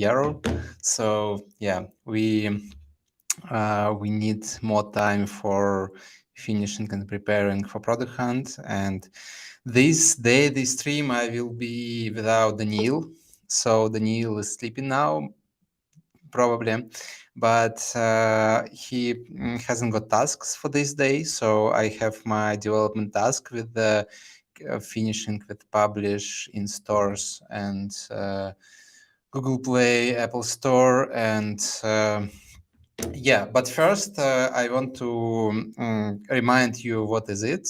error. So yeah, we need more time for finishing and preparing for Product Hunt. And this day, this stream, I will be without Daniil. So Daniil is sleeping now, probably, but he hasn't got tasks for this day. So I have my development task with the finishing with publish in stores and Google Play, Apple Store, and yeah. But first, I want to remind you what is it,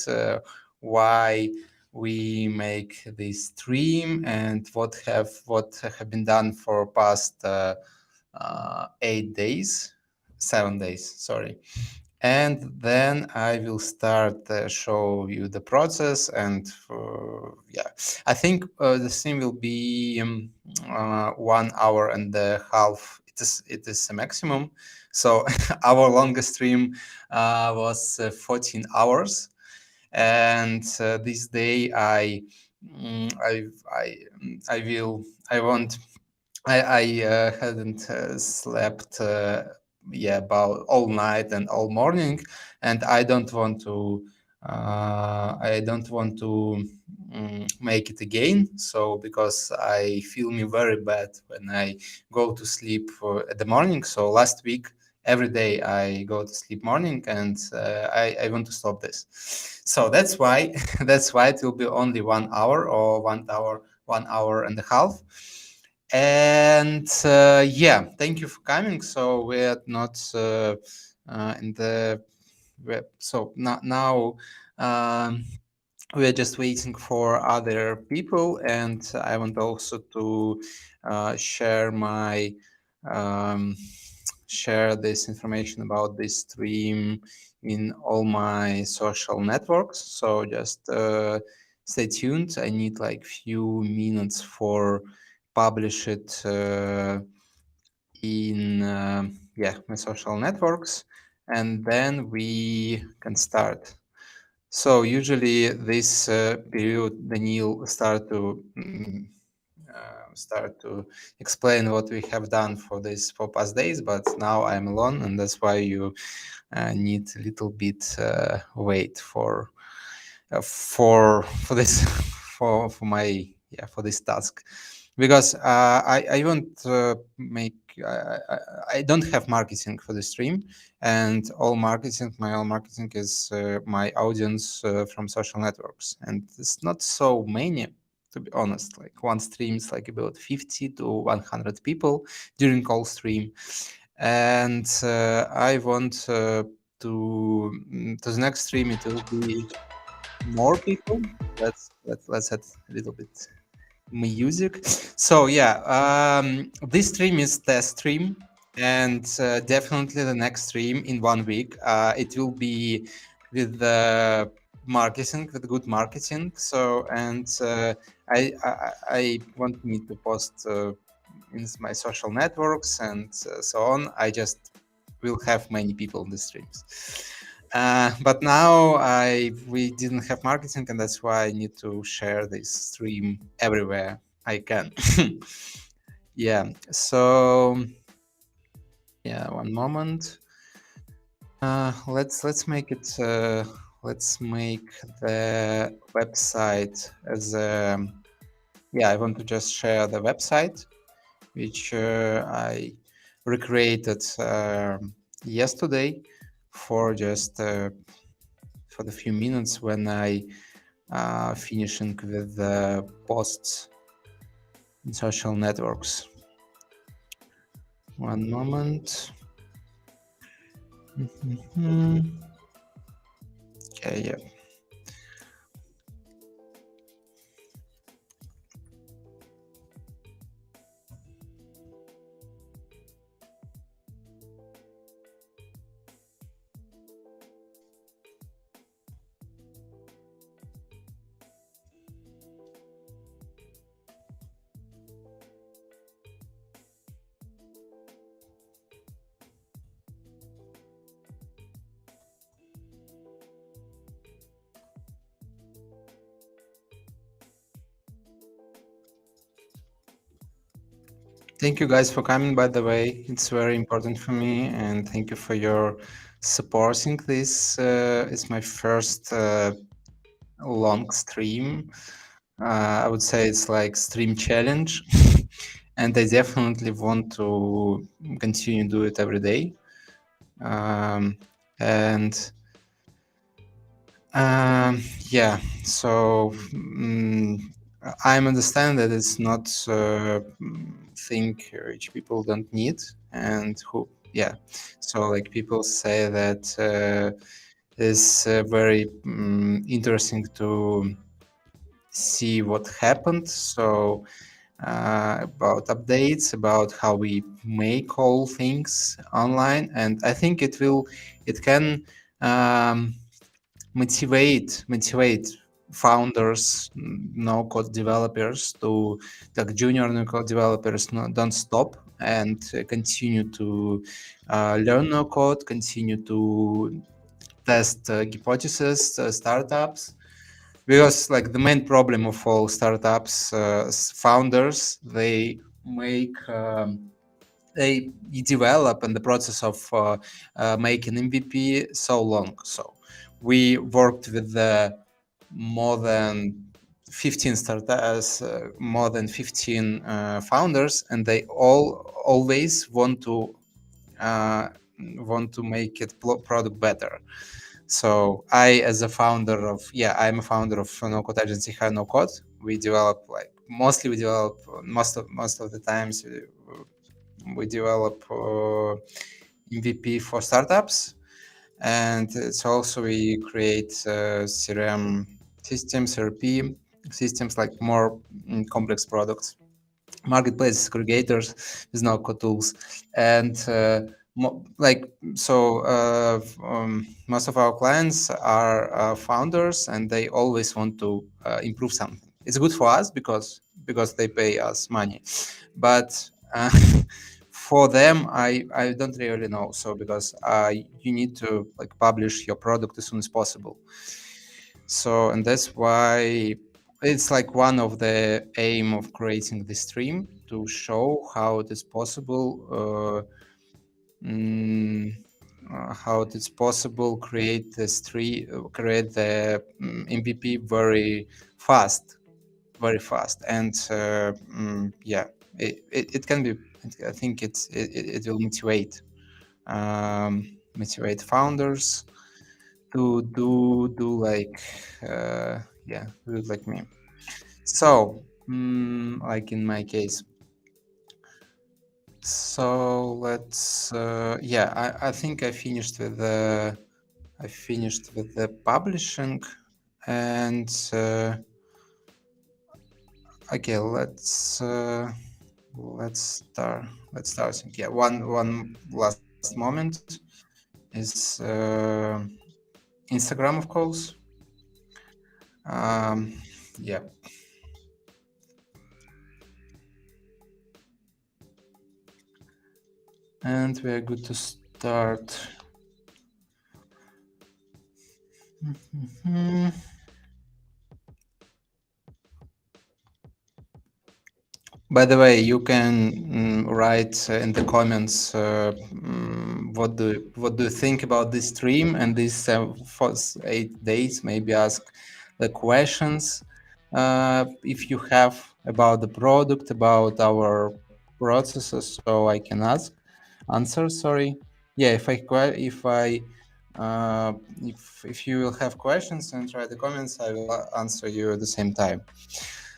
why we make this stream, and what have been done for past 8 days, 7 days. Sorry. And then I will start show you the process, and yeah, I think the stream will be 1 hour and a half. It is a maximum. So our longest stream was 14 hours, and this day mm, I I I will I want I hadn't slept yeah, about all night and all morning, and I don't want to make it again. So because I feel me very bad when I go to sleep at the morning. So last week every day I go to sleep morning, and I want to stop this. So that's why that's why it will be only 1 hour or 1 hour and a half. And yeah, thank you for coming. So we're not in the web. So now we're just waiting for other people, and I want also to share my um, share this information about this stream in all my social networks. So just stay tuned. I need like few minutes for publish it in yeah, my social networks, and then we can start. So usually this period, Daniil start to explain what we have done for past days, but now I'm alone, and that's why you need a little bit wait for this for my yeah, for this task, because I won't make I don't have marketing for the stream, and my all marketing is my audience from social networks, and it's not so many, to be honest. Like one stream is like about 50 to 100 people during all stream, and I want to the next stream it will be more people. Let's add a little bit music. So yeah, this stream is test stream, and definitely the next stream in 1 week. It will be with the marketing, with good marketing. So and I want me to post in my social networks and so on. I just will have many people in the streams. But now we didn't have marketing, and that's why I need to share this stream everywhere I can. Yeah. So yeah, one moment. Let's make it. Let's make the website as a. Yeah, I want to just share the website, which I recreated yesterday for just for the few minutes when I finishing with the posts in social networks. One moment. Okay, yeah. Thank you guys for coming, by the way. It's very important for me, and thank you for your supporting this. It's my first long stream. I would say it's like stream challenge, and I definitely want to continue do it every day. And yeah, so I understand that it's not thing which people don't need, and who, yeah. So like people say that it's very interesting to see what happened. So about updates, about how we make all things online, and I think it can. Um, motivate founders, no code developers to, like junior no code developers, don't stop and continue to learn no code, continue to test hypotheses, startups, because like the main problem of all startups, founders, they develop in the process of making MVP so long. So we worked with more than 15 startups, more than 15 founders, and they all always uh, want to make it product better. So I, as a founder of, yeah, I'm a founder of no code agency High No Code. We develop like mostly we develop most of the times we develop MVP for startups, and it's also we create CRM systems, RP systems, like more complex products, marketplaces, aggregators with no code tools, and most of our clients are founders, and they always want to improve something. It's good for us because they pay us money, but for them, I don't really know. So because you need to like publish your product as soon as possible. So, and that's why it's like one of the aim of creating the stream, to show how it is possible, how it is possible create the stream, create the MVP very fast, and yeah, it can be. I think it will motivate founders to do like yeah, do it like me. So like in my case, so let's yeah, I think I finished with the publishing, and okay, let's start. Yeah, one last moment is Instagram, of course. Yeah. And we're good to start. By the way, you can write in the comments what do you think about this stream and these first 8 days. Maybe ask the questions if you have about the product, about our processes, so I can answer. Sorry, yeah. Uh, if you will have questions and write the comments, I will answer you at the same time.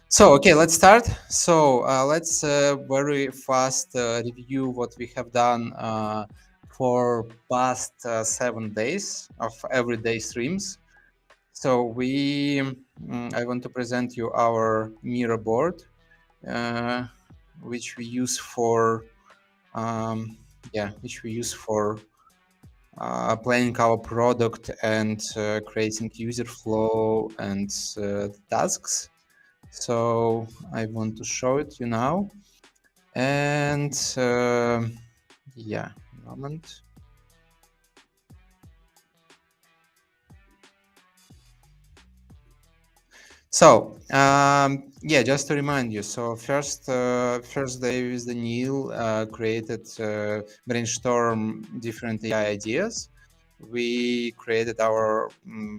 So, okay, let's start. So, let's very fast review what we have done for past 7 days of everyday streams. So, I want to present you our Mira board, which we use for, which we use for planning our product and creating user flow and tasks. So I want to show it you now, and yeah, moment. So yeah, just to remind you. So first day with the Neil created brainstorm different AI ideas. We created our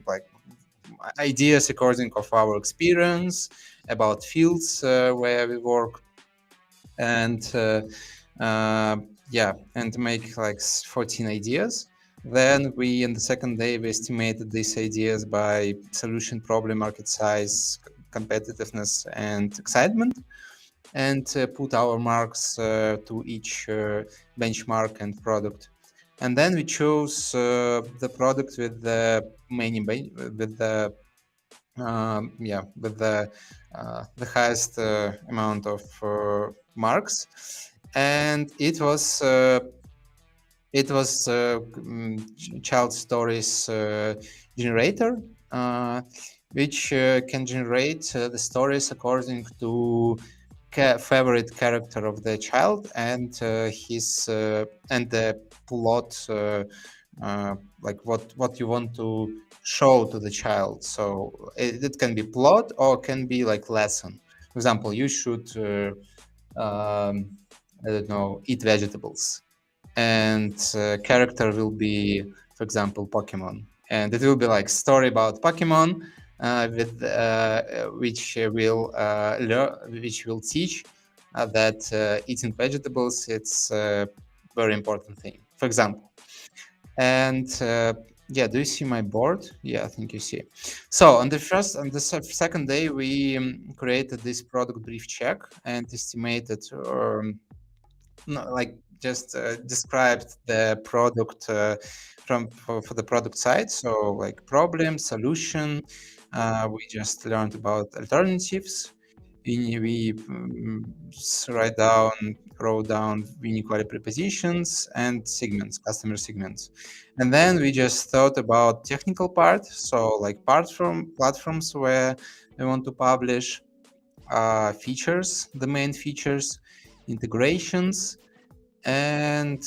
like ideas according of our experience about fields where we work, and yeah, and make like 14 ideas. Then we, in the second day, we estimated these ideas by solution, problem, market size, competitiveness, and excitement, and put our marks to each benchmark and product. And then we chose the product with the with the yeah, with the highest amount of marks, and it was child stories generator, which can generate the stories according to favorite character of the child and his and the plot, like what you want to show to the child. So it can be plot or can be like lesson. For example, you should I don't know, eat vegetables, and character will be, for example, Pokemon, and it will be like story about Pokemon, with which will teach that eating vegetables, it's a very important thing, for example. And yeah, do you see my board? Yeah, I think you see. So on the second day, we created this product brief check and estimated, no, like just described the product for the product side. So like problem, solution. We just learned about alternatives. Wrote down inequality prepositions and segments, customer segments, and then we just thought about technical part. So like part from platforms where we want to publish, features, the main features, integrations, and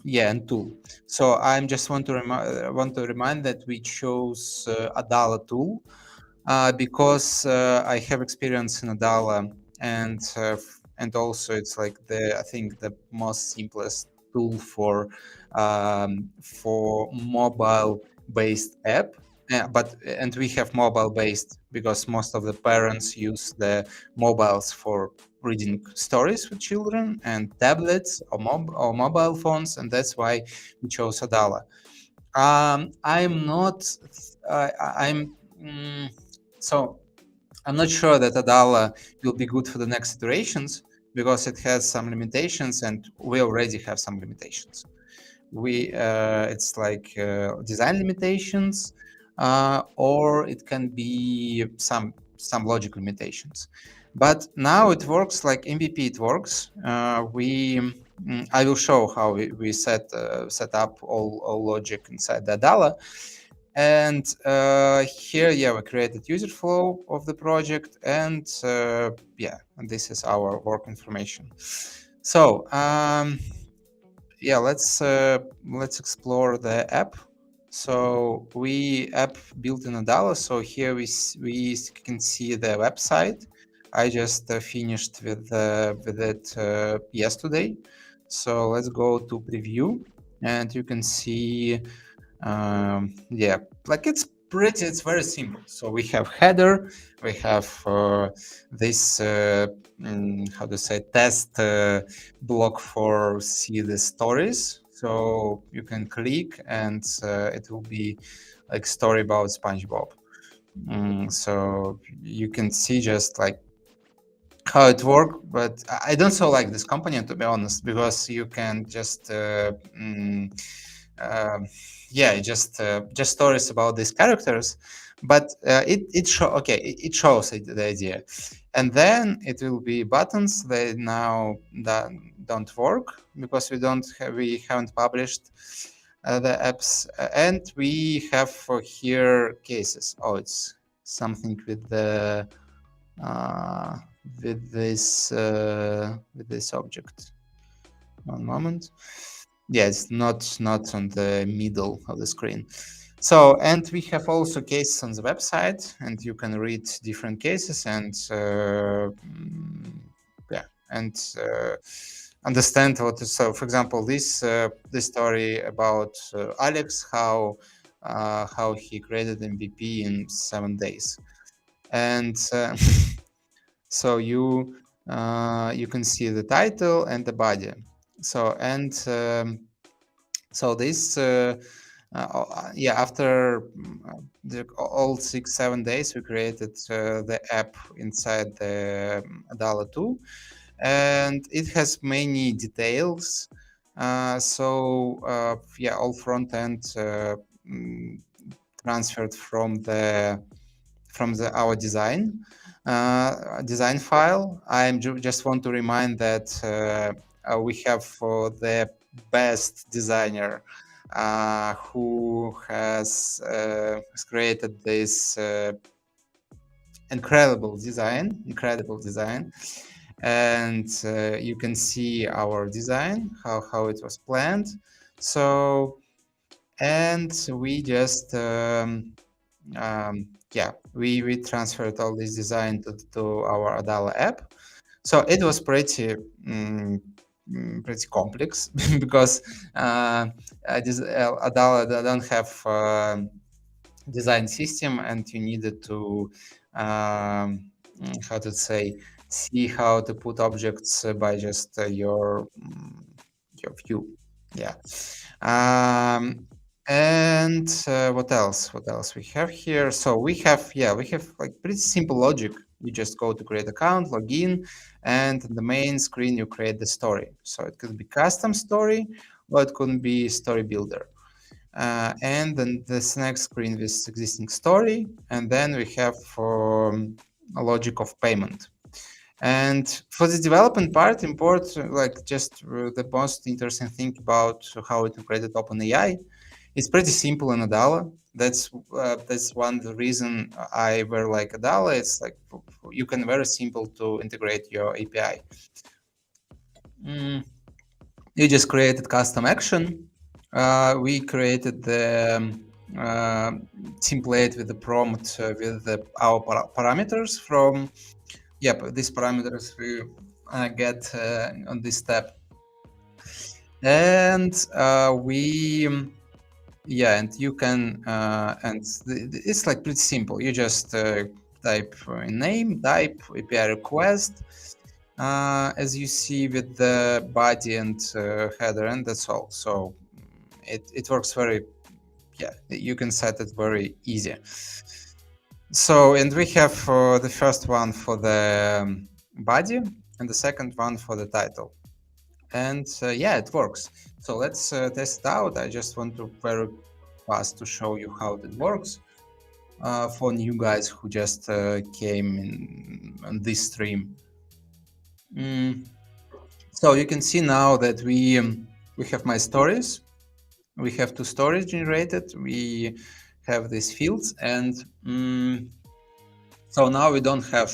yeah, and tool. So I'm just want to remind that we chose Adala tool because I have experience in Adala, and also it's like I think the most simplest tool for mobile based app. And we have mobile based because most of the parents use the mobiles for reading stories with children, and tablets or mobile phones, and that's why we chose Adala. I'm not. I'm. So I'm not sure that Adala will be good for the next iterations because it has some limitations, and we already have some limitations. It's like design limitations, or it can be some logic limitations. But now it works like MVP. It works. I will show how we set up all logic inside the Adala. And here, yeah, we created user flow of the project, and yeah, and this is our work information. So yeah, let's explore the app. So we app built in Adala. So here we can see the website. I just finished with it yesterday. So let's go to preview, and you can see, yeah, like it's very simple. So we have header, we have this how to say, test block for see the stories. So you can click, and it will be like story about SpongeBob. So you can see just like how it works, but I don't so like this component, to be honest, because you can just um, yeah, just stories about these characters, but it shows the idea, and then it will be buttons. They now don't work because we haven't published the apps, and we have here cases. Oh, it's something uh, with this object. One moment. Yeah, it's not on the middle of the screen. So, and we have also cases on the website, and you can read different cases and yeah, and understand what is. So, for example, this story about Alex, how he created MVP in 7 days, and so you can see the title and the body. So and so this yeah, after all 6-7 days we created the app inside the Adala 2, and it has many details. Yeah, all front end mm, transferred from our design file. Just want to remind that we have the best designer who has created this incredible design, and you can see our design, how it was planned. So, and we just yeah, we transferred all this design to our Adala app. So it was pretty complex because Adala don't have design system, and you needed to how to say, see how to put objects by just your view. Yeah. um, and what else? What else we have here? So we have like pretty simple logic. You just go to create account, log in, and in the main screen you create the story. So it could be custom story, or it could be story builder. And then this next screen with existing story, and then we have a logic of payment. And for the development part, import like just the most interesting thing about how it integrated OpenAI. It's pretty simple in Adala. That's one of the reason I very like Adala. It's like you can very simple to integrate your API. You just created custom action. We created the template with the prompt with our parameters from. Yep, these parameters we get on this step, and we yeah, and you can and it's like pretty simple. You just type name, type API request, as you see with the body and header, and that's all. So it works very, yeah, you can set it very easy. So, and we have the first one for the body and the second one for the title. And yeah, it works. So let's test it out. I just want to very fast to show you how it works for new guys who just came in on this stream. So you can see now that we have my stories. We have two stories generated. We have these fields, and so now we don't have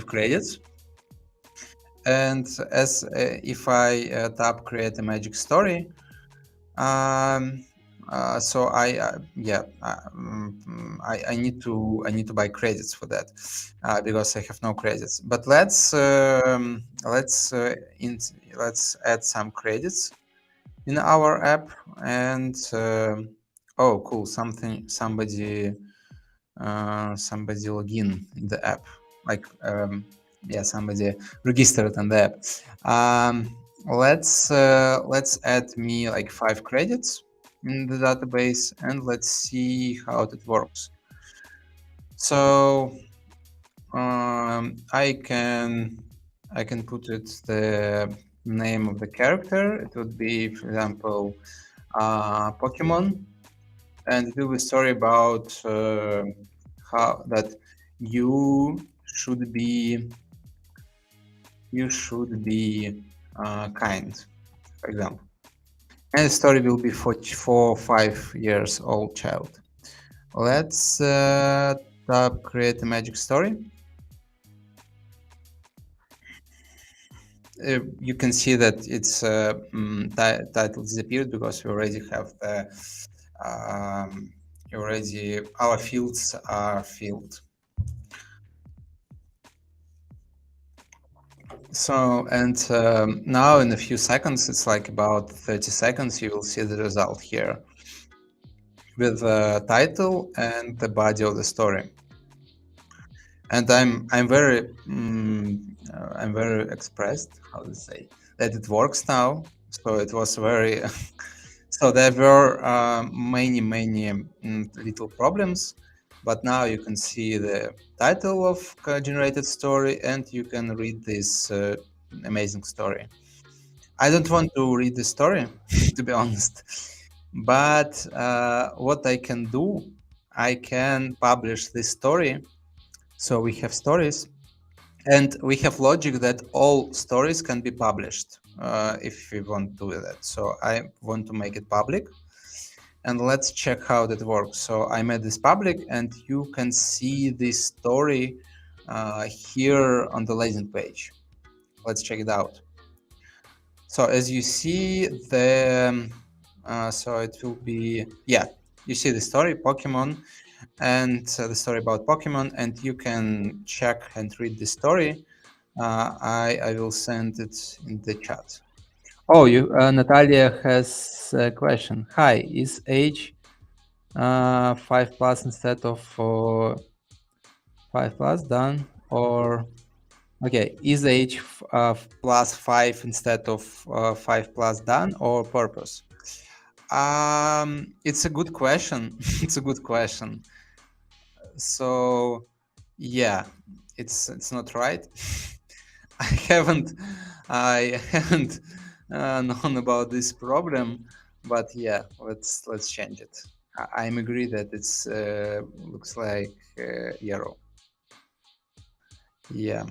credits. And as if I tap create a magic story, so I need to buy credits for that because I have no credits. But let's add some credits in our app, and oh cool, somebody login in the app, like yeah, somebody registered on the app. Let's add me like 5 credits in the database, and let's see how it works. So I can put it the name of the character. It would be, for example, Pokemon, and it will be a story about how that you should be kind, for example. And the story will be for 4 or 5 years old child. Let's tap create a magic story. You can see that its title disappeared because we already have the already our fields are filled. So, and now in a few seconds, it's like about 30 seconds, you will see the result here with the title and the body of the story. And I'm very expressed, how to say, that it works now. So it was very so there were many little problems, but now you can see the title of generated story and you can read this amazing story. I don't want to read the story, to be honest, but what I can do, I can publish this story. So we have stories and we have logic that all stories can be published if we want to do that. So I want to make it public. And let's check how that works. So I made this public and you can see this story here on the landing page. Let's check it out. So as you see, so it will be, yeah, you see the story, Pokemon, and the story about Pokemon, and you can check and read the story. I will send it in the chat. Oh, Natalia has a question. Hi, is age 5 plus instead of 5 plus done, or okay, is age plus 5 instead of 5 plus done or purpose? It's a good question. It's a good question. So yeah, it's not right. I haven't known about this problem, but yeah, let's change it. I'm agree that it's looks like yellow. Yeah,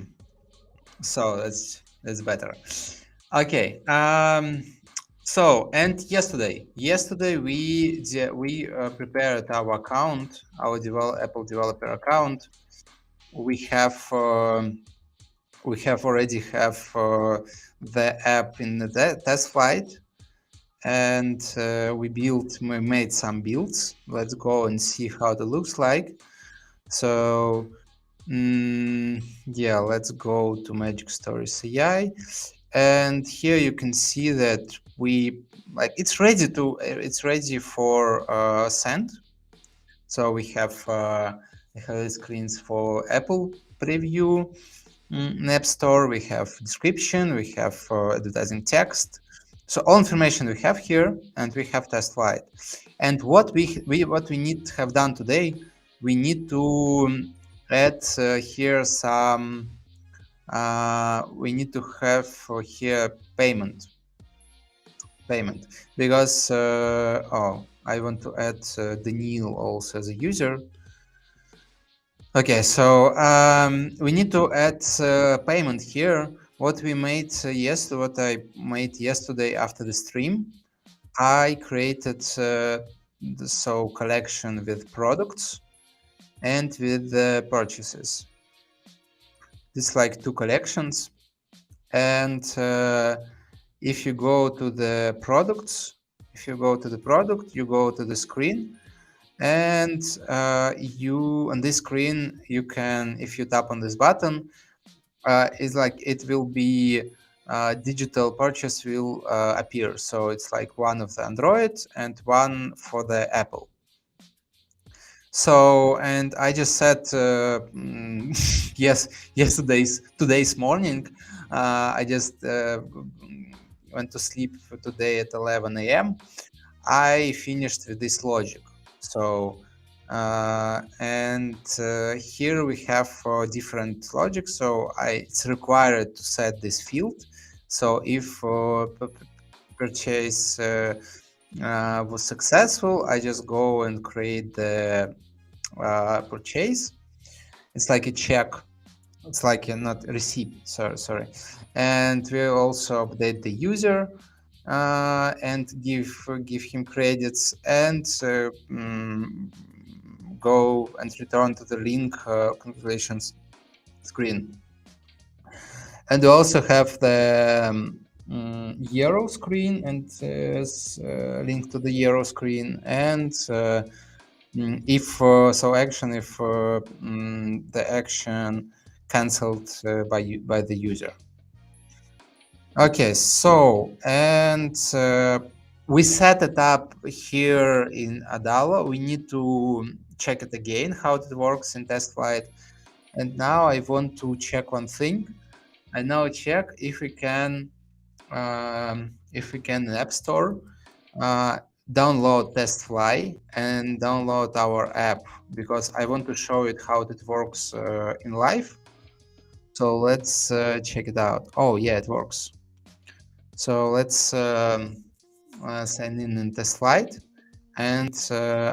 so that's better. Okay. So and yesterday we prepared our account, our Apple developer account. We have already have the app in the test flight, and we made some builds. Let's go and see how it looks like. So yeah, let's go to Magic Stories AI, and here you can see that it's ready for send. So we have screens for Apple preview, App Store. We have description. We have advertising text. So all information we have here, and we have test flight. And what we need to have done today, we need to add here some. We need to have here payment because I want to add Daniil also as a user. Okay, so we need to add payment here. What we made what I made yesterday after the stream, I created the collection with products and with purchases. This like two collections, and if you go to the products, you go to the screen, and you on this screen you can, if you tap on this button, it's like it will be digital purchase will appear. So it's like one of the Android and one for the Apple. So, and I just said today's morning, I just went to sleep for today at 11 a.m. I finished with this logic. So and here we have different logic. So it's required to set this field. So if purchase was successful, I just go and create the purchase. It's like a check. It's like not receipt. Sorry. And we also update the user and give him credits, and go and return to the link congratulations screen. And we also have the Euro screen and link to the Euro screen, and if so action if the action cancelled by the user. Okay, so and we set it up here in Adalo. We need to check it again how it works in test flight. And now I want to check one thing. I now check if we can in App Store download TestFly and download our app, because I want to show it how it works in live. So let's check it out. Oh yeah, it works. So let's sign in TestFlight, and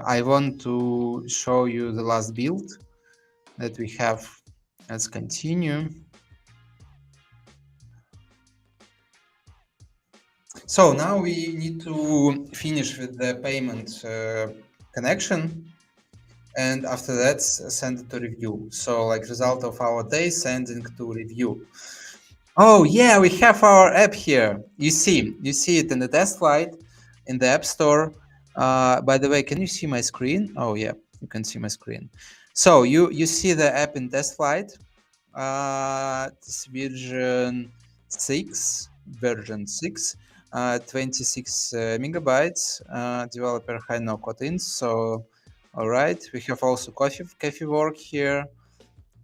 I want to show you the last build that we have. Let's continue. So now we need to finish with the payment connection, and after that send it to review. So like result of our day sending to review. Oh yeah, we have our app here. You see it in the test flight in the App Store. By the way, can you see my screen? Oh yeah, you can see my screen. So you see the app in test flight. This version 6, 26 megabytes. Developer had no code-ins, so all right. We have also coffee work here,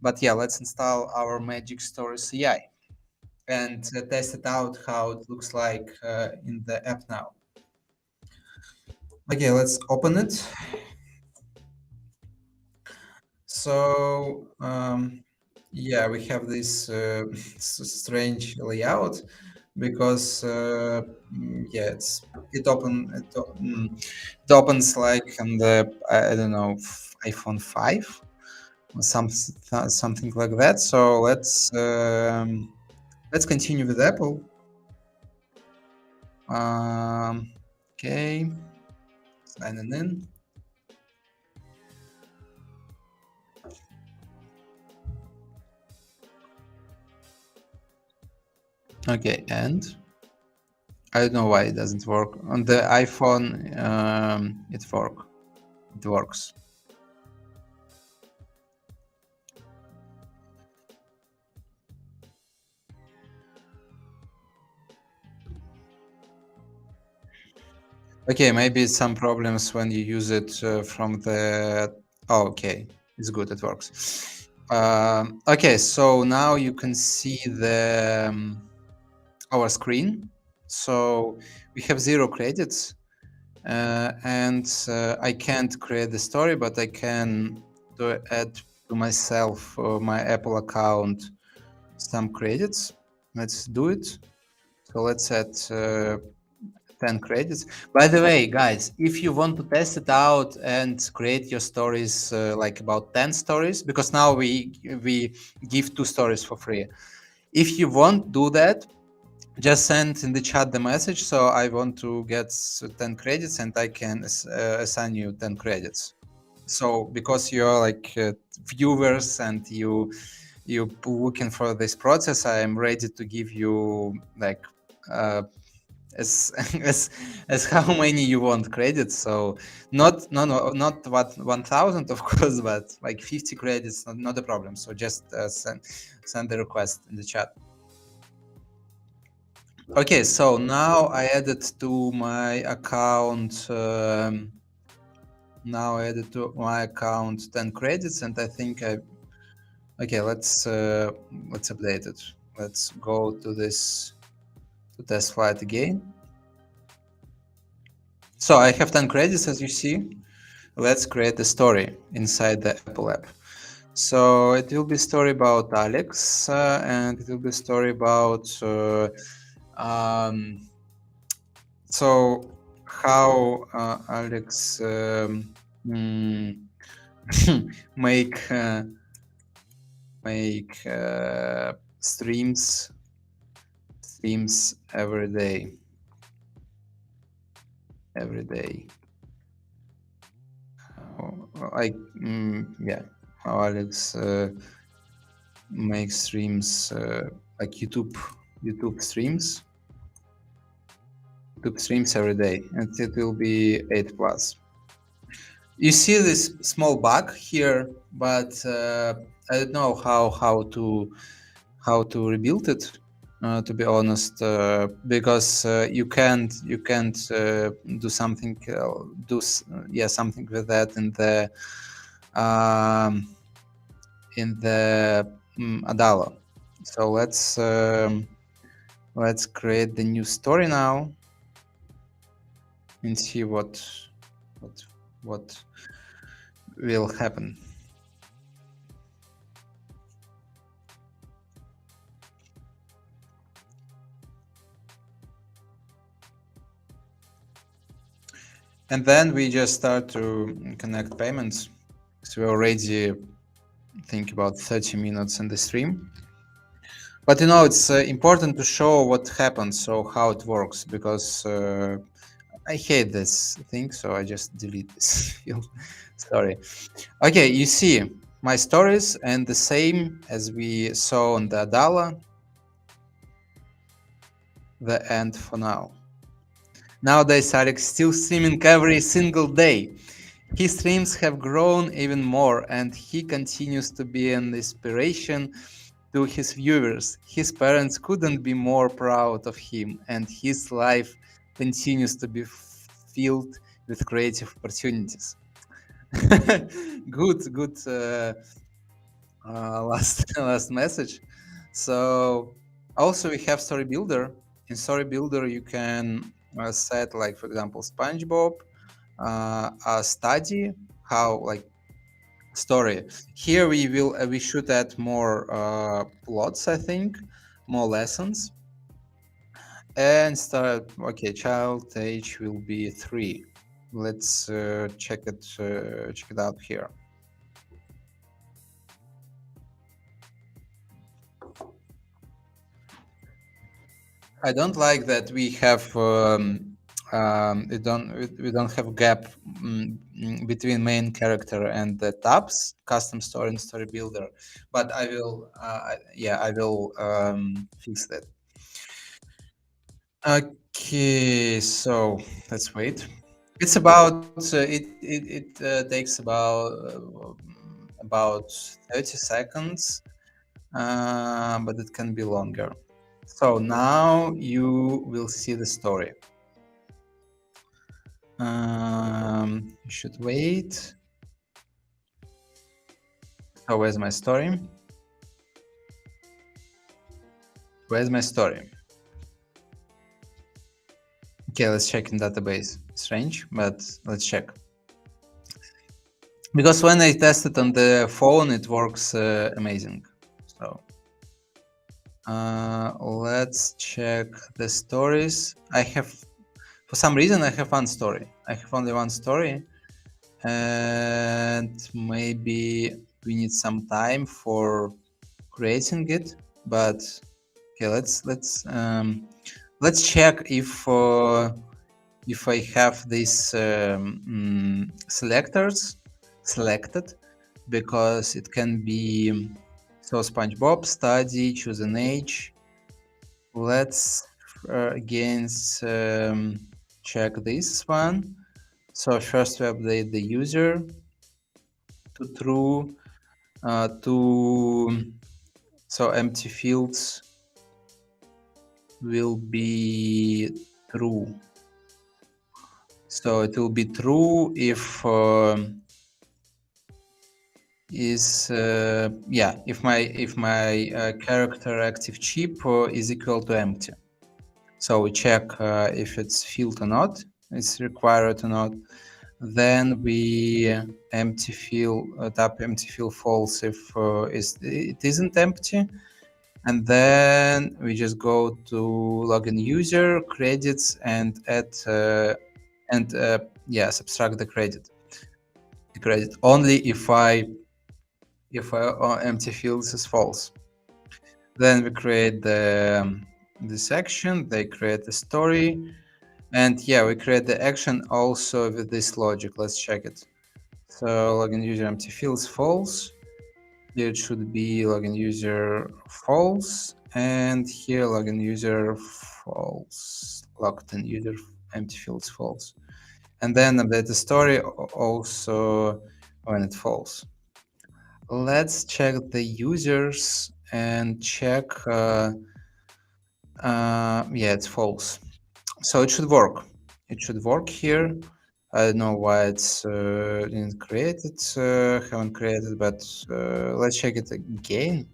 but yeah, let's install our Magic Story CI and test it out how it looks like in the app now. Okay, let's open it. So yeah, we have this strange layout because yeah, it opens like on the I don't know, iPhone 5 or something like that. So let's continue with Apple. Okay, signing in. Okay, and I don't know why it doesn't work on the iPhone. It works. Okay, maybe some problems when you use it from the. Oh, okay, it's good. It works. Okay, so now you can see the our screen. So we have 0 credits, and I can't create the story, but I can add to myself my Apple account some credits. Let's do it. So let's add 10 credits. By the way, guys, if you want to test it out and create your stories, like about 10 stories, because now we give 2 stories for free. If you won't do that, just send in the chat the message. So I want to get 10 credits and I can assign you 10 credits. So because you're like viewers and you looking for this process, I am ready to give you like as as how many you want credits. So not what 1000 of course, but like 50 credits, not a problem. So just send the request in the chat. Okay, so now I added to my account now I added to my account 10 credits, and I think okay, let's update it. Let's go to this to test flight again. So I have 10 credits, as you see. Let's create a story inside the Apple app. So it will be a story about Alex, and it will be a story about so how Alex make streams every day. Like yeah, how Alex makes streams like YouTube streams. 2 streams every day, and it will be 8 plus. You see this small bug here, but I don't know how to rebuild it. To be honest, because you can't do something something with that um, in the Adalo. So let's create the new story now and see what will happen. And then we just start to connect payments. So we already think about 30 minutes in the stream. But you know, it's important to show what happens, so how it works, because I hate this thing, so I just delete this field. Sorry. Okay, you see my stories, and the same as we saw on the Adala, the end for now. Nowadays, Arik still streaming every single day. His streams have grown even more, and he continues to be an inspiration to his viewers. His parents couldn't be more proud of him, and his life continues to be filled with creative opportunities. Good last message. So also we have Story Builder. In Story Builder, you can set, like, for example, SpongeBob, a study, how, like, story. Here we should add more plots, I think, more lessons, and start. Okay, child age will be 3. Let's check it out here. I don't like that we have we don't have gap between main character and the tabs, custom story and story builder, but I will I will fix that. Okay, so let's wait. It's about it takes about 30 seconds, but it can be longer. So now you will see the story. You should wait. So where's my story? Where's my story? Okay, let's check in database. Strange, but let's check. Because when I tested on the phone, it works amazing. So let's check the stories. I have, for some reason, I have one story. I have only one story, and maybe we need some time for creating it. But okay, let's check if I have these selectors selected, because it can be so SpongeBob study, choose an age. Let's again check this one. So first we update the user to true, so empty fields will be true. So it will be true if if my character active chip is equal to empty. So we check if it's filled or not, it's required or not. Then we empty fill, tap empty fill false if it isn't empty. And then we just go to login user, credits, and add subtract the credit. The credit only if empty fields is false. Then we create the section, they create the story, and we create the action also with this logic. Let's check it. So login user empty fields false. Here it should be login user false, and here login user false, logged in user empty fields false, and then update the story also when it false. Let's check the users and check. Yeah, it's false. So it should work. It should work here. I don't know why it's didn't create it, haven't created, but let's check it again.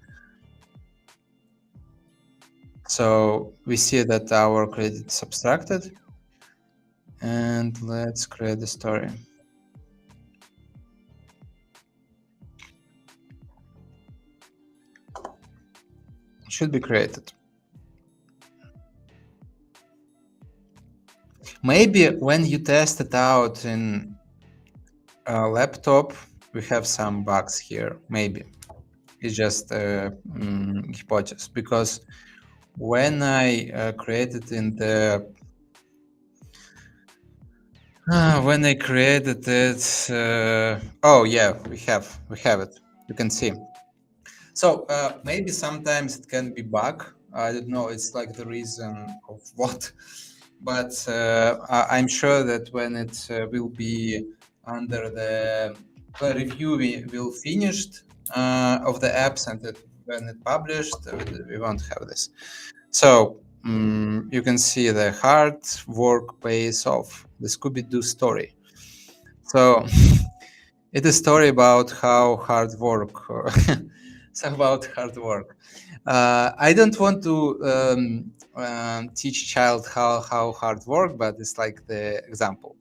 So we see that our credit is subtracted, and let's create the story. It should be created. Maybe when you test it out in a laptop, we have some bugs here. Maybe it's just a hypothesis, because when I created in the when I created it, oh yeah, we have it. You can see. So maybe sometimes it can be bug. I don't know. It's like the reason of what, but I'm sure that when it will be under the review, will finished of the apps, and when it published, we won't have this. So you can see the hard work pays off. The Scooby-Doo story. So it's a story about how hard work. It's about hard work. I don't want to teach child how hard work, but it's like the example.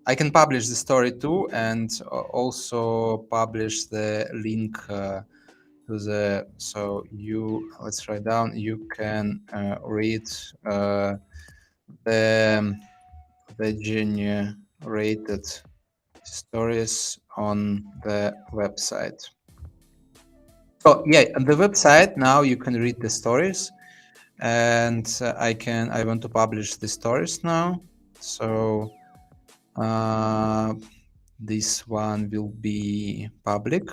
I can publish the story too, and also publish the link to the. So you, let's write down. You can read the generated stories on the website. So yeah, on the website now you can read the stories, and I want to publish the stories now. So this one will be public,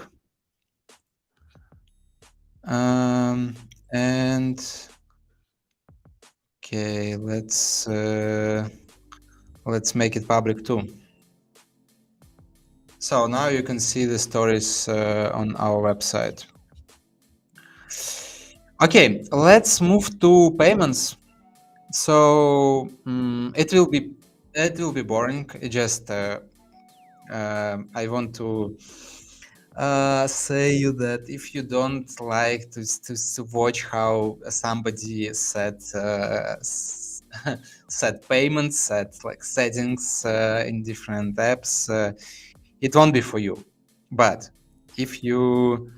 and okay, let's make it public too. So now you can see the stories on our website. Okay, let's move to payments. So it will be boring. It just I want to say you that if you don't like to watch how somebody set set payments, set like settings in different apps, it won't be for you. But if you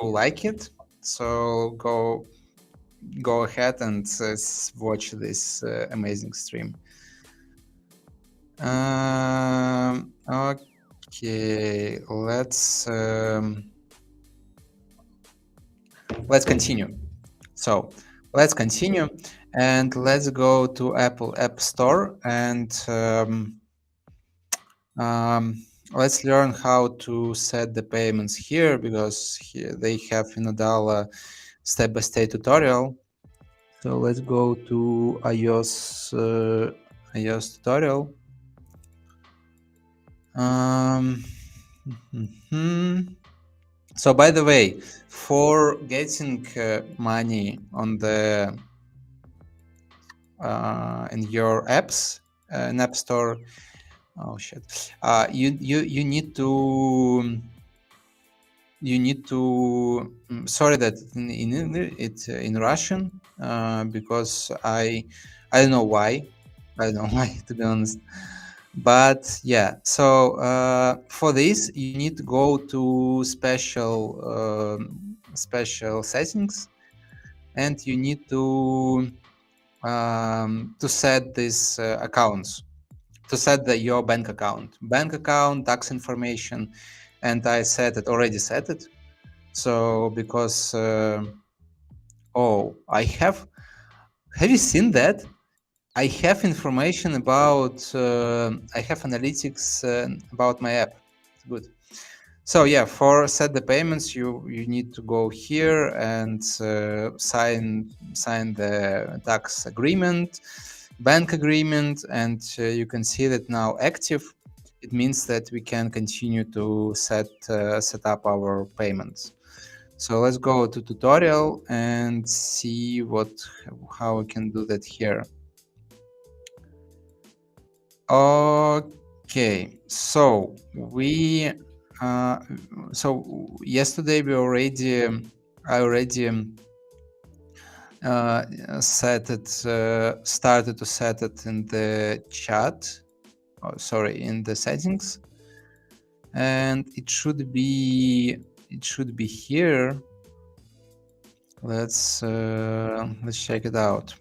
like it, so go ahead and watch this amazing stream. Okay, let's continue. So let's continue, and let's go to Apple App Store, and let's learn how to set the payments here, because here they have in Adala step-by-step tutorial. So let's go to iOS tutorial. So by the way, for getting money on the in your apps in App Store, oh shit, you need to sorry that it's in Russian, because I don't know why. I don't know why, to be honest. But yeah, so for this you need to go to special settings, and you need to set these accounts, to set your bank account, tax information, and I already set it. So because oh, have you seen that? I have information about I have analytics about my app. It's good. So yeah, for set the payments, you need to go here and sign the tax agreement, bank agreement, and you can see that now active. It means that we can continue to set up our payments. So let's go to tutorial and see how we can do that here. Okay, so yesterday I already started to set it in the chat. Oh, sorry, in the settings, and it should be here. Let's check it out.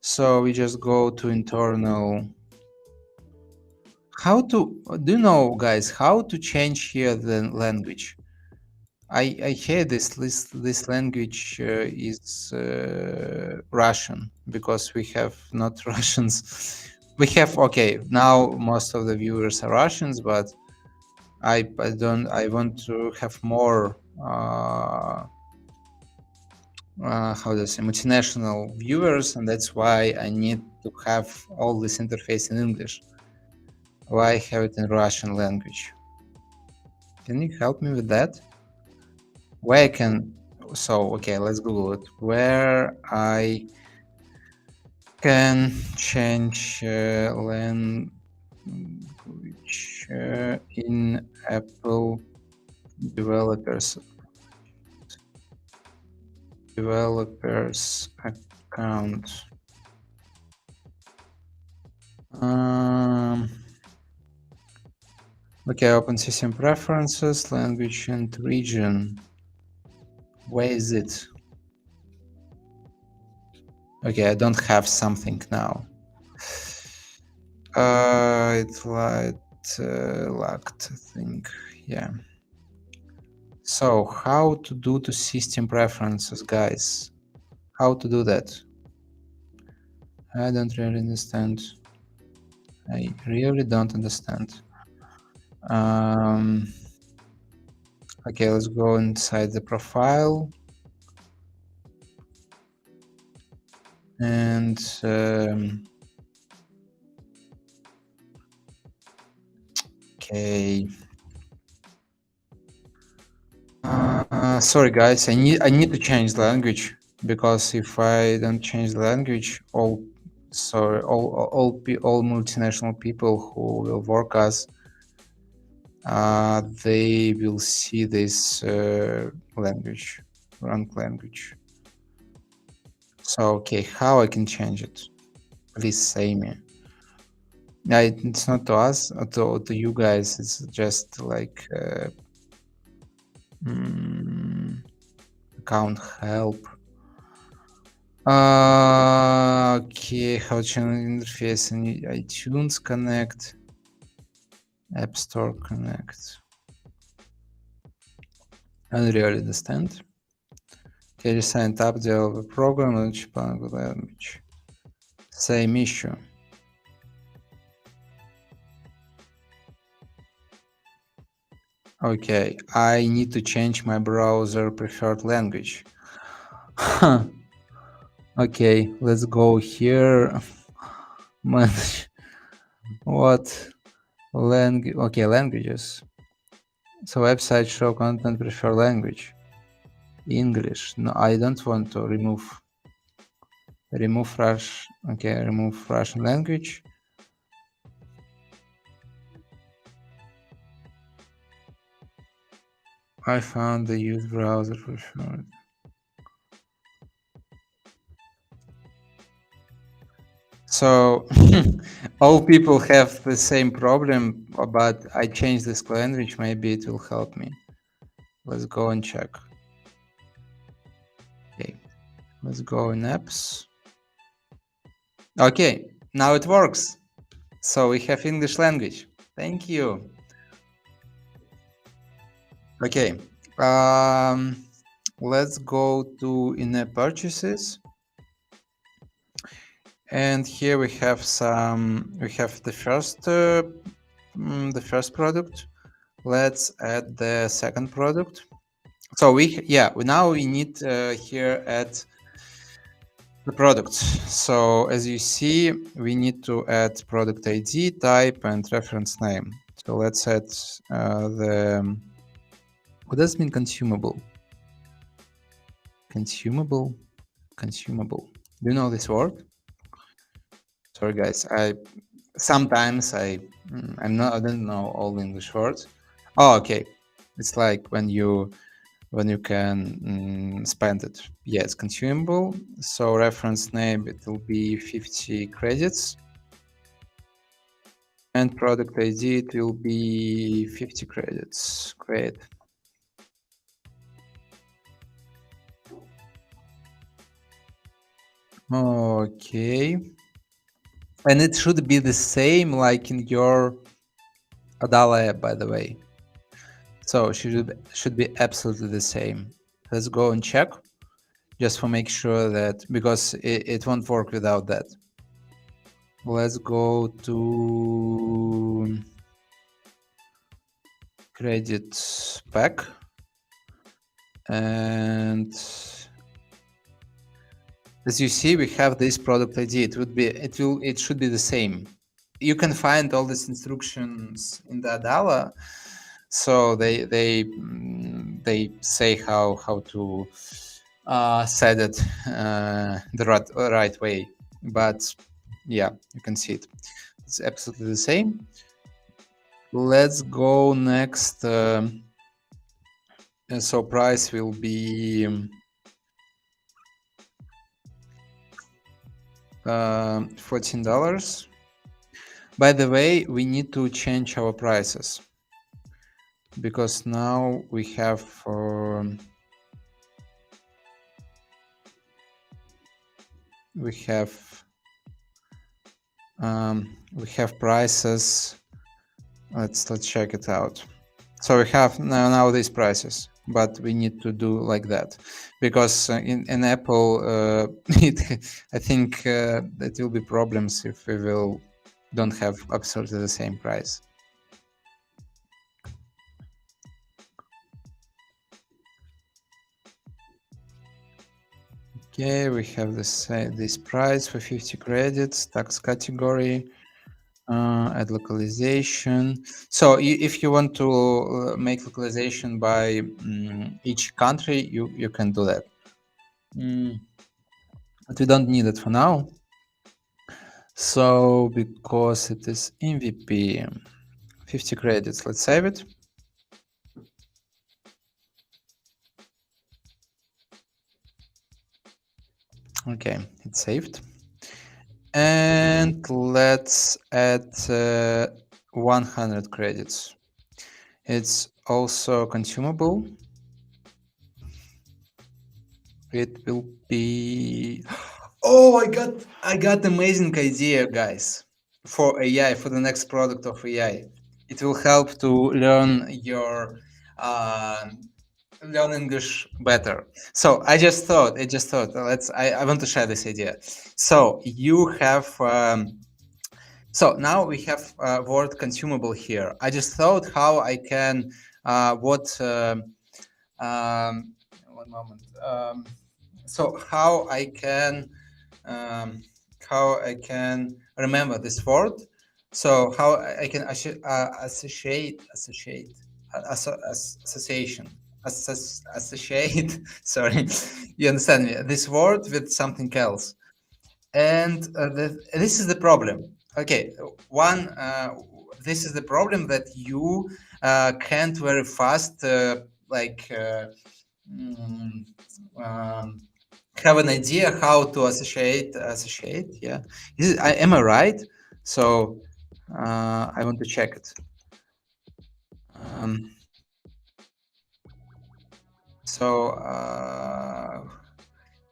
So we just go to internal. Do you know, guys, how to change here the language? I hear this language is Russian, because we have not Russians. We have, okay, now most of the viewers are Russians, but I want to have more how to say, multinational viewers, and that's why I need to have all this interface in English. Why I have it in Russian language? Can you help me with that? Where I can, so okay, let's Google it. Where I can change language in Apple developers account. Okay, open system preferences, language and region. Where is it? Okay, I don't have something now. It's locked, I think. Yeah. So how to do the system preferences, guys? How to do that? I don't really understand. I really don't understand. Okay, let's go inside the profile. And okay. Sorry guys, I need to change the language, because if I don't change the language, all multinational people who will work as they will see this language, wrong language. So okay, how I can change it? Please say me. It's not to us, to you guys. It's just like account help. Okay, how to change interface in iTunes Connect, App Store Connect. I don't really understand. Okay, signed up developer program, language. Same issue. Okay, I need to change my browser preferred language. Okay, let's go here. Manage. What language? Okay, languages. So website show content preferred language. English. No, I don't want to remove Russian. Okay, remove Russian language. I found the use browser preferred. So all people have the same problem, but I changed this language. Maybe it will help me. Let's go and check. Okay, let's go in apps. Okay, now it works. So we have English language. Thank you. Okay, let's go to in-app purchases. And here we have the first product, Let's add the second product. So we now we need here add the products. So as you see, we need to add product ID, type, and reference name. So let's add the, what does it mean consumable? Consumable. Do you know this word? Sorry guys, I don't know all English words. Oh, okay. It's like when you can spend it. Yeah, it's consumable. So reference name, it will be 50 credits. And product ID, it will be 50 credits. Great. Okay. And it should be the same like in your Adala app, by the way. So should be absolutely the same. Let's go and check, just for make sure that, because it won't work without that. Let's go to credit pack, and as you see, we have this product ID. It should be the same. You can find all these instructions in the Adala. So they say how to set it the right way. But yeah, you can see it. It's absolutely the same. Let's go next. So price will be $14. By the way, we need to change our prices, because now we have prices. Let's check it out. So we have now these prices, but we need to do like that, because in Apple, I think there will be problems if we don't have absolutely the same price. Okay, we have this price for 50 credits, tax category, add localization. So if you want to make localization by each country, you can do that. But we don't need it for now. So because it is MVP, 50 credits, let's save it. Okay, it's saved. And let's add 100 credits. It's also consumable. It will be... Oh, I got amazing idea, guys, for AI, for the next product of AI. It will help to learn your learn English better. So I just thought, I want to share this idea. So you have, so now we have word consumable here. I just thought how I can, one moment. So how I can remember this word. So how I can associate sorry, you understand me, this word with something else. And this is the problem. Okay, this is the problem, that you can't very fast have an idea how to associate. Yeah, am I right? So I want to check it.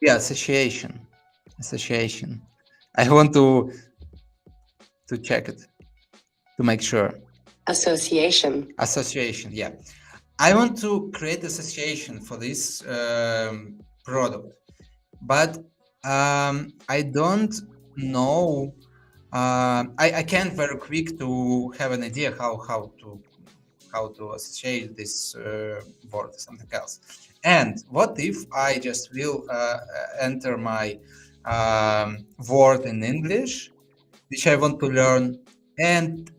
Yeah, association. I want to check it to make sure. Association, yeah. I want to create association for this product, but I don't know. I can't very quick to have an idea how how to associate this word with something else. And what if I just will enter my word in English, which I want to learn, and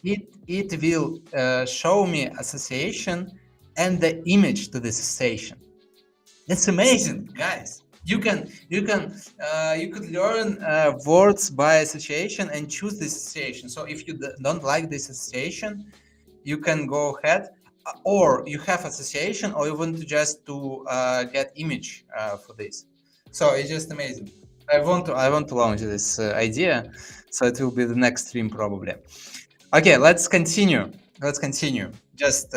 it will show me association and the image to this association. That's amazing, guys. You could learn words by association and choose this association. So if you don't like this association, you can go ahead, or you have association, or you want to just to get image for this. So it's just amazing. I want to launch this idea, so it will be the next stream probably. Okay, let's continue. Let's continue. Just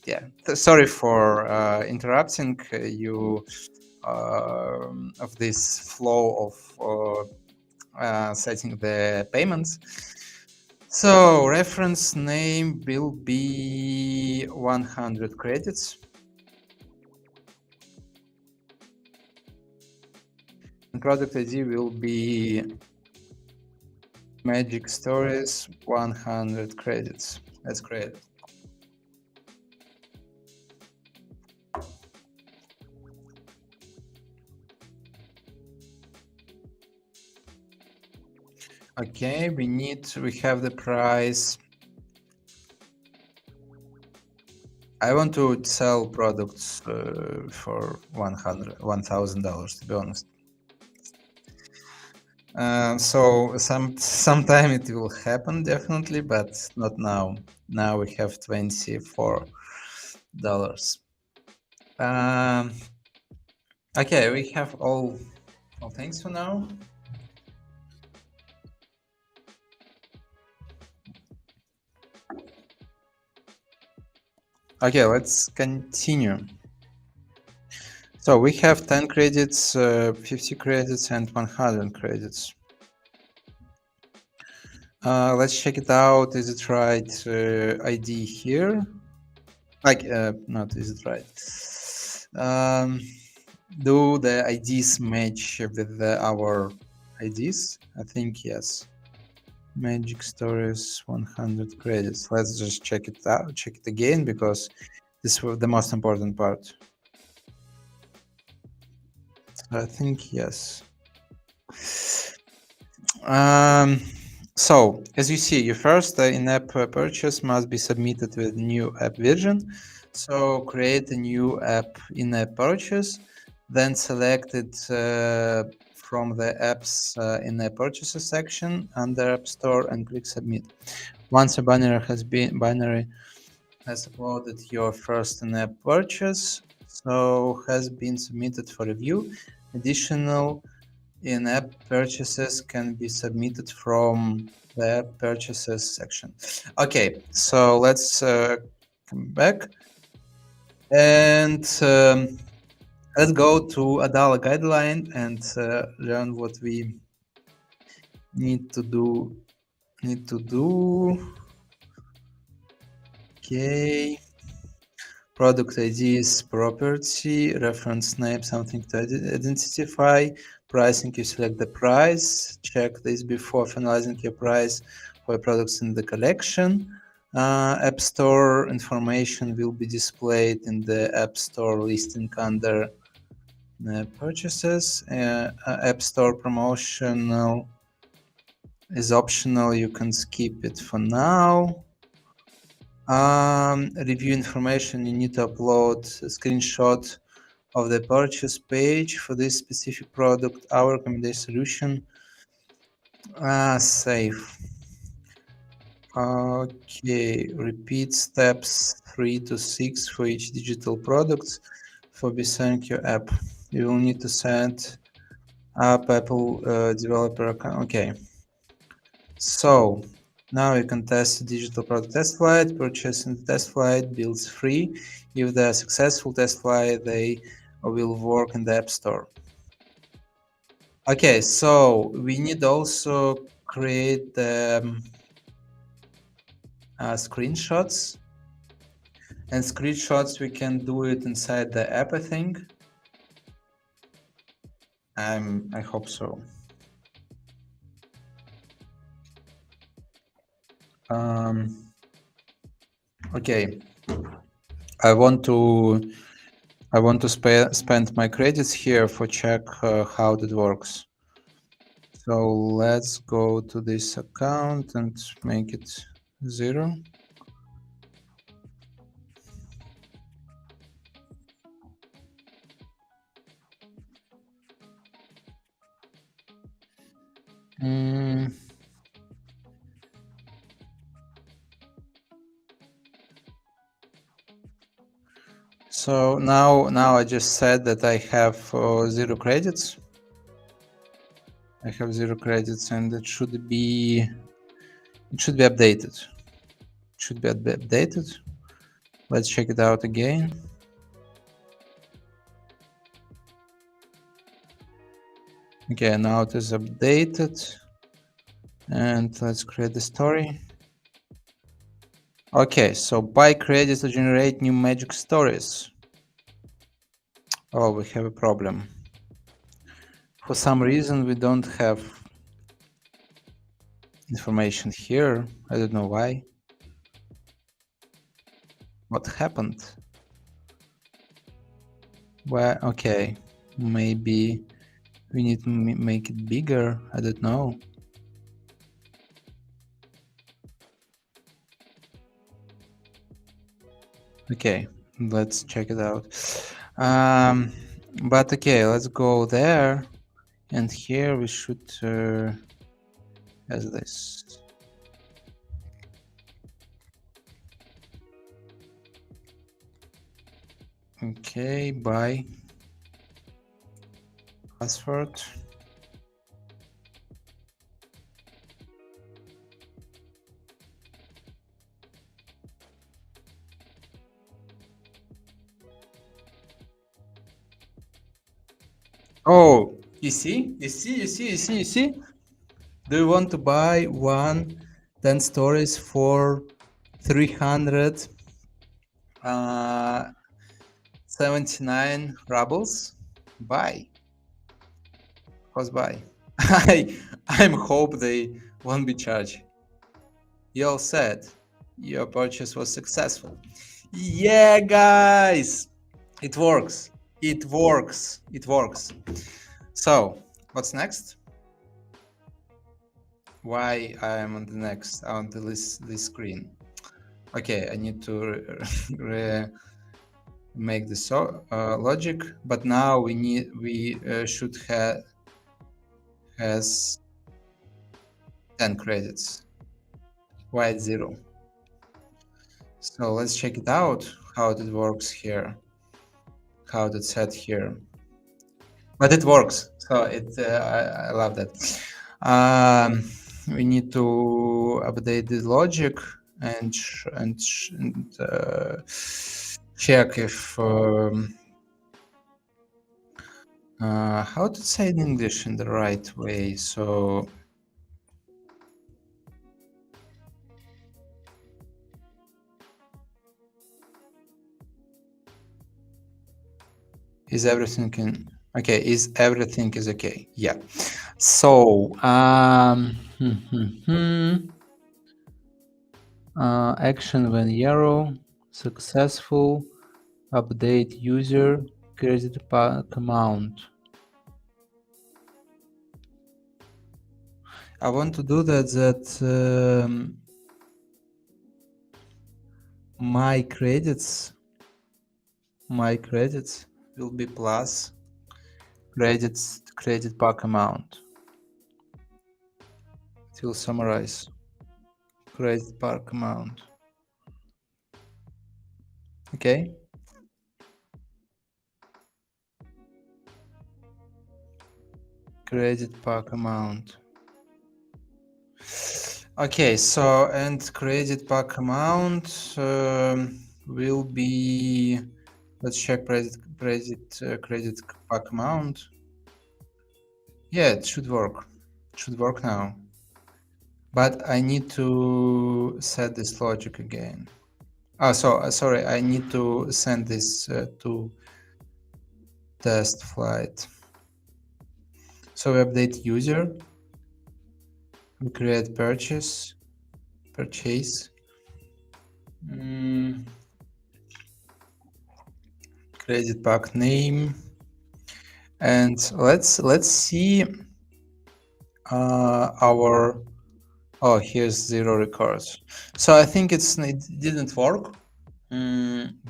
yeah, sorry for interrupting you of this flow of setting the payments. So reference name will be 100 credits. And product ID will be Magic Stories 100 credits. That's great. Okay, we have the price. I want to sell products for $1,000, to be honest. So sometime it will happen definitely, but not now. Now we have $24. Okay, we have all things for now. Okay, let's continue. So we have 10 credits, 50 credits, and 100 credits. Let's check it out. Is it right ID here? Like, not is it right? Do the IDs match with our IDs? I think yes. Magic Stories 100 credits. Let's just check it out, check it again, because this was the most important part. So I think yes. So as you see, your first in-app purchase must be submitted with new app version. So create a new app in-app purchase, then select it from the apps in-app purchases section under App Store and click submit. Once a binary has uploaded your first in-app purchase, so has been submitted for review. Additional in-app purchases can be submitted from the app purchases section. Okay, so let's come back and let's go to Adala guideline and learn what we need to do. Okay. Product ID is property, reference name, something to identify. Pricing, you select the price. Check this before finalizing your price for products in the collection. App Store information will be displayed in the App Store listing under purchases. App Store promotional is optional. You can skip it for now. Review information, you need to upload a screenshot of the purchase page for this specific product. Our recommended solution. Save. Okay, repeat steps 3 to 6 for each digital product. For Besync your app, you will need to set up Apple developer account. Okay, so now you can test the digital product test flight. Purchasing the test flight builds free. If they are successful test flight, they will work in the App Store. Okay, so we need also create the screenshots. And screenshots, we can do it inside the app, I think. I hope so. Okay, I want to spend my credits here for check how that works. So let's go to this account and make it 0. So now I just said that I have 0 credits. I have 0 credits, and it should be updated. It should be updated. Let's check it out again. Okay, now it is updated, and let's create the story. Okay, so buy credits to generate new magic stories. Oh, we have a problem. For some reason, we don't have information here. I don't know why. What happened? Well, okay, maybe we need to make it bigger. I don't know. Okay, let's check it out. But okay, let's go there, and here we should as this. Okay, buy password. Oh, you see? Do you want to buy 10 stories for 379 rubles? Buy. Of course, buy. I'm hope they won't be charged. You all said your purchase was successful. Yeah, guys, it works. It works. It works. So, what's next? Why I am on the next on the this screen? Okay, I need to make the logic, but now we should have has 10 credits. Why it's 0? So let's check it out how it works here, how it's set here. But it works, so it I love that. We need to update the logic and check if how to say in English in the right way. So is everything in okay? Is everything is okay? Yeah. So action when arrow successful update user credit pack amount. I want to do that my credits will be plus credit pack amount. It will summarize credit pack amount. Okay. Credit pack amount. Okay, so and credit pack amount will be. Let's check credit pack amount. Yeah, it should work. It should work now. But I need to set this logic again. Oh, so sorry, I need to send this to test flight. So we update user, we create purchase, Mm, credit pack name, and let's see our. Oh, here's 0 records. So I think it didn't work.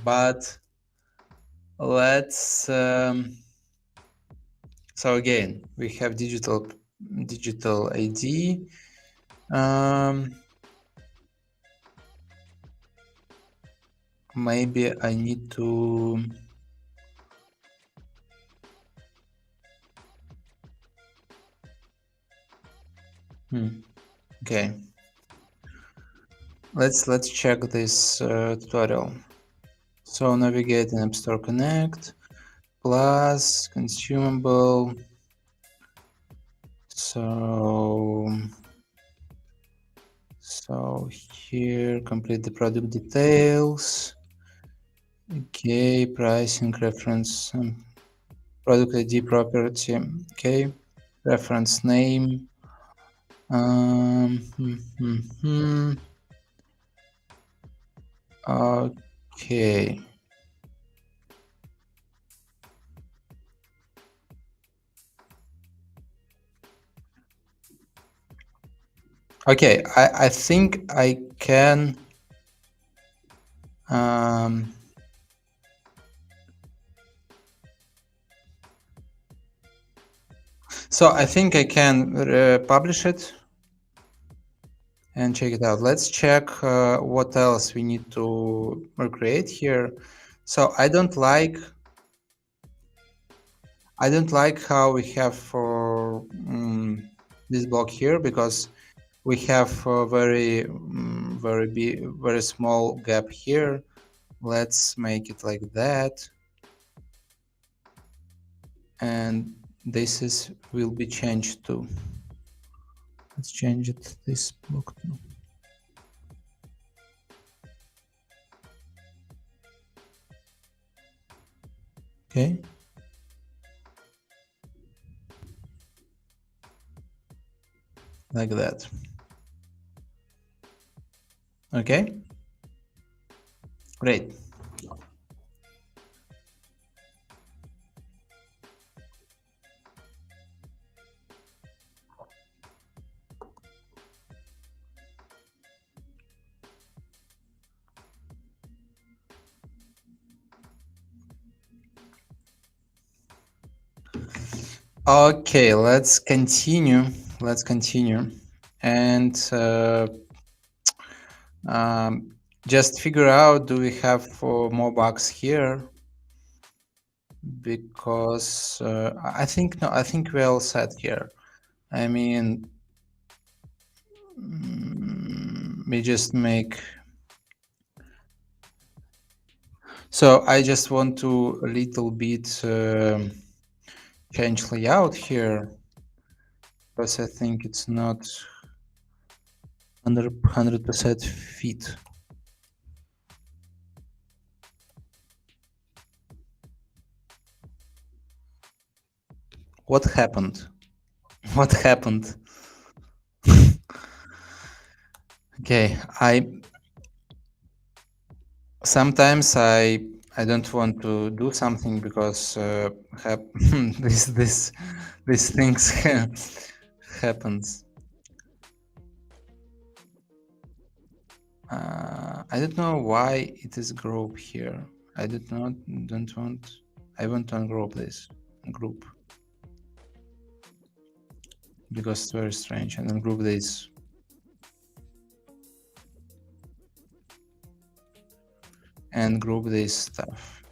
But let's. So again, we have digital ID. Maybe I need to. Okay. Let's check this tutorial. So navigate in App Store Connect, plus consumable. So here complete the product details. Okay, pricing reference, product ID property. Okay, reference name. Okay. Okay, I think I can. So I think I can publish it and check it out. Let's check what else we need to recreate here. So I don't like how we have for this block here, because we have a very small gap here. Let's make it like that, and this will be changed to. Let's change it this block too. Okay. Like that. Okay. Great. Okay, let's continue. And just figure out, do we have more bugs here? Because I think no, I think we're all set here. I mean, we just make. So I just want to a little bit change layout here, because I think it's not 100% fit. What happened? What happened? Okay, sometimes I don't want to do something because this things happens. I don't know why it is group here. I don't want. I want to ungroup this group because it's very strange. And ungroup this. And group this stuff.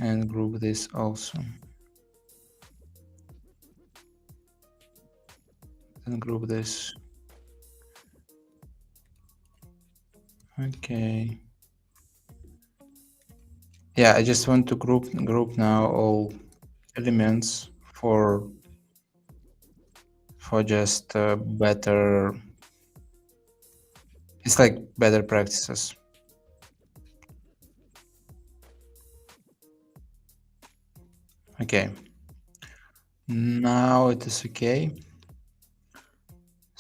And group this also. And group this. Okay. Yeah, I just want to group now all elements for just better. It's like better practices. Okay. Now it is okay.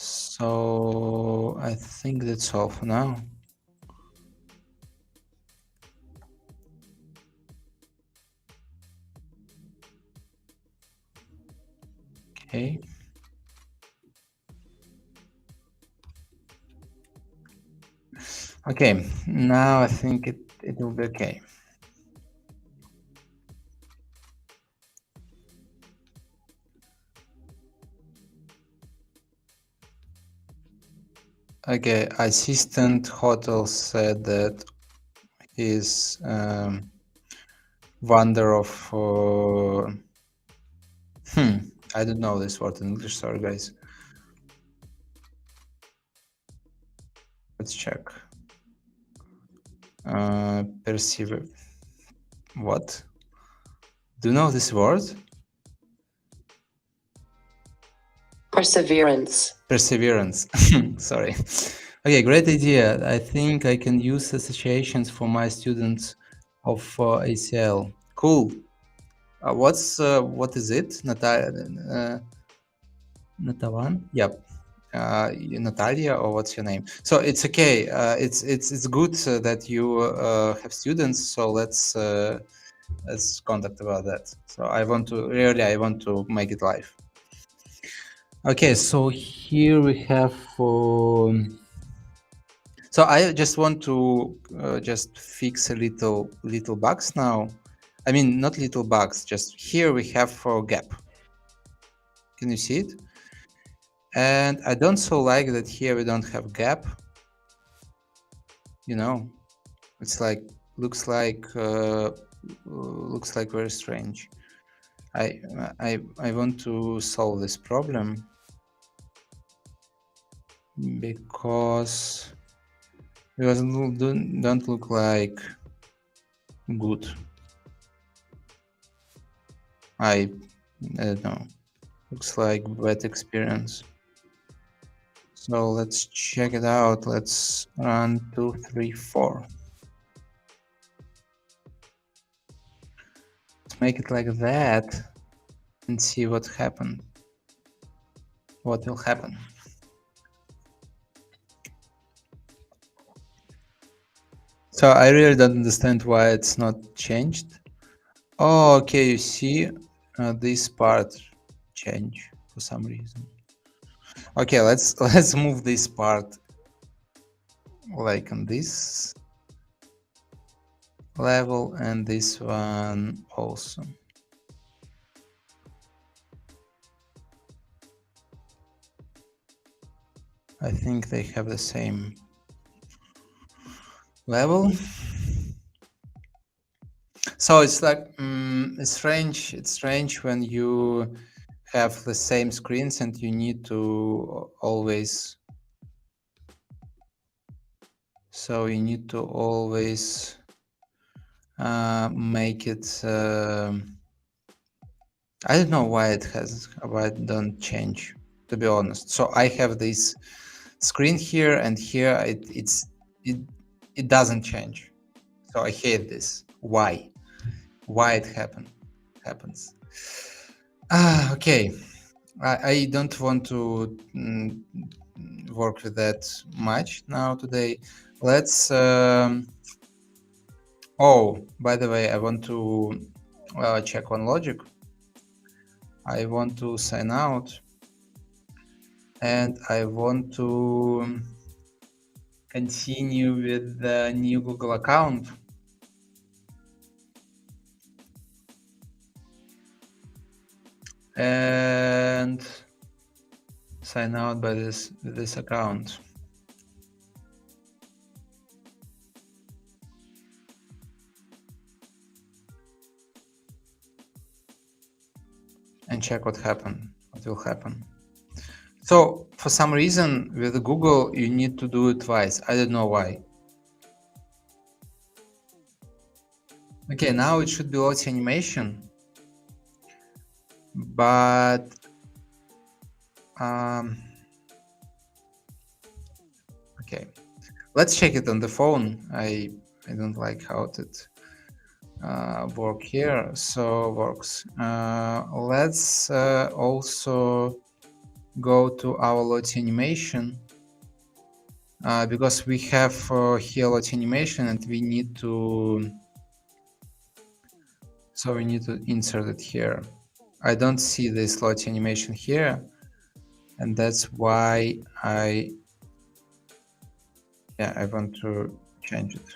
So I think that's all for now. Okay. Okay, now I think it will be okay. Okay, assistant hotel said that his wonder of I don't know this word in English, sorry guys. Let's check. Perceive. What? Do you know this word? Perseverance. Perseverance. Sorry. Okay, great idea. I think I can use associations for my students of ACL. Cool. What is it? Natavan? Yep. Natalia, or what's your name? So it's okay. It's good that you have students. So let's contact about that. So I want to make it live. Okay, so here we have. So I just want to just fix a little bugs now. I mean, not little bugs. Just here we have for gap. Can you see it? And I don't so like that here we don't have gap. You know, it's like looks like very strange. I want to solve this problem because it don't look like good. I don't know. Looks like bad experience. So let's check it out. Let's run 2, 3, 4. Let's make it like that and see what happened. What will happen? So I really don't understand why it's not changed. Oh, okay. You see, this part change for some reason. Okay, let's move this part like on this level and this one also. I think they have the same level. So it's like it's strange when you have the same screens and you need to always. So you need to always make it. I don't know why it don't change, to be honest. So I have this screen here, and here it doesn't change. So I hate this. Why it happens? Okay, I don't want to work with that much now today. Let's. Oh, by the way, I want to check on logic. I want to sign out, and I want to continue with the new Google account. And sign out by this account. And check what will happen. So for some reason with Google, you need to do it twice. I don't know why. Okay, now it should be Lottie animation, but okay, let's check it on the phone. I don't like how it work here. So works. Let's also go to our Lottie animation, because we have here Lottie animation, and we need to insert it here. I don't see this Lottie animation here, and that's why I want to change it.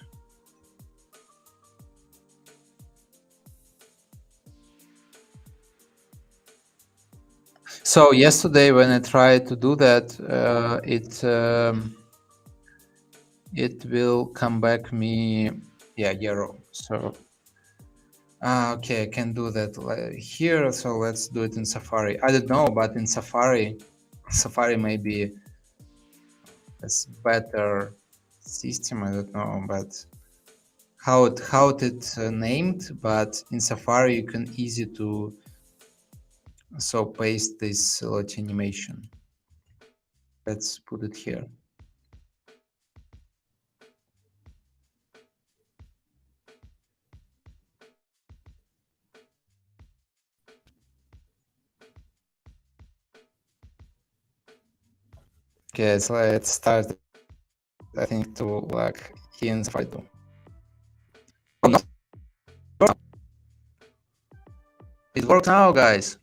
So yesterday when I tried to do that, it will come back me yellow. So okay, I can do that here. So let's do it in Safari. I don't know, but in Safari maybe it's better system. I don't know, but how it named. But in Safari you can easy to paste this Lottie animation. Let's put it here. Okay, so let's start. I think to like here in Safari too. Oh, no. It works now, guys.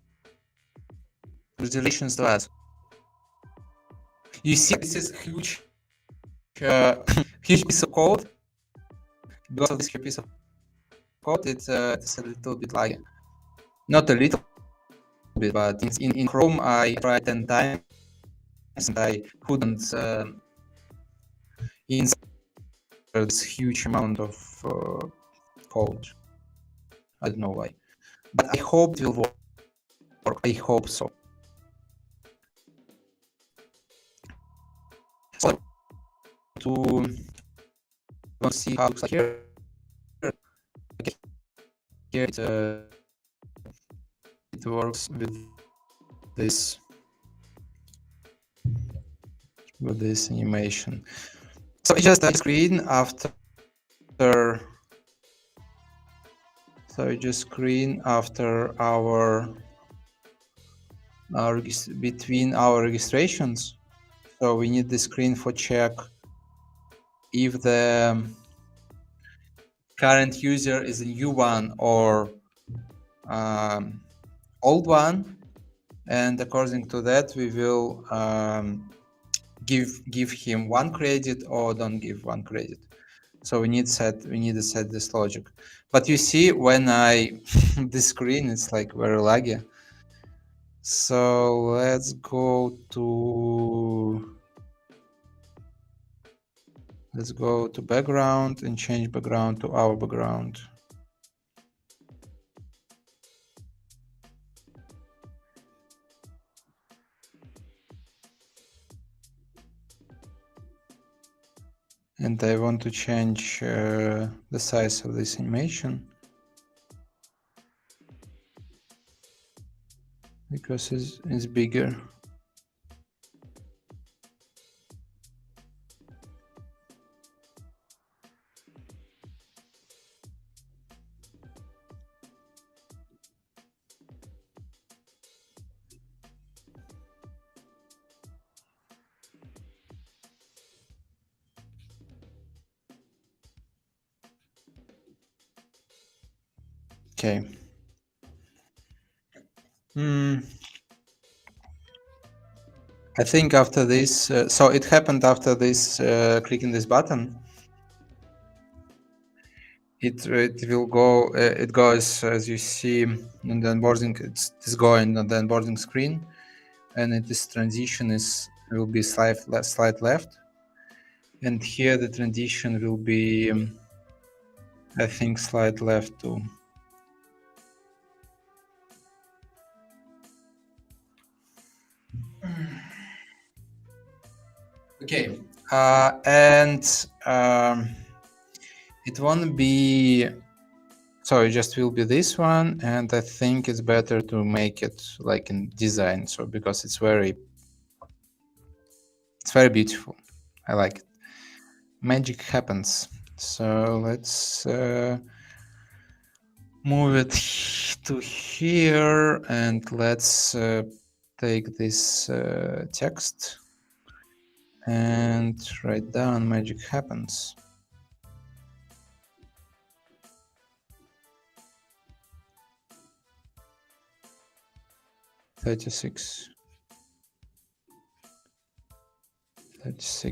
Congratulations to us. You see, this is huge, huge piece of code. Because of this huge piece of code, it's a little bit like, not a little bit, but in Chrome I tried 10 times and I couldn't insert this huge amount of code. I don't know why, but I hope it will work. I hope so. So to see how it looks like here. Okay. Here it works with this animation. So I just screen after. So I just screen after our between our registrations. So we need the screen for check if the current user is a new one or old one, and according to that we will give him 1 credit or don't give 1 credit. So we need to set this logic. But you see, when I the screen, it's like very laggy. So let's go to background and change background to our background. And I want to change the size of this animation because it's bigger. Okay. I think after this, so it happened after this, clicking this button. It will go. It goes as you see in the onboarding. It's going on the onboarding screen, and this transition will be slide left, and here the transition will be, I think, slide left too. Okay, and it won't be. So it just will be this one, and I think it's better to make it like in design. So because it's very beautiful. I like it. Magic happens. So let's move it to here, and let's take this text and write down magic happens. $36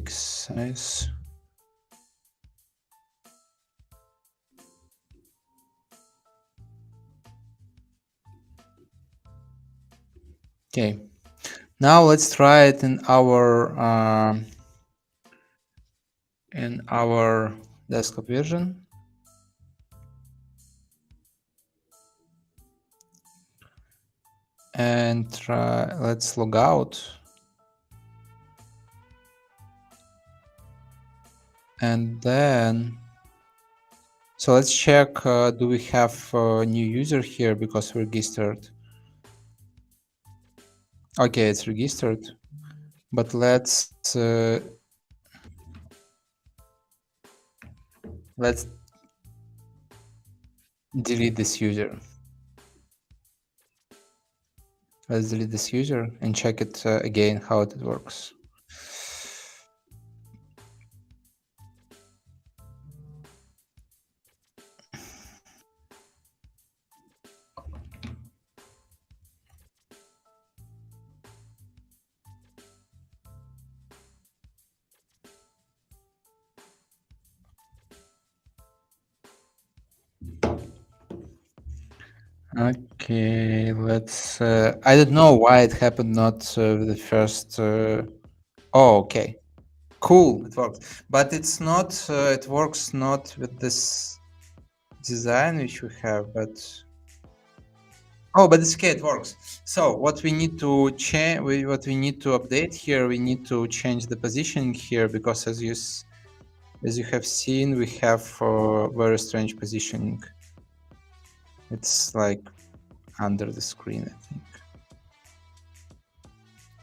size. Okay, now let's try it in our desktop version. And let's log out. And then, so let's check, do we have a new user here because we registered? Okay, it's registered, but let's delete this user. Let's delete this user and check it again, how it works. Okay, let's, I don't know why it happened not the first, oh, okay. Cool, it works. But it's not, it works not with this design which we have, but... Oh, but it's okay, it works. So what we need to change, what we need to update here, we need to change the positioning here, because as you have seen, we have very strange positioning. It's like under the screen, I think.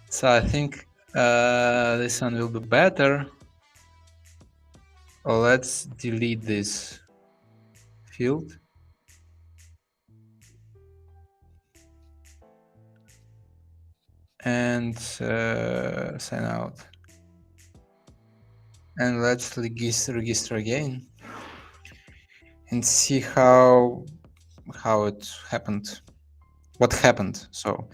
So I think this one will be better. Let's delete this field. And sign out. And let's register again and see how it happened. What happened? So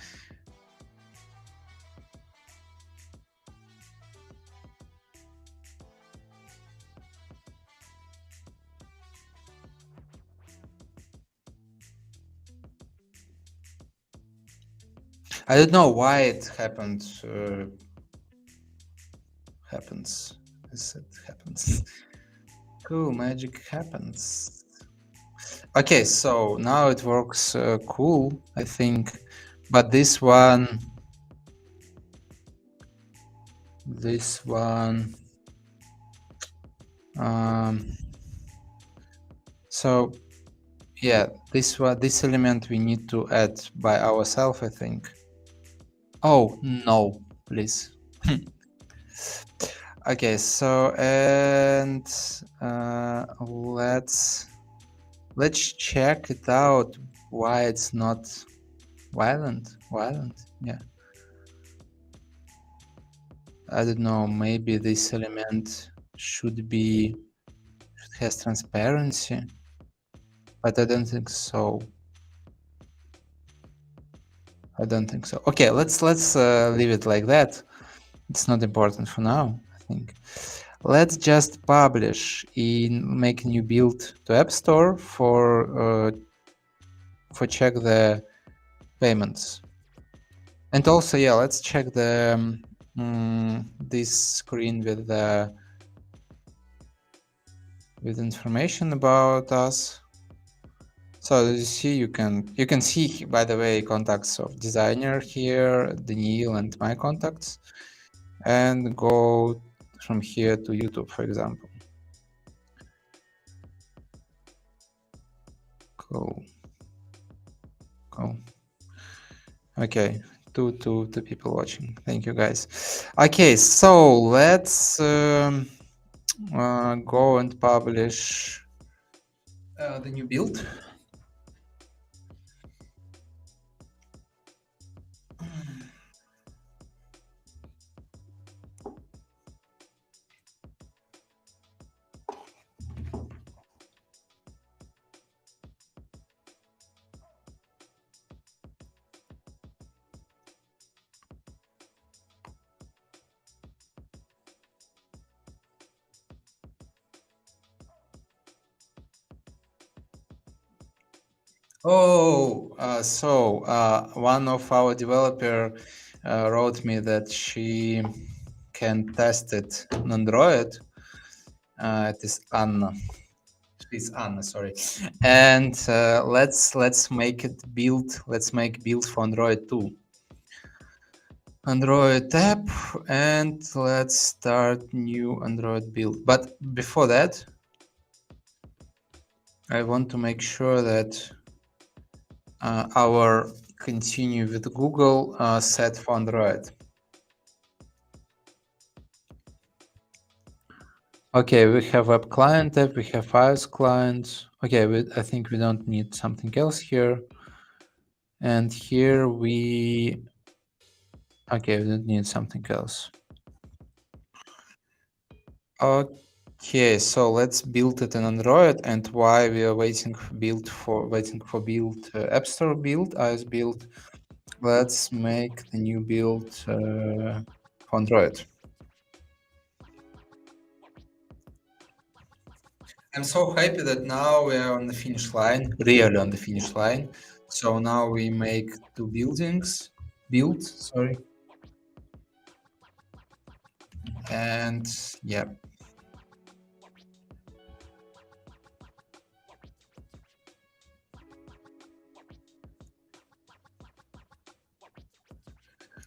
I don't know why it happened. Happens. It happens. Cool, magic happens. Okay, so now it works cool, I think. But this one, so yeah, this element we need to add by ourselves, I think. Oh no, please. Okay, so and let's check it out why it's not violent. Yeah, I don't know, maybe this element should has transparency, but I don't think so. Okay, let's leave it like that. It's not important for now, I think. Let's just publish make new build to App Store for check the payments. And also, yeah, let's check the this screen with information about us. So as you see, you can see, by the way, contacts of designer here, Daniil, and my contacts, and go from here to YouTube, for example. Cool. Okay, two people watching. Thank you, guys. Okay, so let's go and publish the new build. One of our developer wrote me that she can test it on Android. It is Anna. She's Anna, sorry. And let's make it build. Let's make build for Android too. Android app, and let's start new Android build. But before that, I want to make sure that our continue with Google set for Android. Okay, we have web client app, we have iOS client. Okay, I think we don't need something else here. And here we don't need something else. Okay, so let's build it in Android. And why we are waiting for build App Store build, iOS build. Let's make the new build for Android. I'm so happy that now we are on the finish line, really on the finish line. So now we make two builds, and yeah.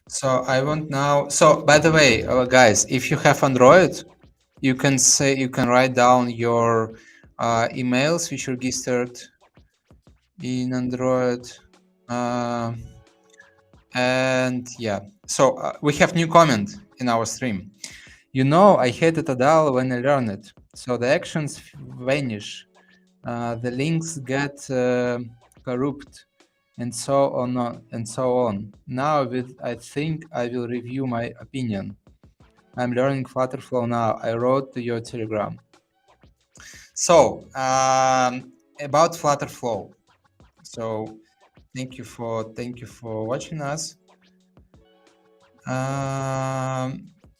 So I want now. So by the way, guys, if you have Android, you can write down your emails which registered in Android, and yeah. So we have new comment in our stream. You know, I hated Adala when I learned it. So the actions vanish, the links get corrupt, and so on and so on. Now, I think I will review my opinion. I'm learning Flutterflow now. I wrote to your Telegram. So about Flutterflow. So thank you for watching us.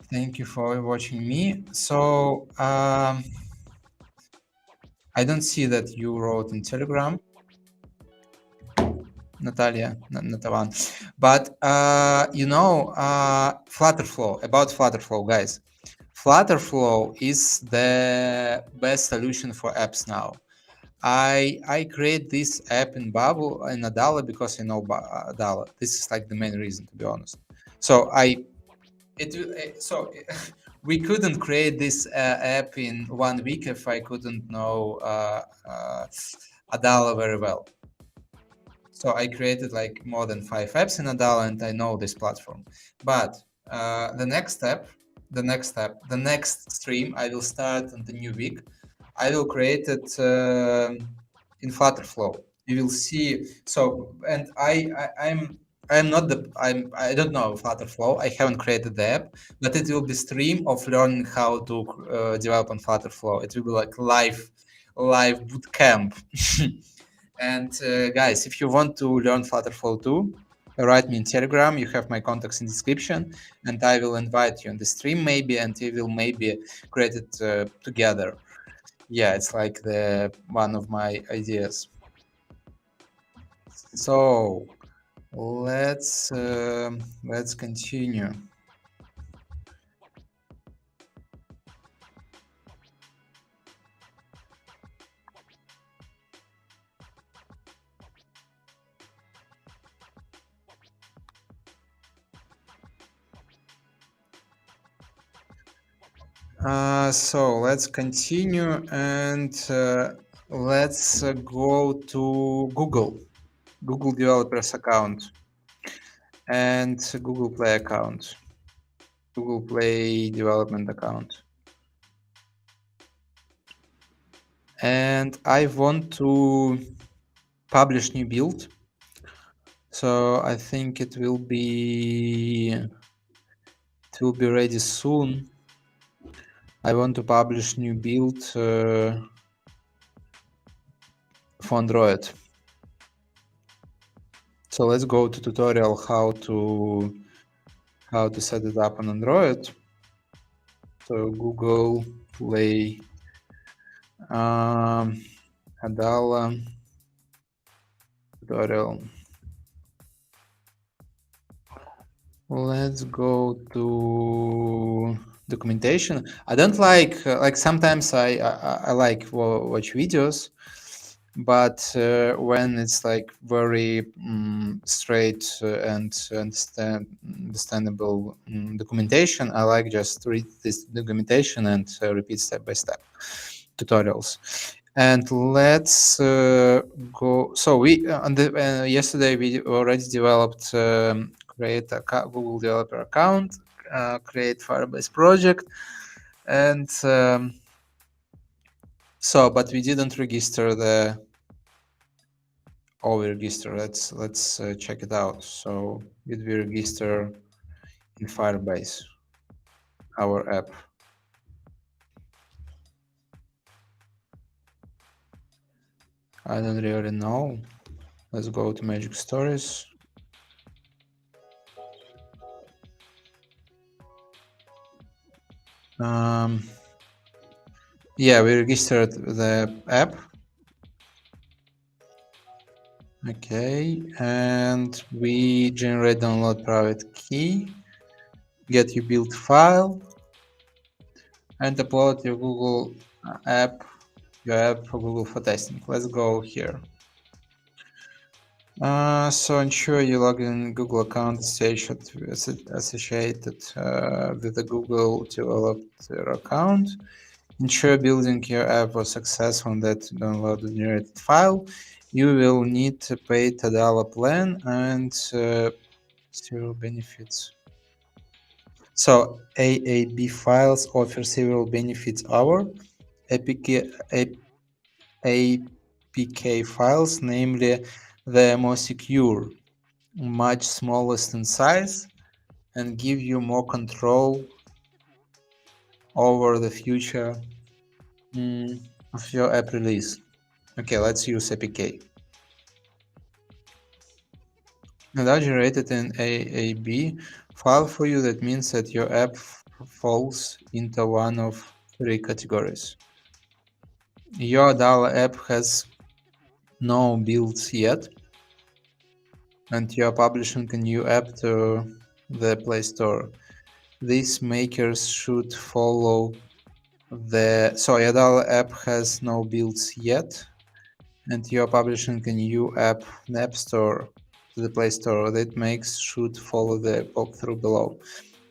Thank you for watching me. So I don't see that you wrote in Telegram, Natalia, not the one. But Flutterflow, about Flutterflow, guys. Flutterflow is the best solution for apps now. I create this app in Bubble in Adala because I know Adala. This is like the main reason, to be honest. So we couldn't create this app in 1 week if I couldn't know Adala very well. So I created like more than 5 apps in Adala, and I know this platform. But the next stream I will start on the new week. I will create it in Flutterflow. You will see. So, and I'm not the I don't know Flutterflow. I haven't created the app, but it will be stream of learning how to develop on Flutterflow. It will be like live boot camp. And guys, if you want to learn Flutterflow too, write me in Telegram. You have my contacts in description, and I will invite you on the stream maybe, and we will maybe create it together. Yeah, it's like one of my ideas. So let's continue. So let's continue, and let's go to Google developers account and Google Play account, Google Play development account. And I want to publish new build. So I think it will be ready soon. I want to publish new build for Android. So let's go to tutorial how to set it up on Android. So Google Play Adala tutorial. Let's go to documentation. I don't like sometimes I like watch videos, but when it's like very straight and understandable documentation, I like just read this documentation and repeat step by step tutorials. And let's go. So we on the yesterday we already developed create a Google developer account, create Firebase project, and so but we didn't register the. Oh, we register. Let's check it out. So did we register in Firebase our app? I don't really know. Let's go to Magic Stories. Yeah, we registered the app. Okay, and we generate download private key, get your build file, and upload your Google app, for Google for testing. Let's go here. So ensure you log in Google account associated with the Google developer account. Ensure building your app was successful on that downloaded generated file. You will need to pay $1 plan and zero benefits. So AAB files offer several benefits. Our APK files, namely they are more secure, much smallest in size, and give you more control over the future of your app release. Okay, let's use APK. And I generated an AAB file for you. That means that your app falls into one of 3 categories. Your dollar app has no builds yet, and you're publishing a new app to the Play Store. These makers should follow so your dollar app has no builds yet, and you're publishing a new app in the App Store to the Play Store. That makes should follow the walkthrough below.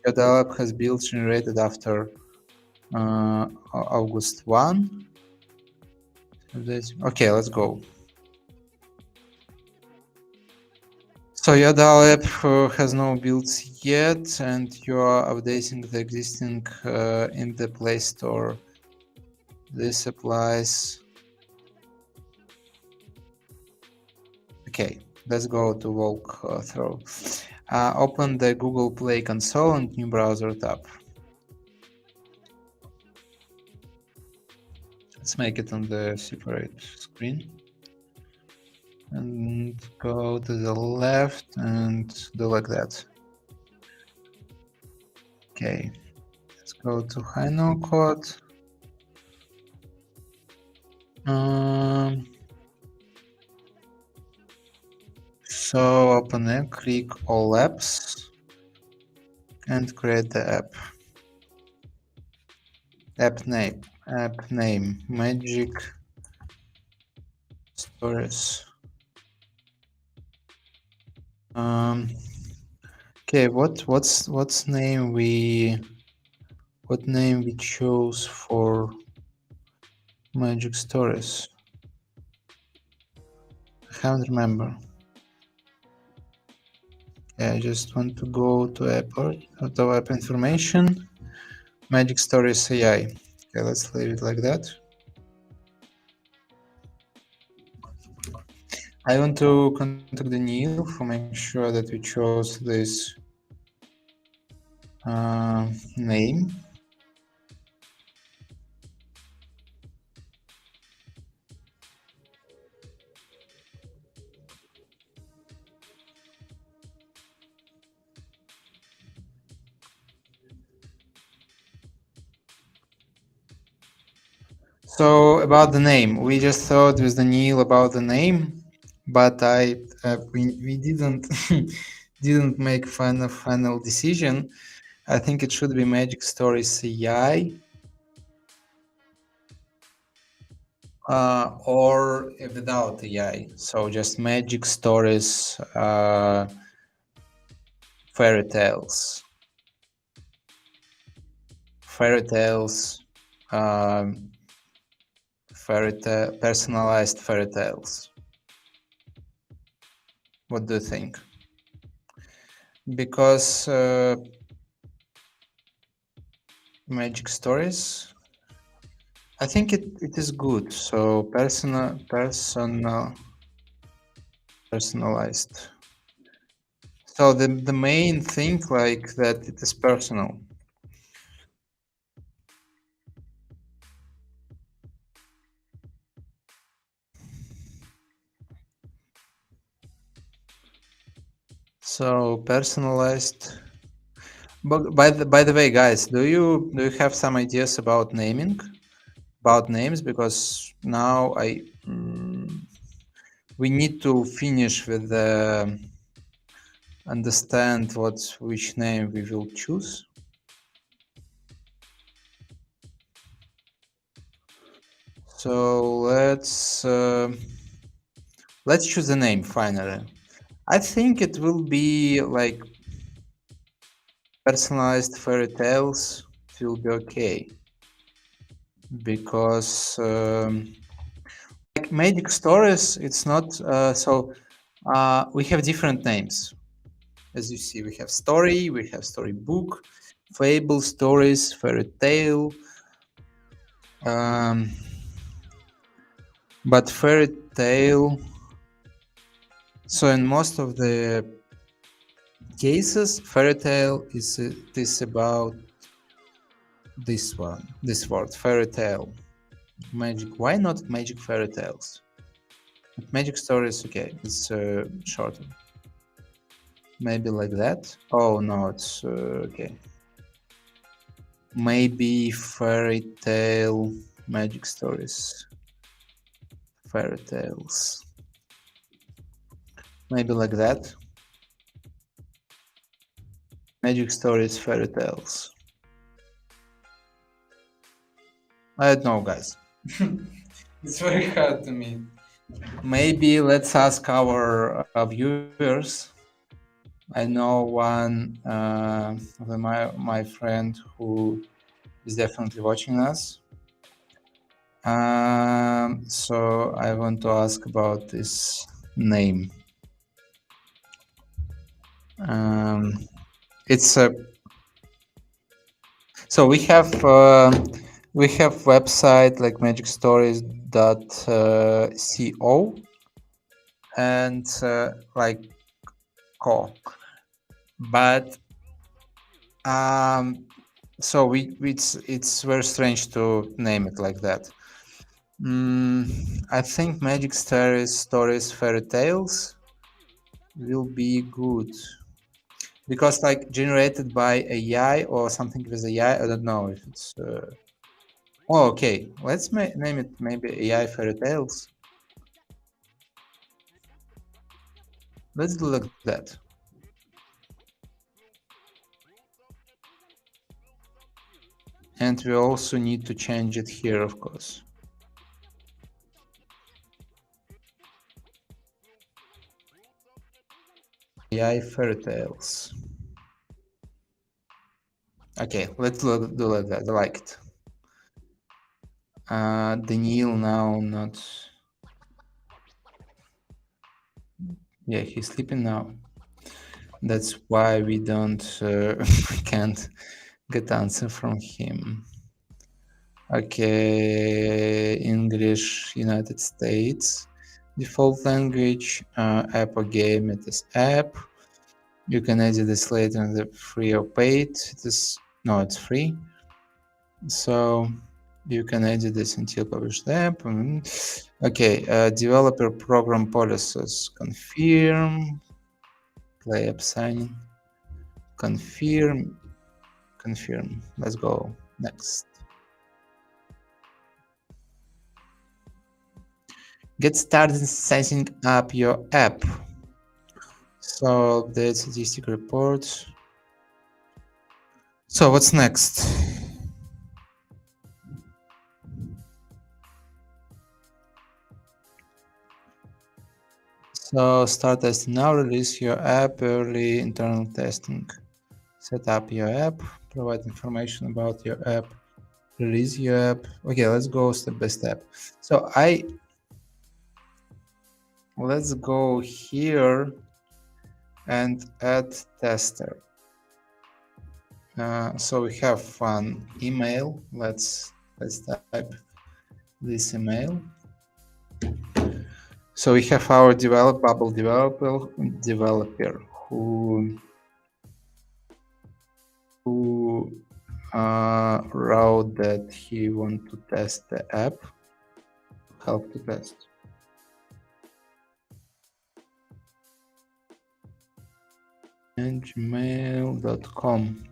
Your dollar app has builds generated after August 1. Okay, let's go. So your DAO app has no builds yet, and you are updating the existing in the Play Store. This applies. Okay, let's go to walk through. Open the Google Play console and new browser tab. Let's make it on the separate screen. And go to the left and do like that. Okay, let's go to Hino code. So open it, click all apps, and create the app. App name, Magic Stories. Okay, what name we chose for Magic Stories? I can't remember. Yeah, I just want to go to app information, Magic Stories AI. Okay, let's leave it like that. I want to contact Daniil for making sure that we chose this name. So about the name, we just thought with Daniil about the name, but we didn't didn't make final decision. I think it should be Magic Stories AI, or without AI. So just Magic Stories fairy tales, fairy tales, um, personalized fairy tales. What do you think? Because Magic Stories, I think it is good. So personalized. So the main thing like that it is personal. So personalized. But by the way, guys, do you have some ideas about naming, about names? Because now we need to finish with the understand which name we will choose. So let's choose a name finally. I think it will be like personalized fairy tales. It will be okay because like Magic Stories, it's not so. We have different names, as you see. We have story, we have storybook, fable, stories, fairy tale. Um, but fairy tale. So in most of the cases, fairy tale is about this one, this word, fairy tale. Magic. Why not magic fairy tales? Magic stories, okay, it's shorter. Maybe like that. Oh no, it's okay. Maybe fairy tale magic stories. Fairy tales. Maybe like that. Magic stories, fairy tales. I don't know, guys. It's very hard to me. Maybe let's ask our viewers. I know one of my friend who is definitely watching us. So I want to ask about this name. It's a so we have website like magicstories.co and like co, but so it's very strange to name it like that. I think Magic Stories Fairy Tales will be good because like generated by AI or something with AI. I don't know if it's. Oh, okay. Let's name it maybe AI Fairy Tales. Let's do like that. And we also need to change it here, of course. AI Fairy Tales. Okay, let's do like that. I like it. Daniil now not. Yeah, he's sleeping now. That's why we don't can't get answer from him. Okay, English, United States. Default language, app or game, it is app. You can edit this later in the free or paid. It is, no, it's free. So you can edit this until publish the app. Okay, developer program policies, confirm, play app sign, confirm, confirm. Let's go next. Get started setting up your app. So update statistic reports. So what's next? So start testing now, release your app, early internal testing. Set up your app, provide information about your app, release your app. Okay, let's go step by step. So let's go here and add tester. So we have an email. Let's type this email. So we have our Bubble developer who wrote that he want to test the app, help to test. And gmail.com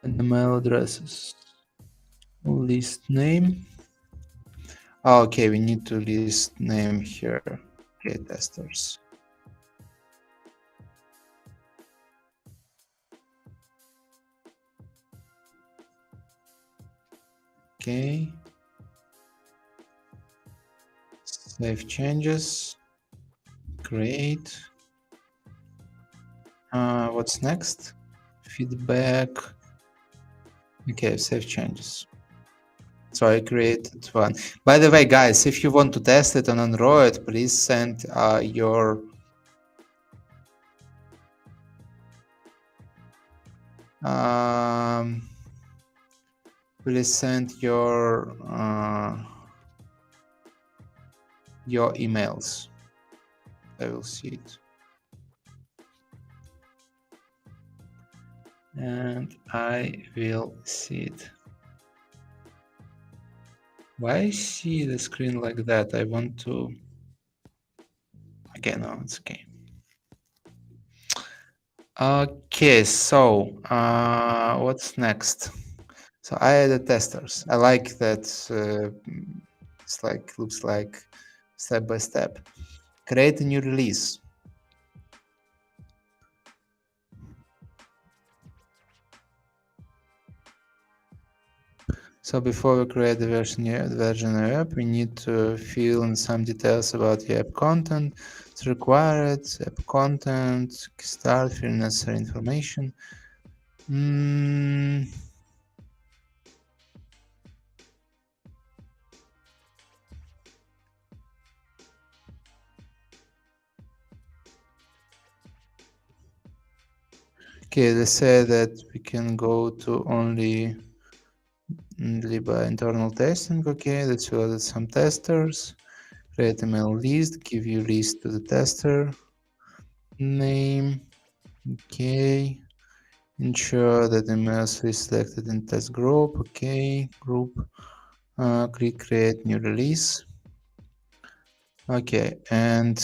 and the mail addresses. List name. Oh, okay, we need to list name here. Okay, testers. Okay. Save changes. Great. What's next? Feedback. Okay, save changes. So I created one. By the way, guys, if you want to test it on Android, please send your emails. I will see it. And I will see it. Why I see the screen like that? I want to... Okay, no, it's okay. Okay, so what's next? So I added testers. I like that it's like looks like step by step. Create a new release. So before we create the version of the app, we need to fill in some details about the app content. It's required, app content, start, fill necessary information. Okay, they say that we can go to only by internal testing. Okay, let's add some testers. Create email list, give you list to the tester name. Okay, ensure that emails is selected in test group. Okay, group. Click create new release. Okay, and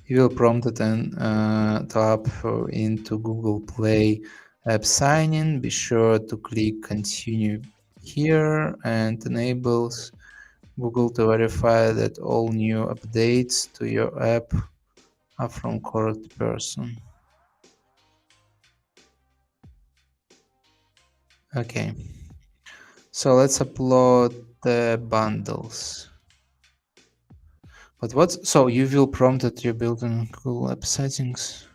you will prompt it and tap into Google Play app sign-in. Be sure to click continue here and enables Google to verify that all new updates to your app are from correct person. Okay, so let's upload the bundles. But what's so you will prompt that you're building Google App settings.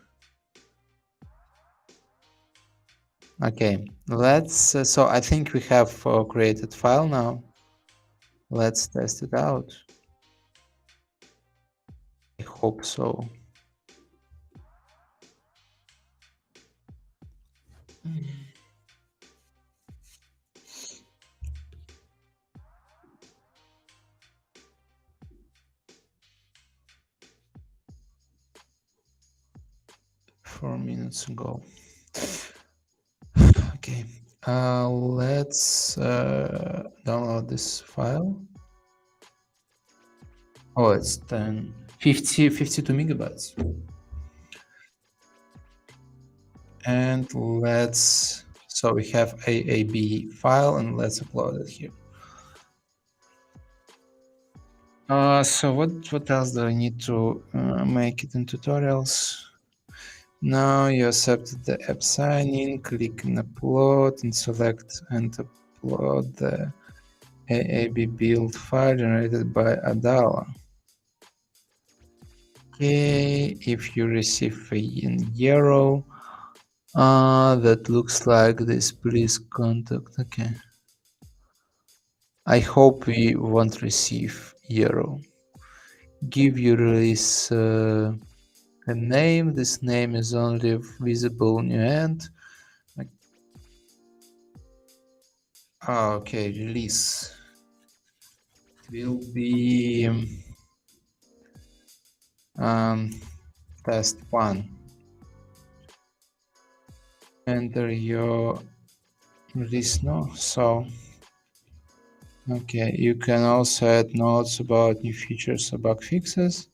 Okay, let's. So I think we have created file now. Let's test it out. I hope so. 4 minutes ago. Okay, let's download this file. Oh, it's 52 megabytes. And let's, so we have AAB file and let's upload it here. So what else do I need to make it in tutorials? Now you accepted the app sign-in, click on upload and select and upload the AAB build file generated by Adala. Okay, if you receive a euro, that looks like this, please contact. Okay. I hope we won't receive euro. Give your release a name. This name is only visible new end. Okay, release will be test 1. Enter your release no. So okay, you can also add notes about new features or bug fixes.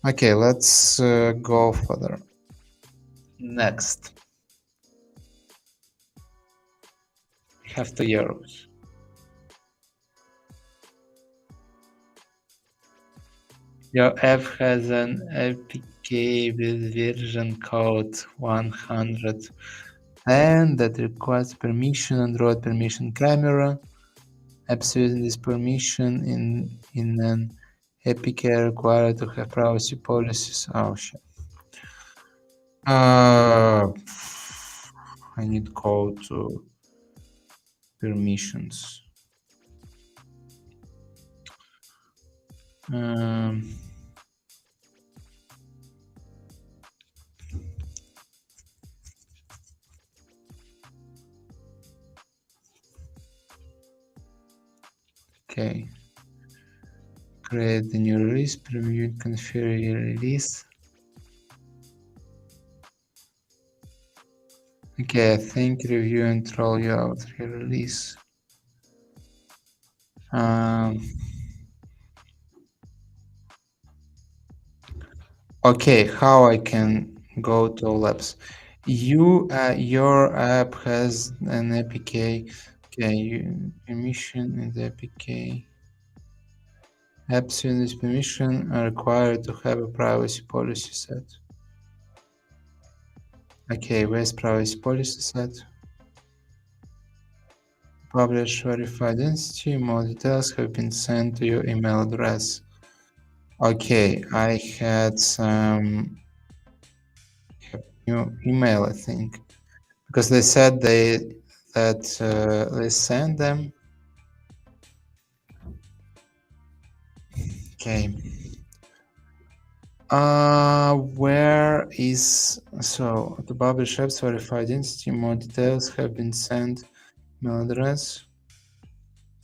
Okay, let's go further. Next. We have 2 euros. Your app has an APK with version code 110 that requires permission, Android permission camera. Apps using this permission in an APK required to have privacy policies. Oh shit. I need go to permissions. Okay. Create the new release, preview, configure your release. Okay, I think review and roll you out your release. Okay, how I can go to all apps? Your app has an APK. Okay, permission in the APK. Apps in this permission are required to have a privacy policy set. Okay, where's privacy policy set? Publish verified entity. More details have been sent to your email address. Okay, I had some new email, I think, because they said they sent them. Okay. Where is so to publish apps verified entity? More details have been sent. Email address.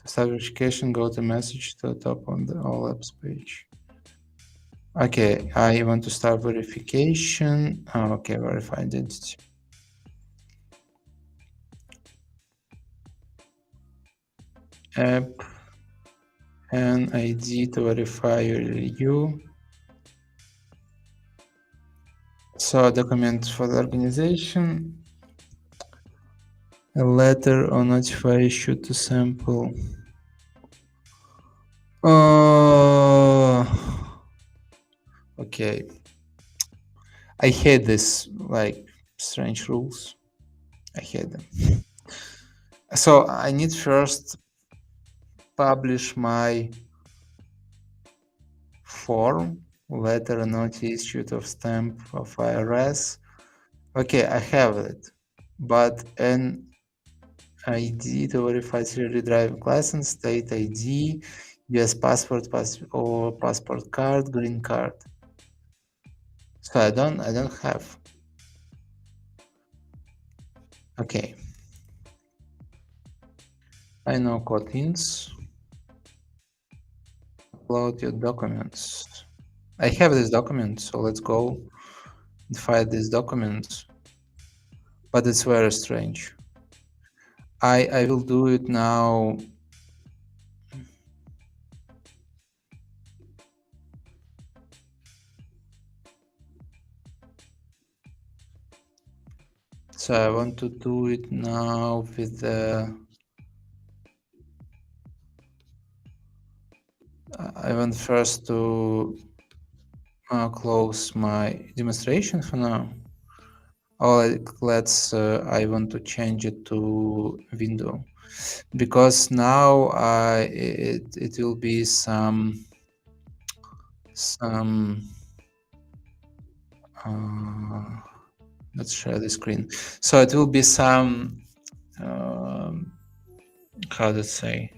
To start verification, go to message to the top on the all apps page. Okay, I want to start verification. Okay, verified identity. App and ID to verify you. So document for the organization. A letter or notify issued to sample. Okay. I hate this like strange rules. I hate them. So I need first publish my form, letter not issued of stamp of IRS. Okay, I have it, but an ID to verify serial driving license, state ID, US passport, or passport card, green card. So I don't have. Okay. I know Kotlins. Upload your documents. I have this document, so let's go and find these documents. But it's very strange. I will do it now. So I want to do it now with the I want first to close my demonstration for now. Or let's I want to change it to window, because now it will be some let's share the screen. So it will be some how to say,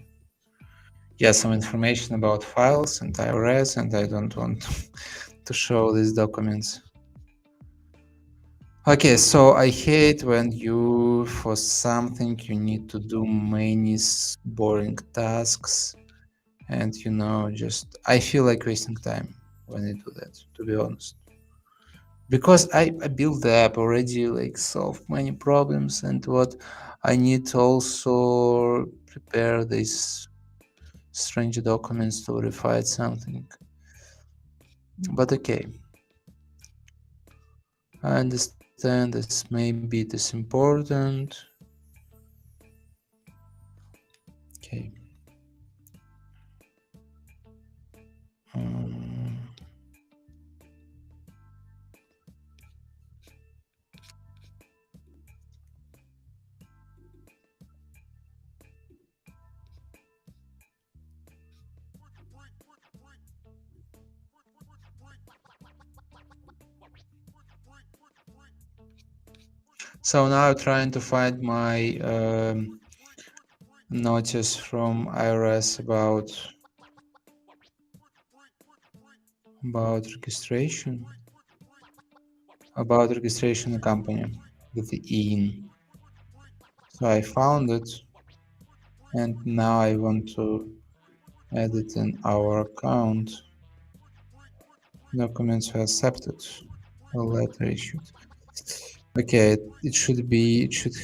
yeah, some information about files and iOS, and I don't want to show these documents. Okay, so I hate when you, for something, you need to do many boring tasks, and just I feel like wasting time when I do that, to be honest. Because I built the app already, like solve many problems, and what I need to also prepare these strange documents to verify something. But okay, I understand this maybe it is important. Okay. So now I'm trying to find my notice from iOS about registration, company with the in. So I found it, and now I want to add it in our account. Documents were accepted. A letter issued. Okay, it should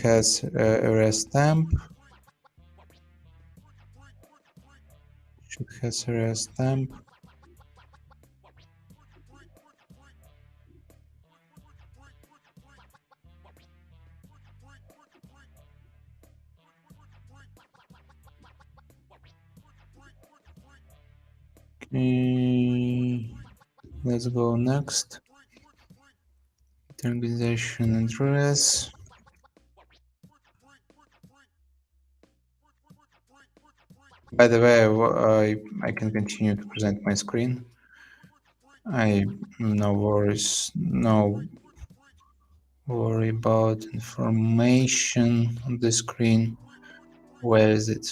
has a REST stamp. Should has a REST stamp. Okay, let's go next. The organization address. By the way, I can continue to present my screen. No worries, no worry about information on the screen. Where is it?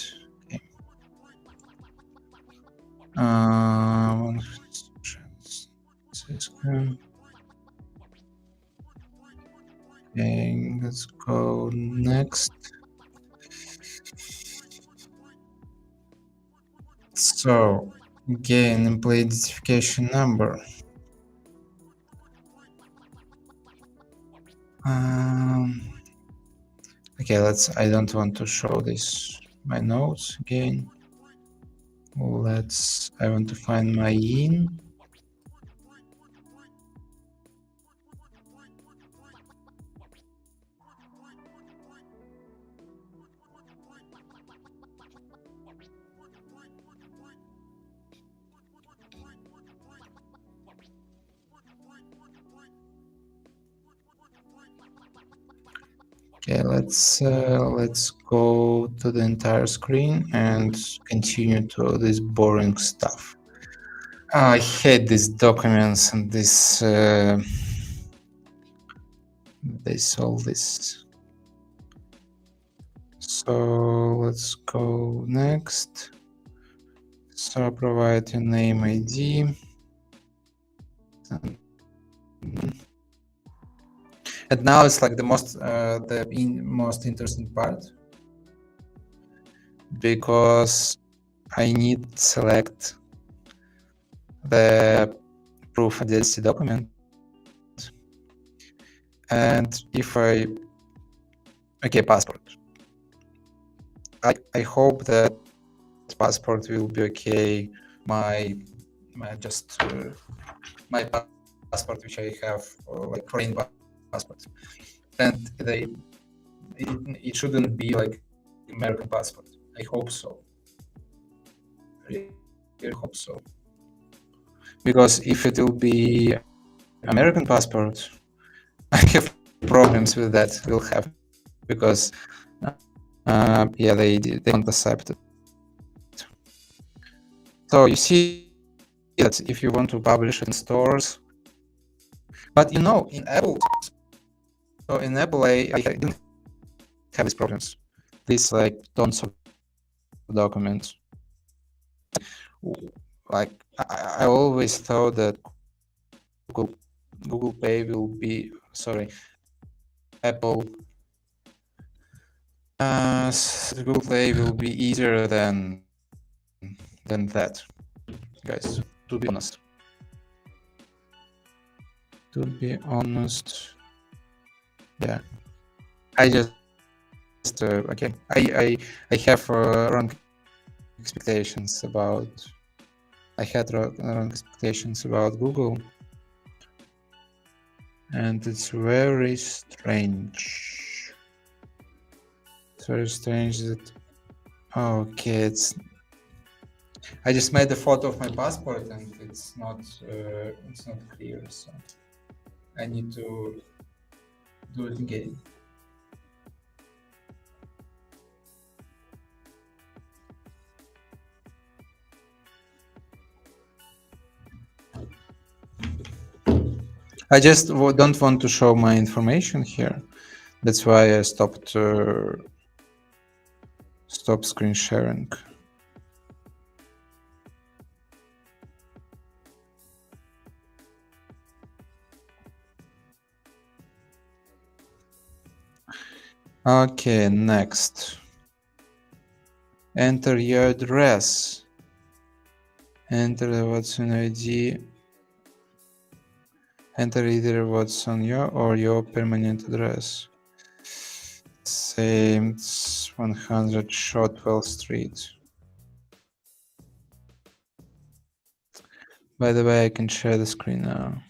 Okay. Okay, let's go next. So, again, employee identification number. Okay, I don't want to show this, my notes again. I want to find my in. Okay, let's go to the entire screen and continue to this boring stuff. I hate these documents and all this. So let's go next. So provide your name, ID. And now it's like the most interesting part, because I need to select the proof identity document, and if passport. I hope that passport will be okay. My passport, which I have, like foreign passport, and it shouldn't be like American passport. I hope so. I really hope so. because if it will be American passport, I have problems with that. Will have because yeah, they don't accept it. So you see that if you want to publish in stores, but in Apple, so in Apple, I didn't have these problems. These like tons of documents. Like I always thought that Google Pay will be Apple Google Play will be easier than that, guys. To be honest. Yeah. I just okay. I have wrong expectations about. I had wrong expectations about Google, and it's very strange. It's very strange that. Okay, I just made a photo of my passport and it's not clear, so I need to do it again. I just don't want to show my information here. That's why I stopped screen sharing. Okay, next. Enter your address. Enter the Watson ID. Enter either what's on your or your permanent address. Same 100 Shotwell Street. By the way, I can share the screen now.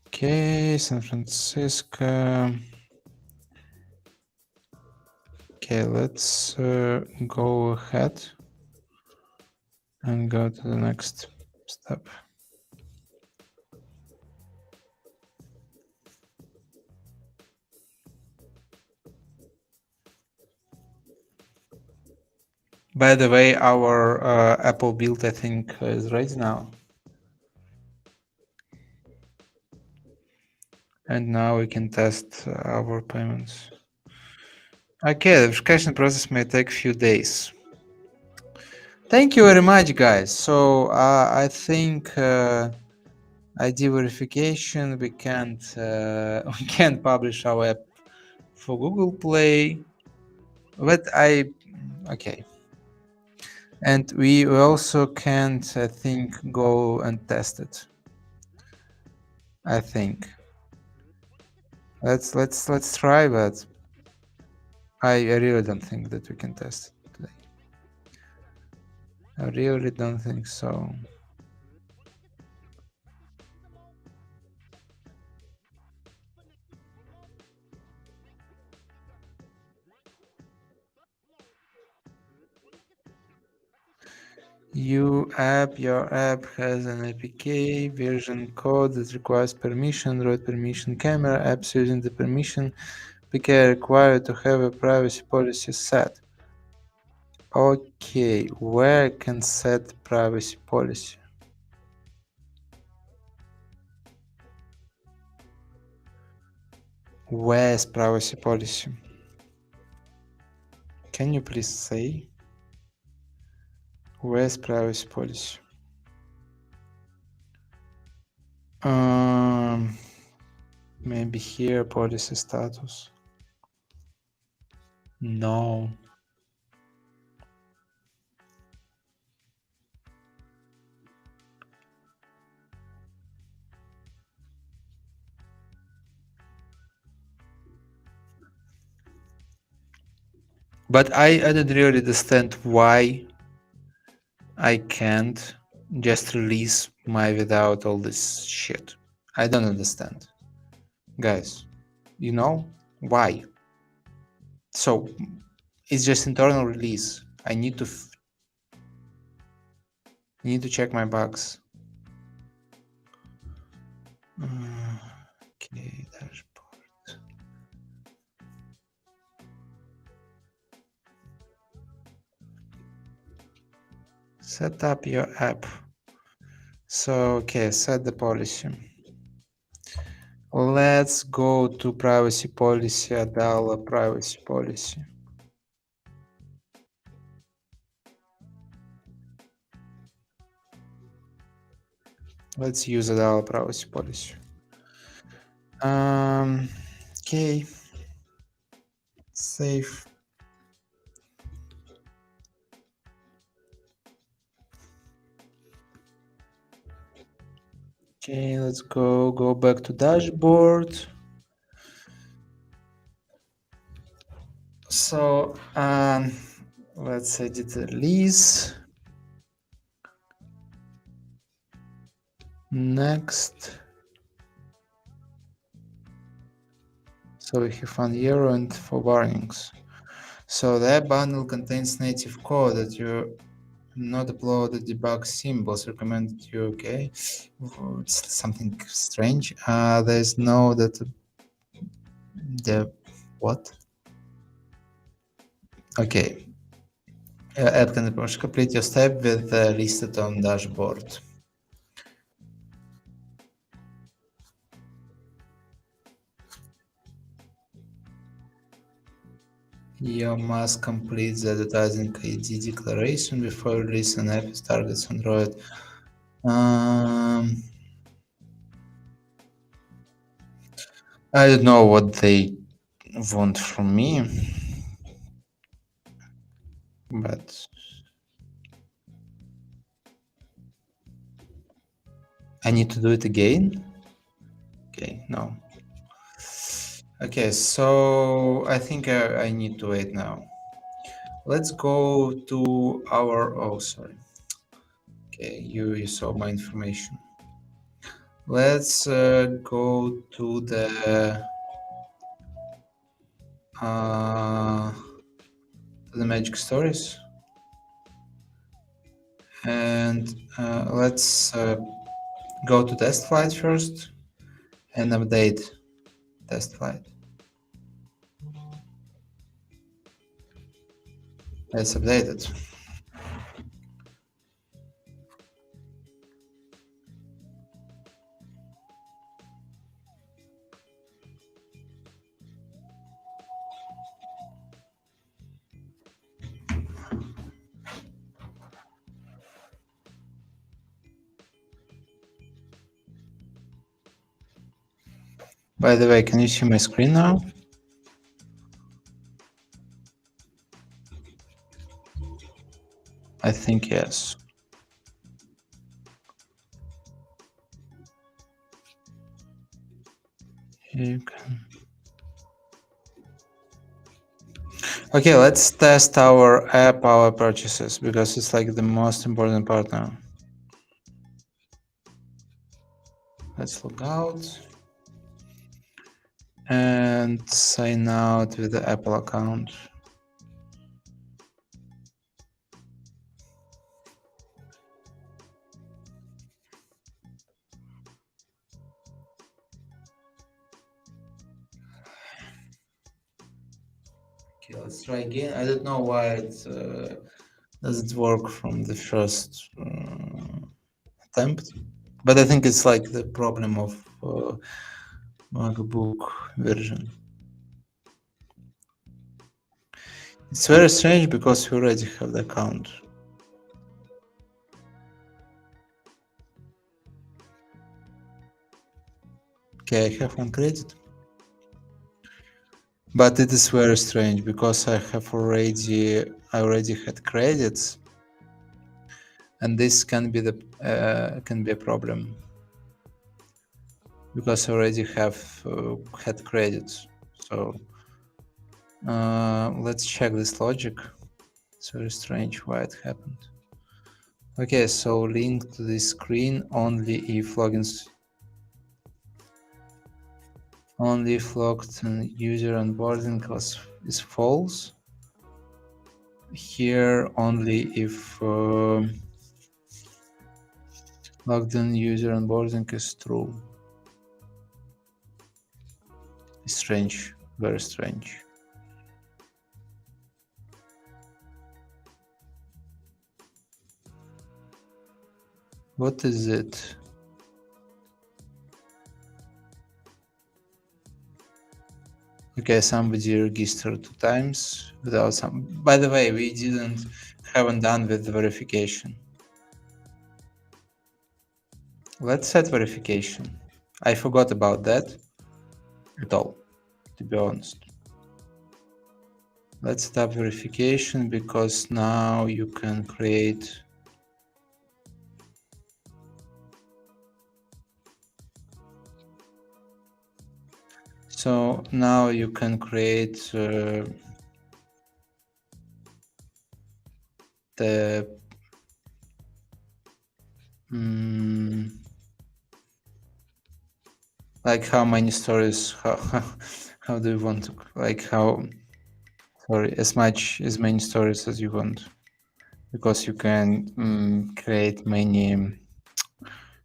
Okay, San Francisco. Okay, let's go ahead and go to the next step. By the way, our Apple build, I think, is ready now. And now we can test our payments. Okay, the verification process may take a few days. Thank you very much, guys. So I think ID verification, we can't publish our app for Google Play, but okay. And we also can't, I think, go and test it. I think. Let's try, but I really don't think that we can test it today. I really don't think so. Your app has an APK version code that requires permission, root permission camera, apps using the permission APK are required to have a privacy policy set. Okay, where can set privacy policy? Where's privacy policy? Can you please say? Where's privacy policy? Maybe here, policy status. No. But I didn't really understand why I can't just release my without all this shit. I don't understand. Guys, you know why? So it's just internal release. I need to check my bugs. Okay, dashboard. Set up your app. So, okay, set the policy. Let's go to privacy policy, Adala privacy policy. Let's use Adala privacy policy. Okay. Save. Okay, let's go back to dashboard. So let's edit the release. Next. So we have one error and 4 warnings. So the app bundle contains native code that you not upload the debug symbols recommended you. Okay, it's something strange. There's no that the what? Okay. App can complete your step with listed on dashboard. You must complete the advertising ID declaration before releasing app targets Android. I don't know what they want from me, but I need to do it again. Okay, no. Okay, so I think I need to wait now. Let's go to our, oh, sorry. Okay, you saw my information. Let's go to the magic stories, and let's go to test flight first and update test flight. Let's update it. By the way, can you see my screen now? I think yes. You can. Okay, let's test our app, our purchases, because it's like the most important part now. Let's log out and sign out with the Apple account. Okay, let's try again. I don't know why it doesn't work from the first attempt, but I think it's like the problem of MacBook version. It's very strange because we already have the account. Okay, I have one credit. But it is very strange because I already had credits, and this can be a problem because I already have had credits. So let's check this logic. It's very strange why it happened. Okay, so link to this screen only if logins. Only if logged in user onboarding is false. Here only if logged in user onboarding is true. It's strange, very strange. What is it? Okay, somebody registered 2 times without some. By the way, we haven't done with the verification. Let's set verification. I forgot about that at all, to be honest. Let's set up verification because now you can create. So now you can create the like how many stories, how do you want to, like how, sorry, as many stories as you want, because you can create many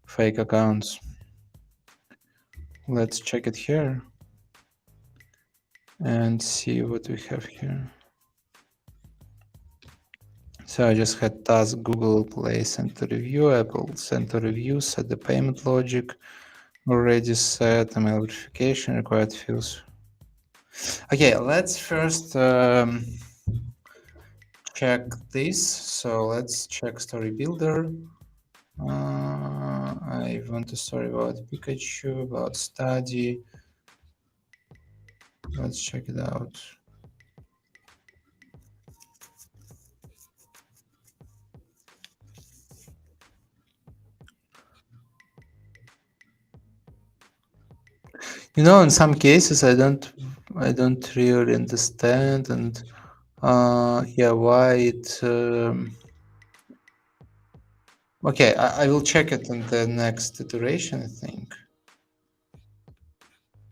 fake accounts. Let's check it here and see what we have here. So I just had task Google Play Center Review, Apple Center Review, set the payment logic, already set email verification, required fields. Okay, let's first check this. So let's check story builder. I want a story about Pikachu, about study. Let's check it out. You know, in some cases, I don't really understand, and yeah, why it. Okay, I will check it in the next iteration, I think.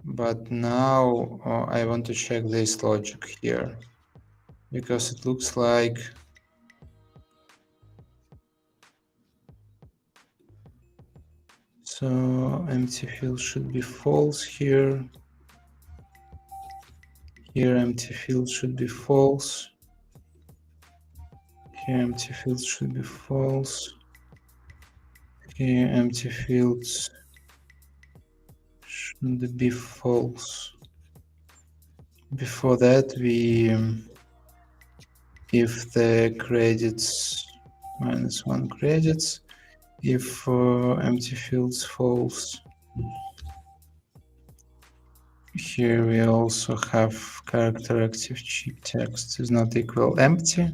But now I want to check this logic here, because it looks like. So empty field should be false here. Here empty field should be false. Here empty fields should be false. Here empty fields should be false. Before that, we if the credits -1 credits, if empty fields false. Here we also have character active cheap text is not equal empty,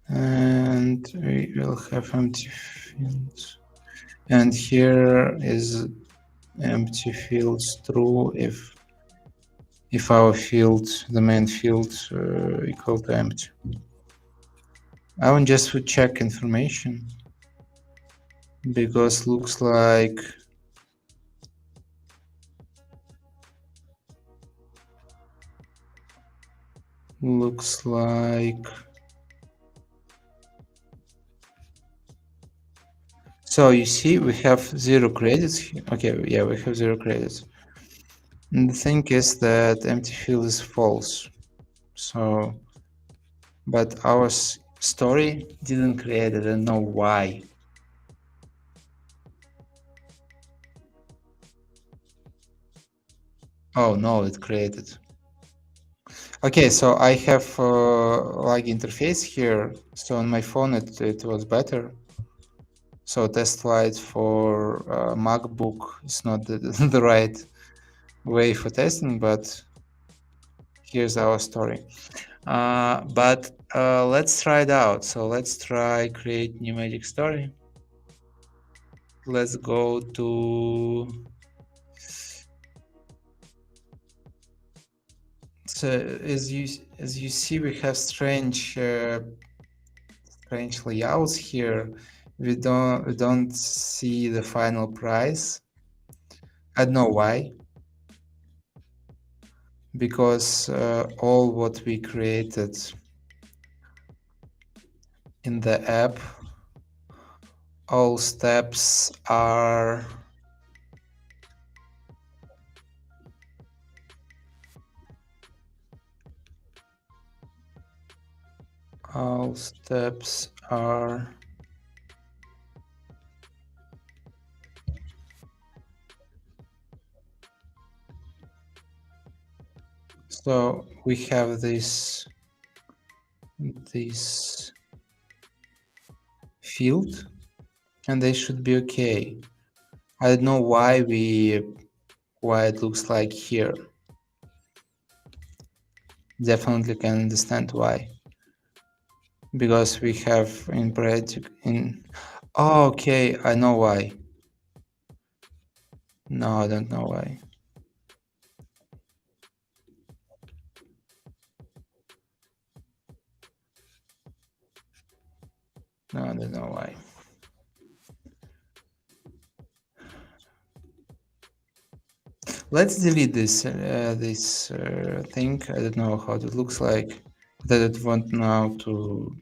and we will have empty fields. And here is empty fields true if our field, the main field, equal to empty. I want just to check information because looks like so you see we have 0 credits here. Okay, yeah, we have 0 credits. And the thing is that empty field is false. So, but our story didn't create it. I don't know why. Oh no, it created. Okay, so I have like interface here. So on my phone it was better. So test flight for MacBook is not the right way for testing, but here's our story. But let's try it out. So let's try create new magic story. Let's go to. So as you see, we have strange layouts here. We don't see the final price. I don't know why. because all what we created in the app, all steps are all steps are so we have this field and they should be okay. I don't know why it looks like here. Definitely can understand why. Because we have in project in oh, okay, I know why. No, I don't know why. No, I don't know why. Let's delete this thing. I don't know how it looks like. That I don't want now to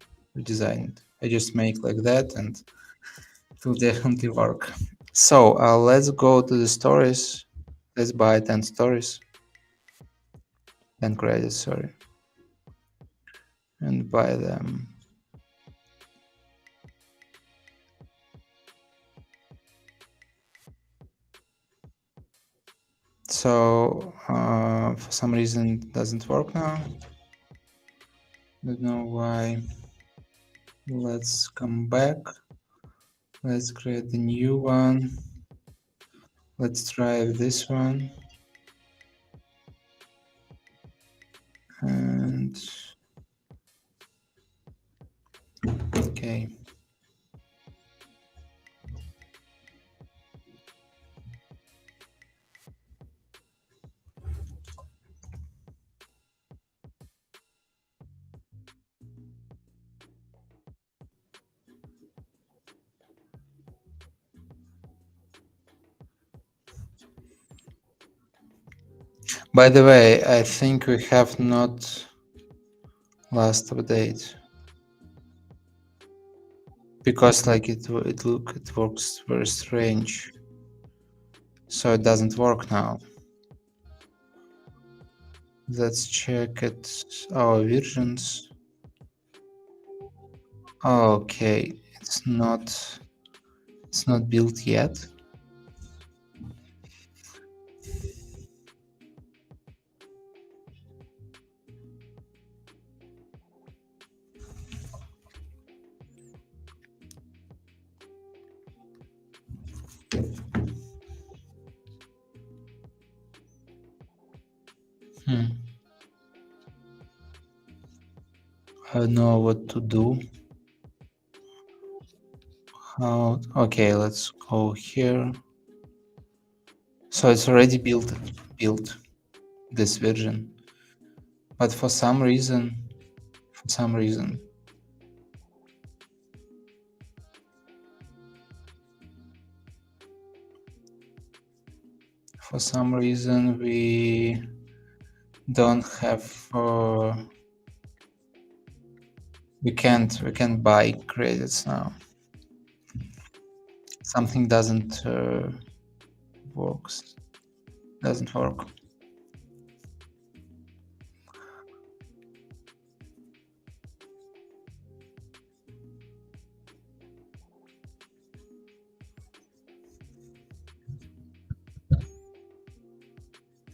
design it. I just make like that and it will definitely work. So let's go to the stories. Let's buy 10 stories. 10 credits, sorry. And buy them. So for some reason it doesn't work now. Don't know why. Let's come back. Let's create a new one. Let's try this one. And okay. By the way, I think we have not last update because like it works very strange, so it doesn't work now. Let's check it. Our versions. Okay, it's not built yet. I don't know what to do. How? Okay, let's go here. So it's already built this version, but for some reason, for some reason we don't have we can't buy credits now. Something doesn't doesn't work.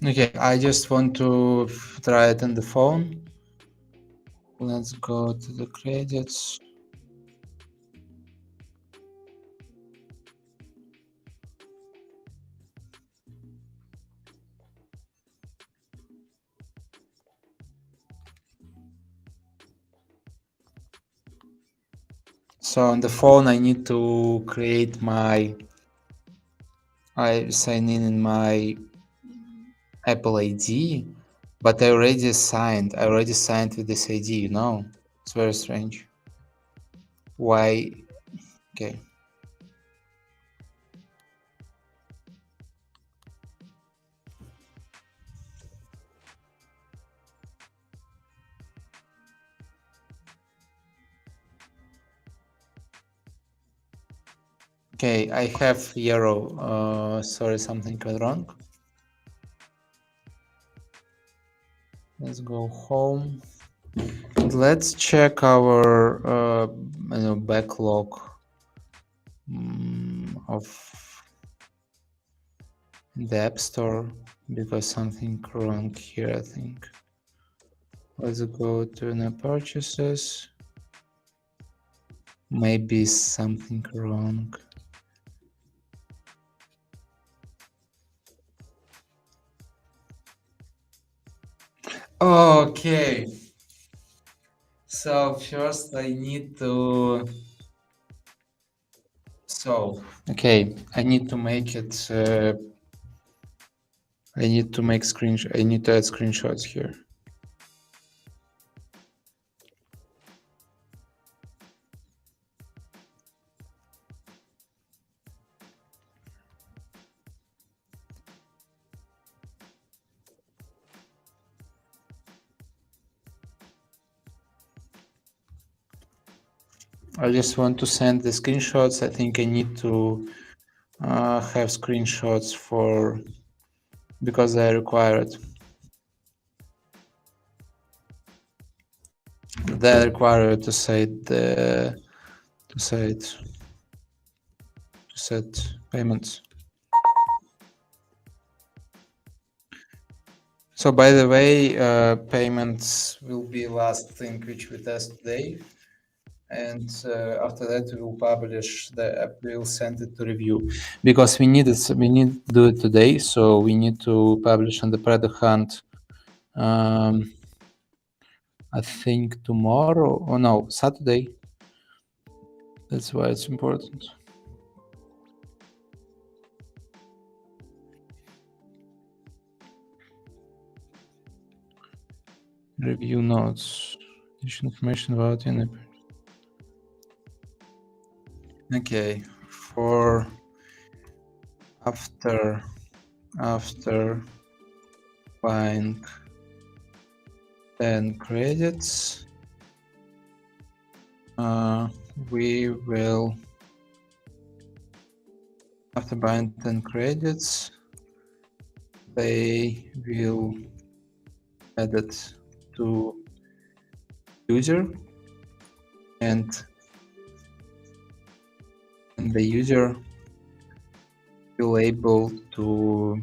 Okay, I just want to try it on the phone. Let's go to the credits. So on the phone, I need to create I sign in my Apple ID, but I already signed. I already signed with this ID, you know? It's very strange. Why? Okay. Okay, I have Euro. Sorry, something went wrong. Let's go home. Let's check our backlog of the App Store because something wrong here, I think. Let's go to the purchases. Maybe something wrong. Okay. So first I need to. Okay, I need to make it. I need to make screenshot. I need to add screenshots here. I just want to send the screenshots. I think I need to have screenshots for because they are required. They are required to set payments. So by the way, payments will be last thing which we test today, and after that we will publish the app. We'll send it to review because we need it. We need to do it today, so we need to publish on the Product Hunt. I think tomorrow or no, Saturday. That's why it's important. Review notes. Additional information about in. Okay, for after buying 10 credits, we will, after buying 10 credits, they will add it to user, and the user will able to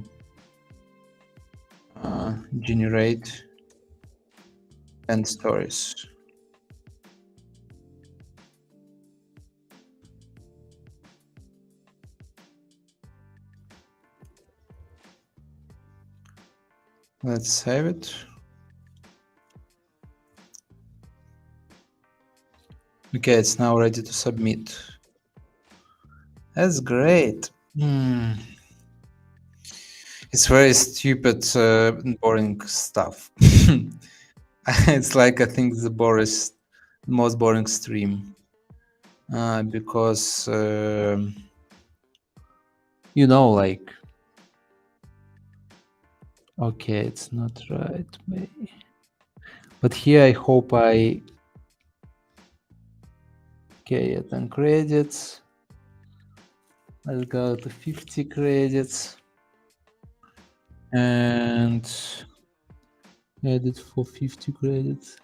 generate 10 stories. Let's save it. Okay, it's now ready to submit. That's great. It's very stupid, boring stuff. It's like I think the most boring stream because like. Okay, it's not right, maybe. But here I hope I. Okay, 10 credits. Let's go to 50 credits. And edit for 50 credits.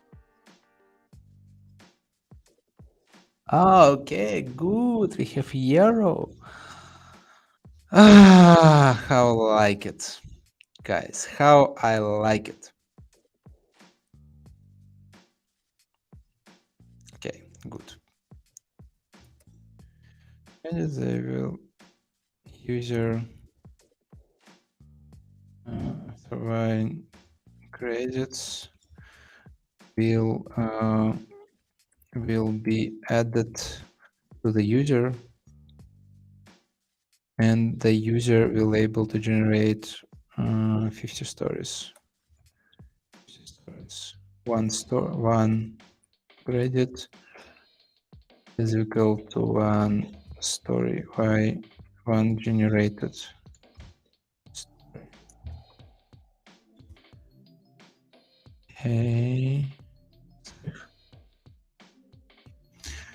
Okay, good. We have Euro. How I like it. Guys, how I like it. Okay, good. And they will user provide credits will be added to the user, and the user will able to generate 50 stories. 50 stories. One credit is equal to one story by one generated story. Okay.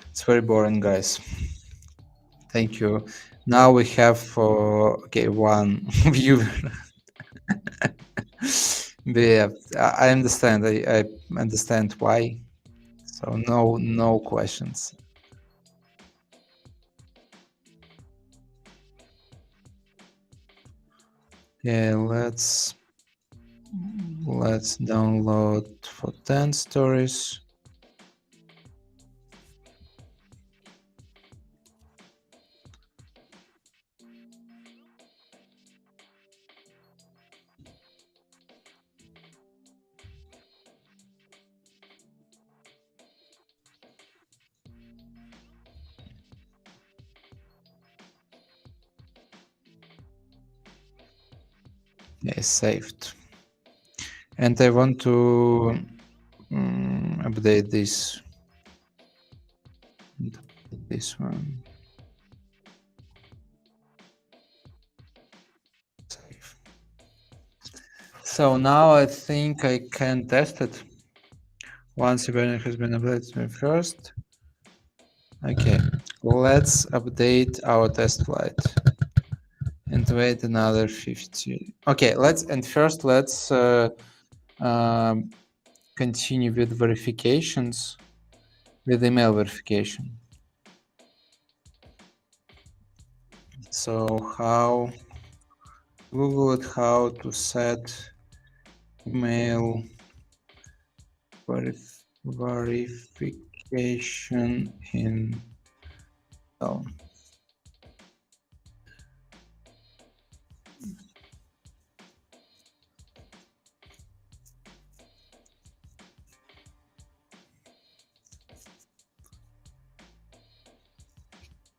It's very boring, guys. Thank you. Now we have one viewer. Yeah, I understand. I understand why. So no questions. Yeah, let's download for 10 stories. Yeah, saved. And I want to update this one. Save. So now I think I can test it. Once Hibernate has been updated to me first. Okay, let's update our test flight and wait another 50. Okay, let's continue with verifications, with email verification. So how Google it, how to set email verification in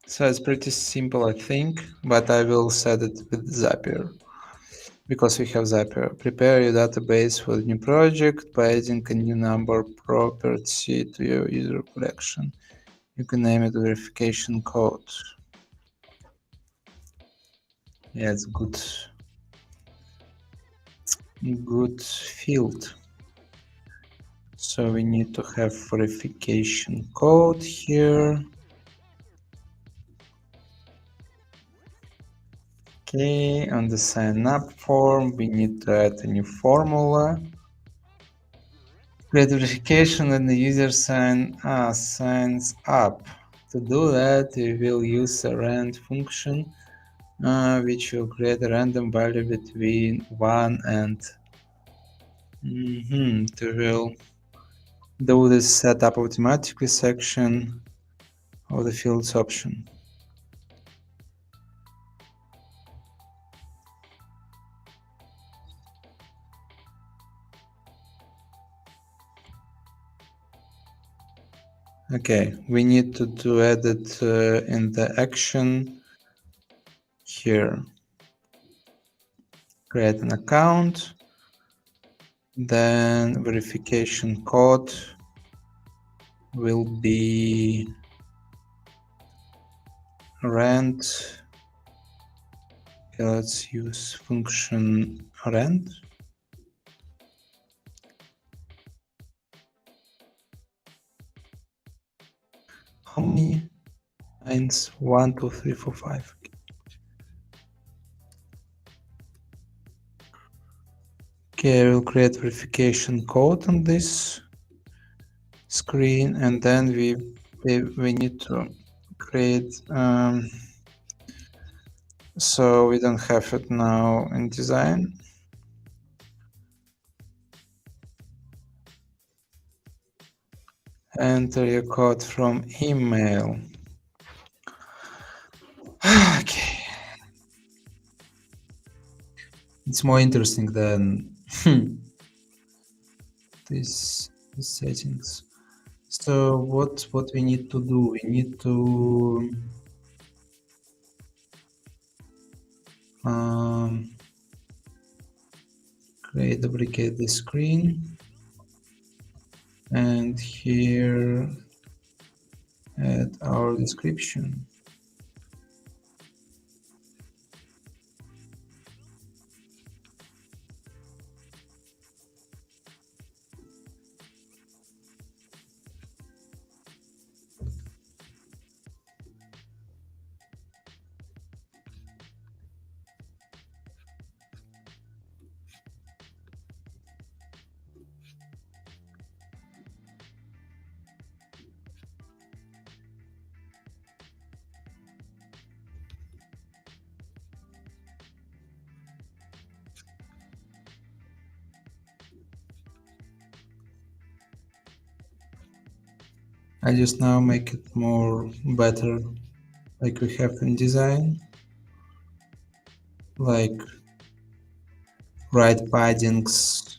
So it's pretty simple, I think, but I will set it with Zapier because we have Zapier. Prepare your database for the new project by adding a new number property to your user collection. You can name it verification code. Yeah, it's good field. So we need to have verification code here. Okay, on the sign up form, we need to add a new formula. Create verification when the user signs up. To do that, we will use a rand function, which will create a random value between 1 and will do this setup automatically section of the fields option. Okay, we need to add it in the action here. Create an account, then verification code will be rand. Okay, let's use function rand. How many lines? 1, 2, 3, 4, 5. Okay, I will create verification code on this screen, and then we need to create. So we don't have it now in design. Enter your code from email. Okay. It's more interesting than these settings. So what we need to do? We need to duplicate the screen, and here add our description. I just now make it more better, like we have in design, like right paddings,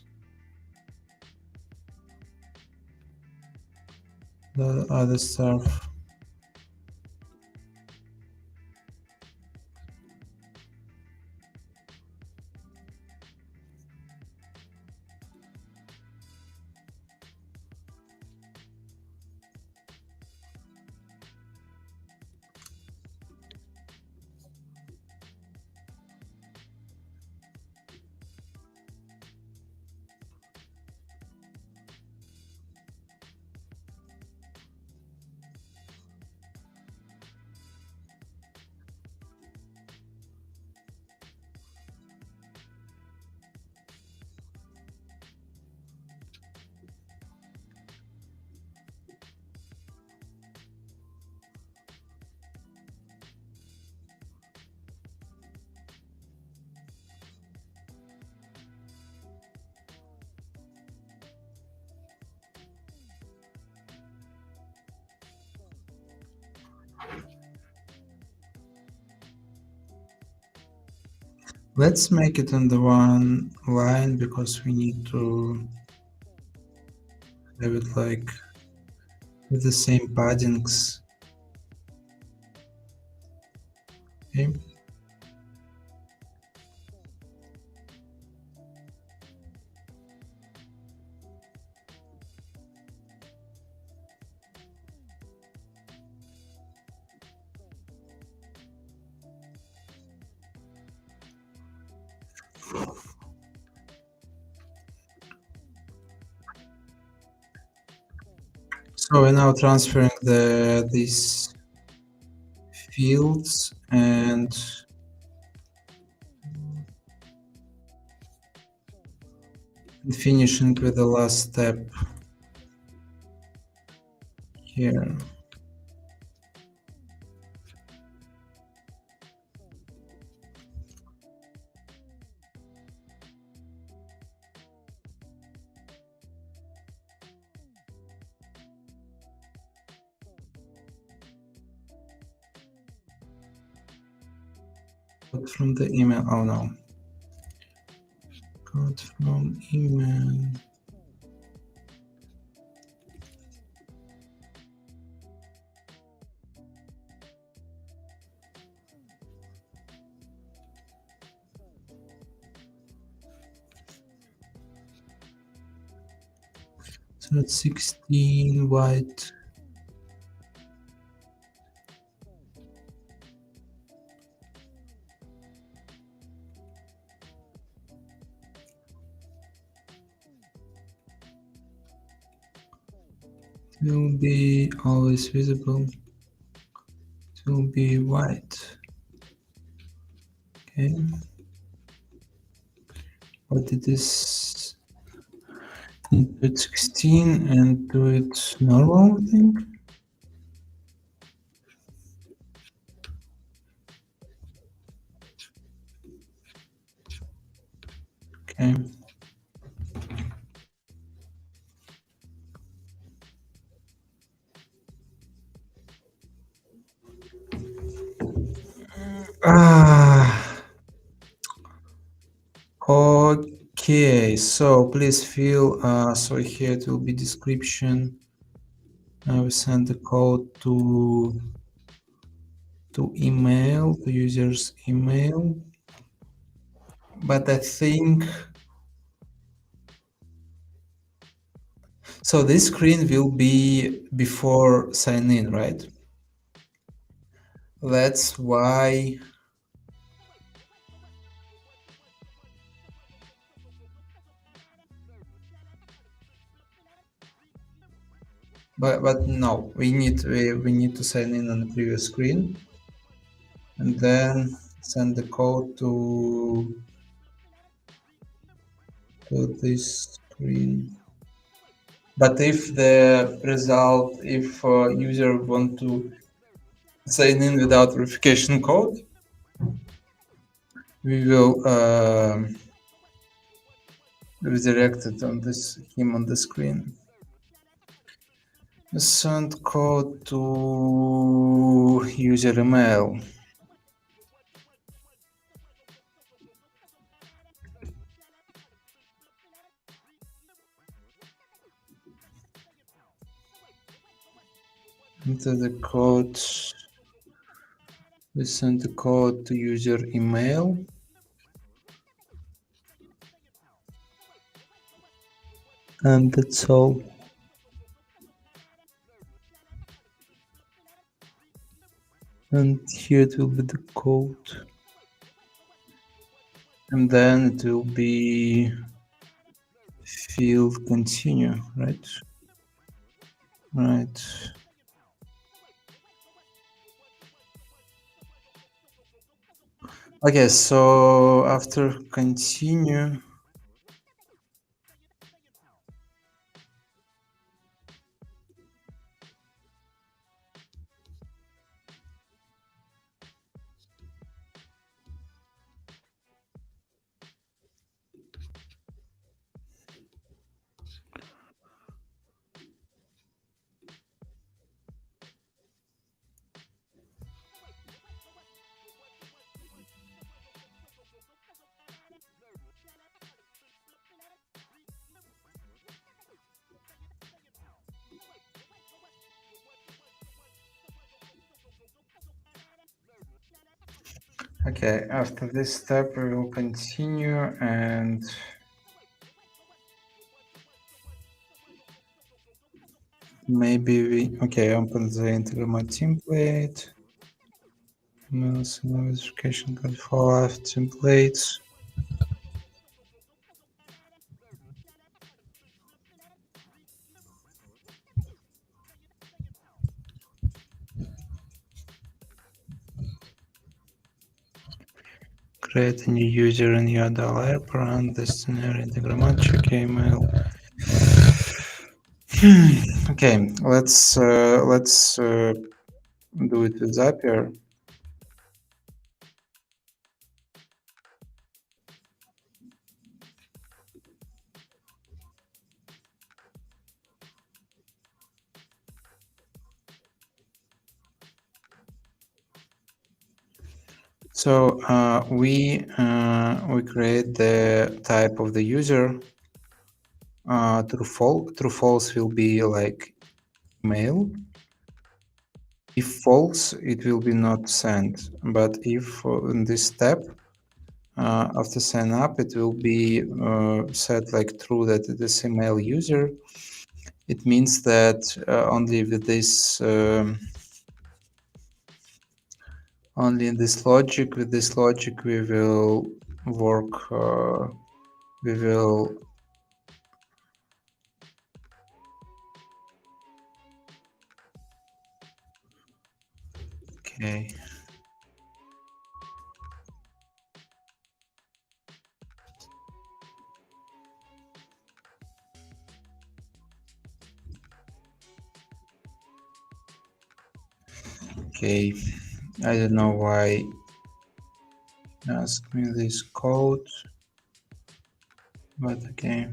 the other stuff. Let's make it on the one line because we need to have it like with the same paddings. Okay. So we're now transferring these fields and finishing with the last step here. Code from the email. Oh no. Code from email. So it's 16 white. It will be always visible. It will be white. Okay. What did this? Put 16 and do it normal, I think. Okay. Okay, so please fill, so here it will be description. Now we send the code to email, to user's email. But I think, so this screen will be before sign in, right? That's why. But no, we need to sign in on the previous screen and then send the code to this screen. But if the result, if user want to sign in without verification code, we will redirect it on him on the screen. Send code to user email. Enter the code. We send the code to user email. And that's all. And here it will be the code. And then it will be field continue, right? Right. Okay, so after continue, okay, after this step, we will continue and maybe we, okay, open the Integromat template. Notification control templates. Create a new user in your app, run the scenario Integromat, check email. Okay, let's do it with Zapier. So we create the type of the user. True false will be like mail. If false, it will be not sent. But if in this step, after sign up, it will be set like true that it is a mail user. It means that only with this, only in this logic, with this logic, we will work. We will. Okay. Okay, I don't know why ask me this code, but okay.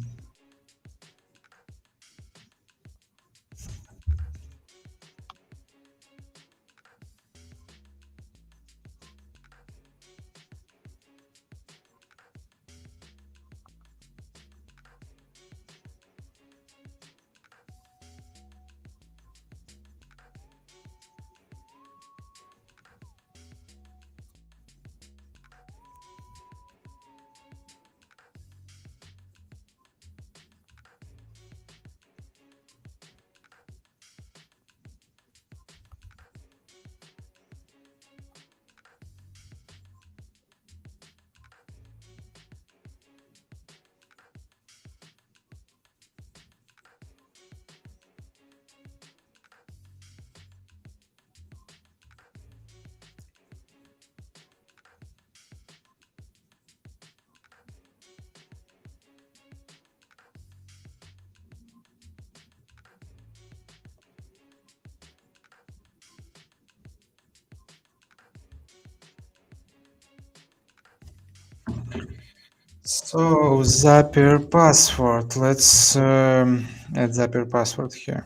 So Zapier password. Let's add Zapier password here.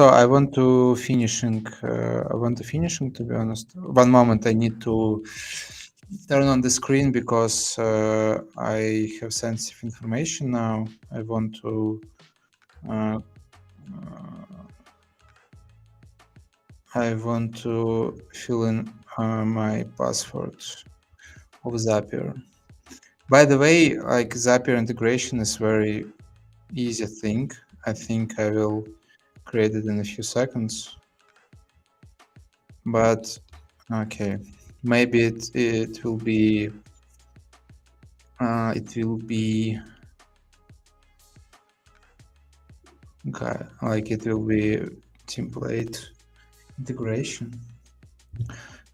So I want to finishing. To be honest. One moment, I need to turn on the screen because I have sensitive information now. I want to. Uh, I want to fill in my password of Zapier. By the way, like Zapier integration is very easy thing. I think I will create it in a few seconds. But okay, maybe it will be like it will be template integration.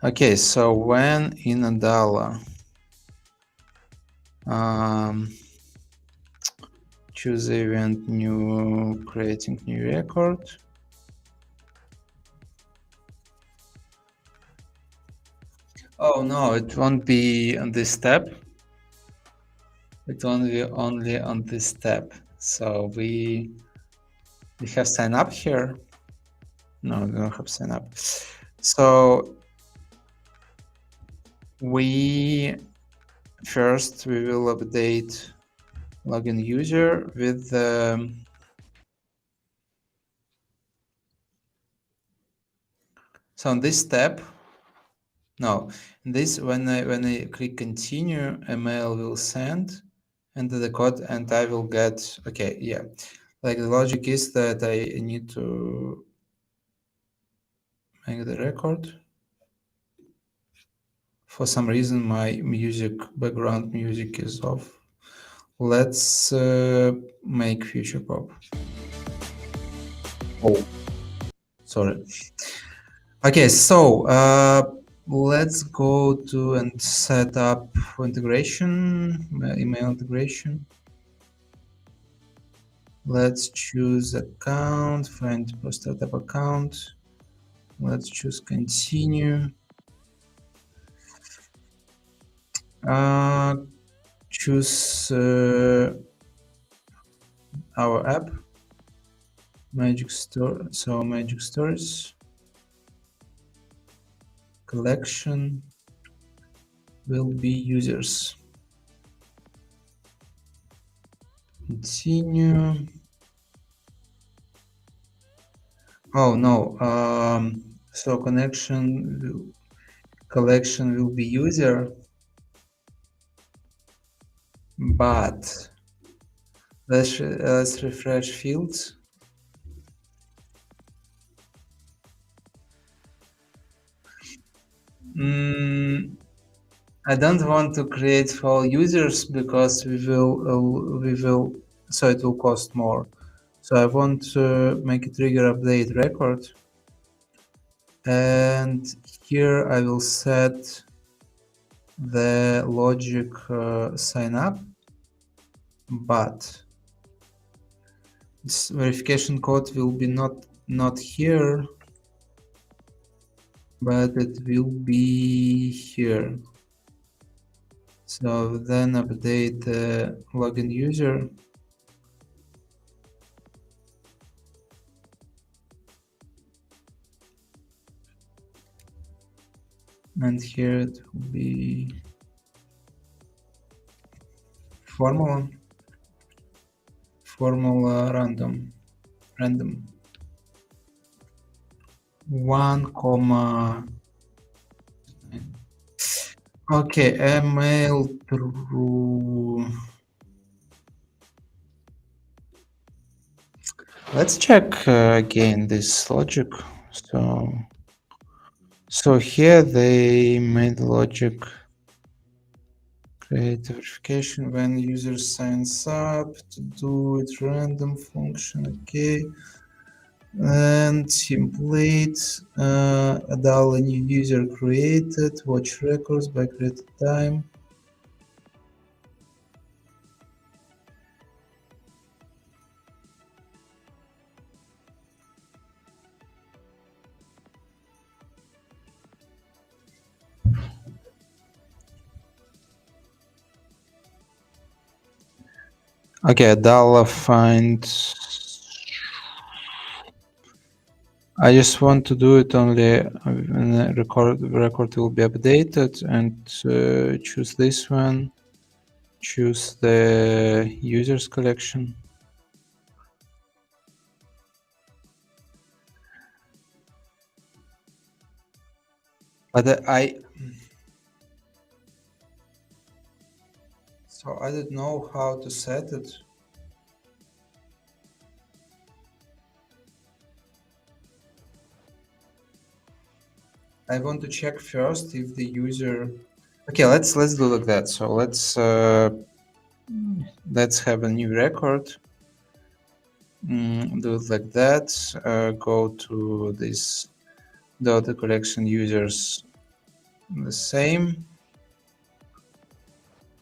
Okay, so when in Adala, choose event new, creating new record. Oh no, it won't be on this step. It won't be only on this step. So we have sign up here. No, we don't have sign up. So we will update login user with the so on this step. No, this when I click continue, email will send enter the code and I will get okay, yeah. Like the logic is that I need to make the record. For some reason my background music is off. Let's make future pop. Oh, sorry. Okay, so let's go to and set up integration, email integration. Let's choose account, find startup account. Let's choose continue. Choose our app, Magic Store. So Magic Stores collection will be users. Continue. Oh no. So collection will be user, but let's refresh fields. I don't want to create for all users because we will so it will cost more. So I want to make a trigger update record, and here I will set the logic sign up, but this verification code will be not here, but it will be here. So then update the login user. And here it will be formula random 1 comma. Okay, email through. Let's check again this logic. So here they made logic create verification when user signs up to do it random function. Okay. And template Adala new user created, watch records by created time. Okay, Adala find I just want to do it only when the record will be updated, and choose this one, choose the users collection. But so I don't know how to set it. I want to check first if the user. Okay, let's do like that. So let's have a new record. Do it like that. Go to this data collection users, the same,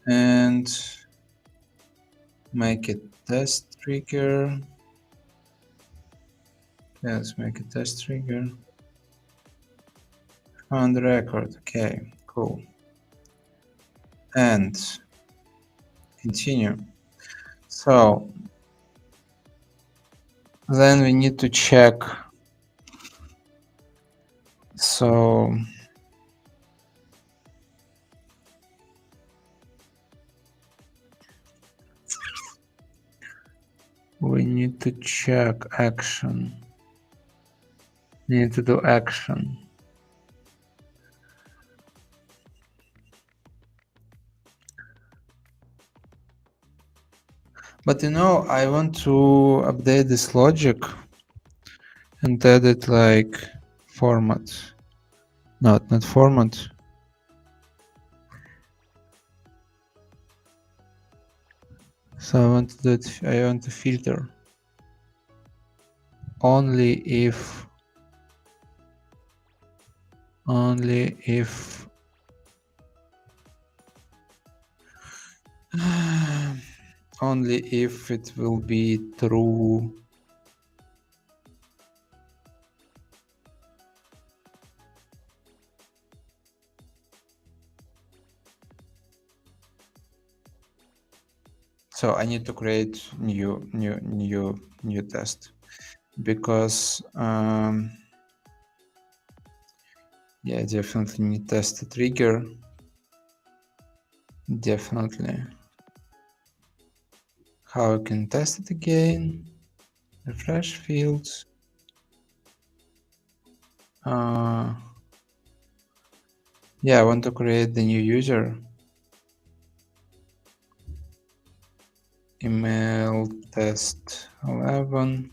and make it test trigger. Yeah, let's make a test trigger. Found the record. Okay, cool. And continue. So then we need to check. So we need to check action. We need to do action. But you know, I want to update this logic and add it like format. Not format. So I want to do it, I want to filter only if only if it will be true. So I need to create new test, because yeah, definitely need test the trigger. Definitely. How I can test it again? Refresh fields. Yeah, I want to create the new user. Email test 11.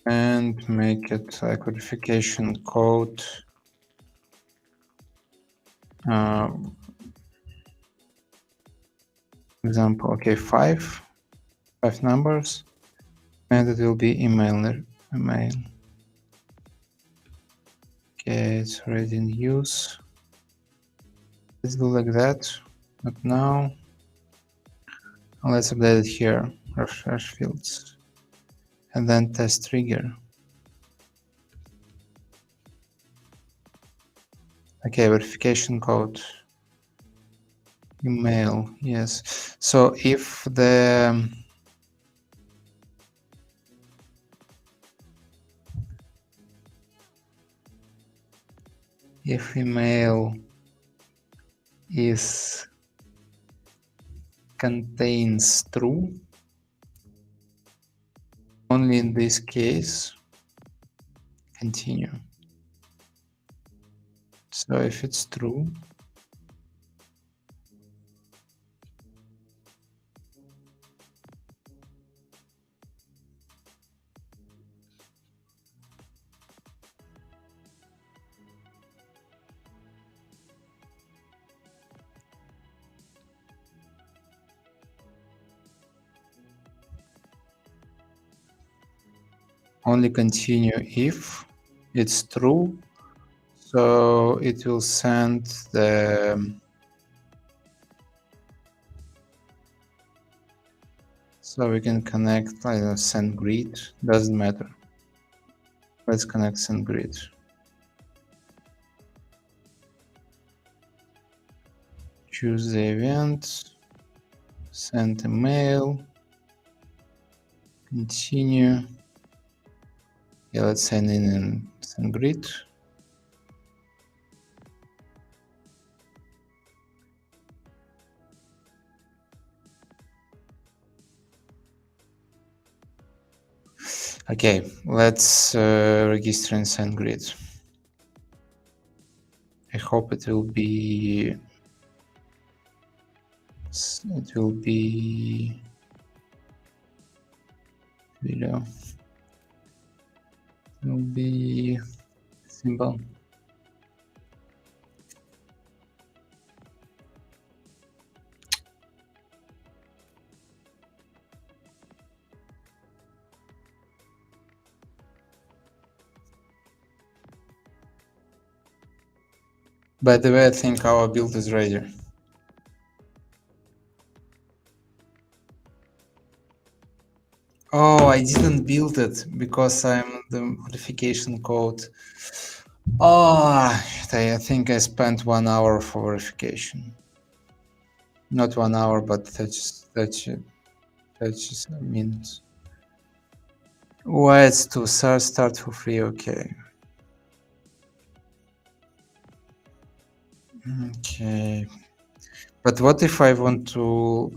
And make it a codification code. Example, okay, five numbers, and it will be email. Okay, it's already in use. Let's do like that, but now let's update it here, refresh fields, and then test trigger. Okay, verification code. Email, yes. So if the email contains true, only in this case continue. So if it's true, only continue if it's true. So it will send the so we can connect, I don't know, send grid, doesn't matter. Let's connect send grid. choose the event, send email, continue. Yeah, let's sign in SendGrid. Okay, let's register in SendGrid. I hope it will be video. It will be simple. By the way, I think our build is ready. Oh, I didn't build it because I'm the verification code. Oh, I think I spent 1 hour for verification. Not 1 hour, but 30 minutes. Why it's to start for free? Okay. Okay. But what if I want to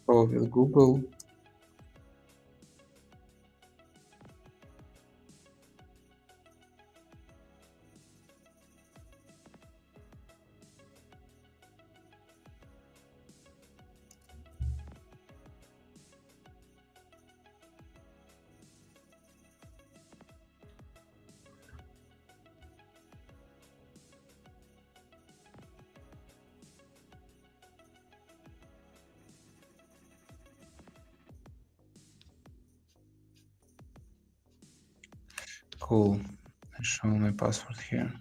go with Google? Cool. I show my password here.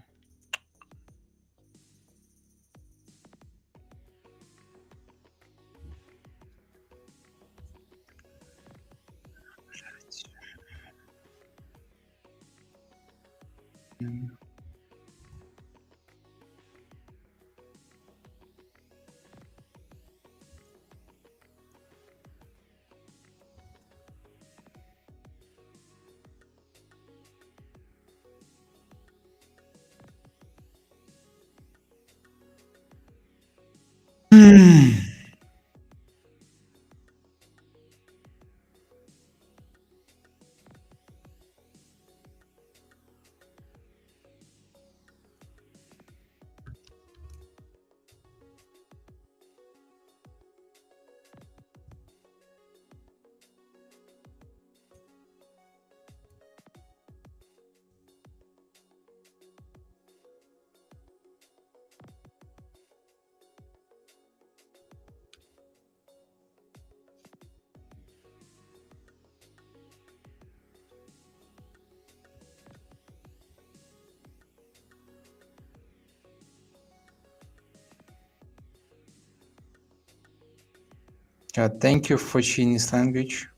Thank you for Chinese language.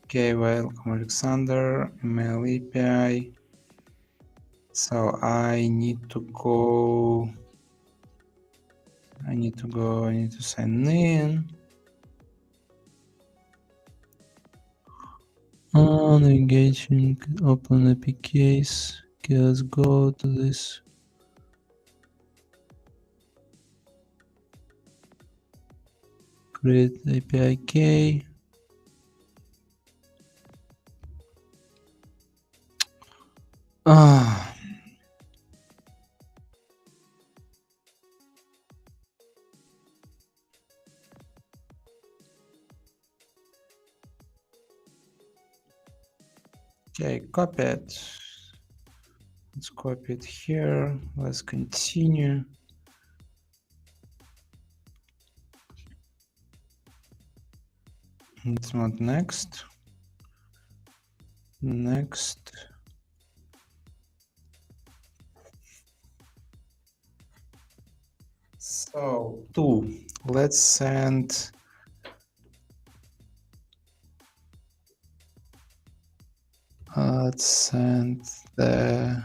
Okay, welcome Alexander, email API. So I need to sign in. Navigation, open APKs. Okay, let's go to this. Create API key. Okay, copy it. Let's copy it here. Let's continue. It's not next. Next. So 2. Let's send the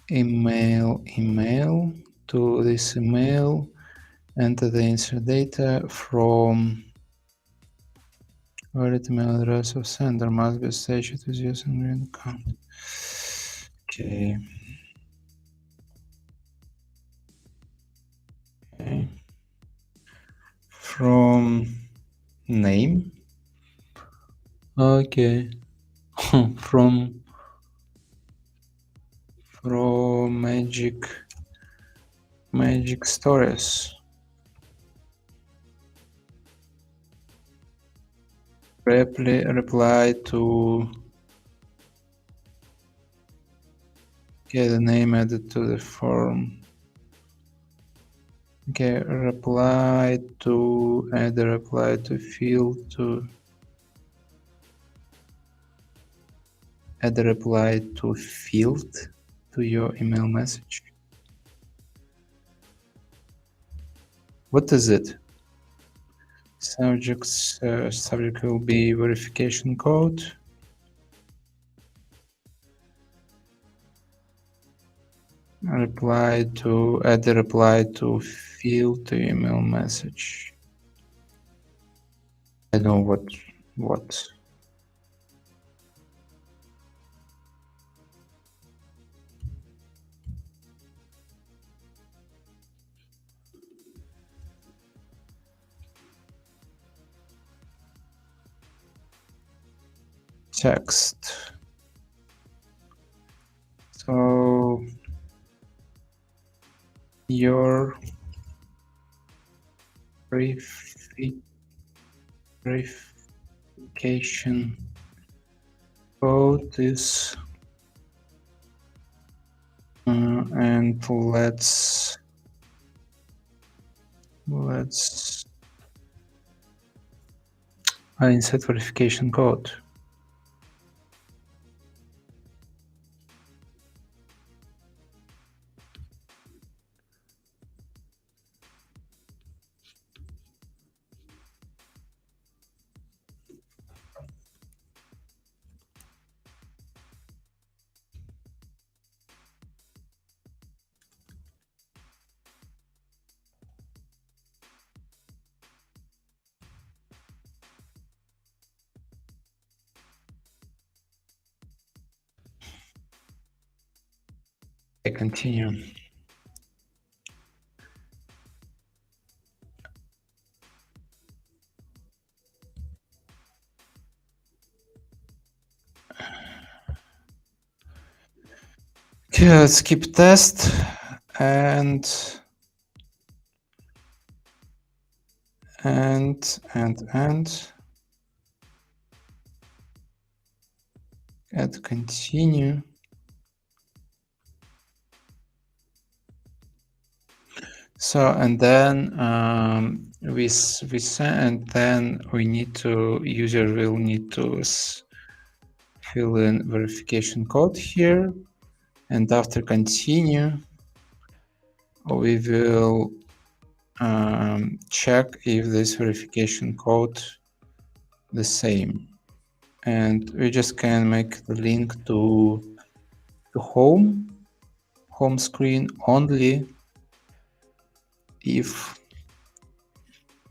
email to this email, enter the insert data from valid email address of sender must be associated with using green account. Okay. Okay. From name. Okay. from magic stories. Reply to get the name added to the form. Okay, reply to add a reply to field to add a reply to field to your email message. What is it? Subject will be verification code. Add a reply to field to email message. I don't know what. Text. So your verification code is and let's insert verification code. I continue. Okay, let's skip test and add continue. So and then we send, and then user will need to fill in verification code here, and after continue we will check if this verification code the same, and we just can make the link to home screen only if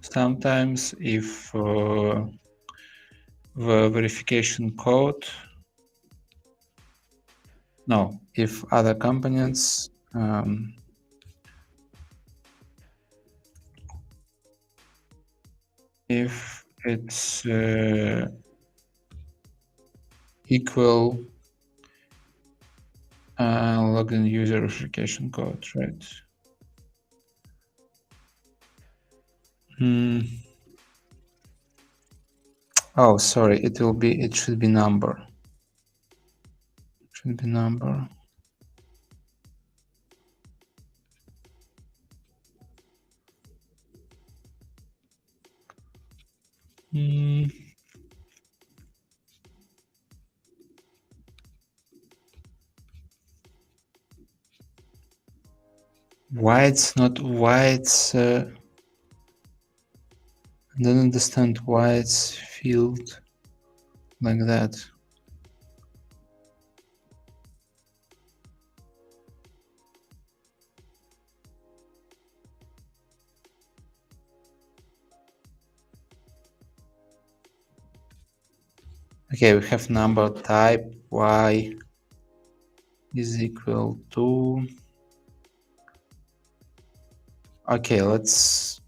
sometimes if the verification code if other components if it's equal login user verification code, right? Oh, sorry, it should be number. Should be number. Why it's not I don't understand why it's filled like that. Okay, we have number type y is equal to. Okay, let's.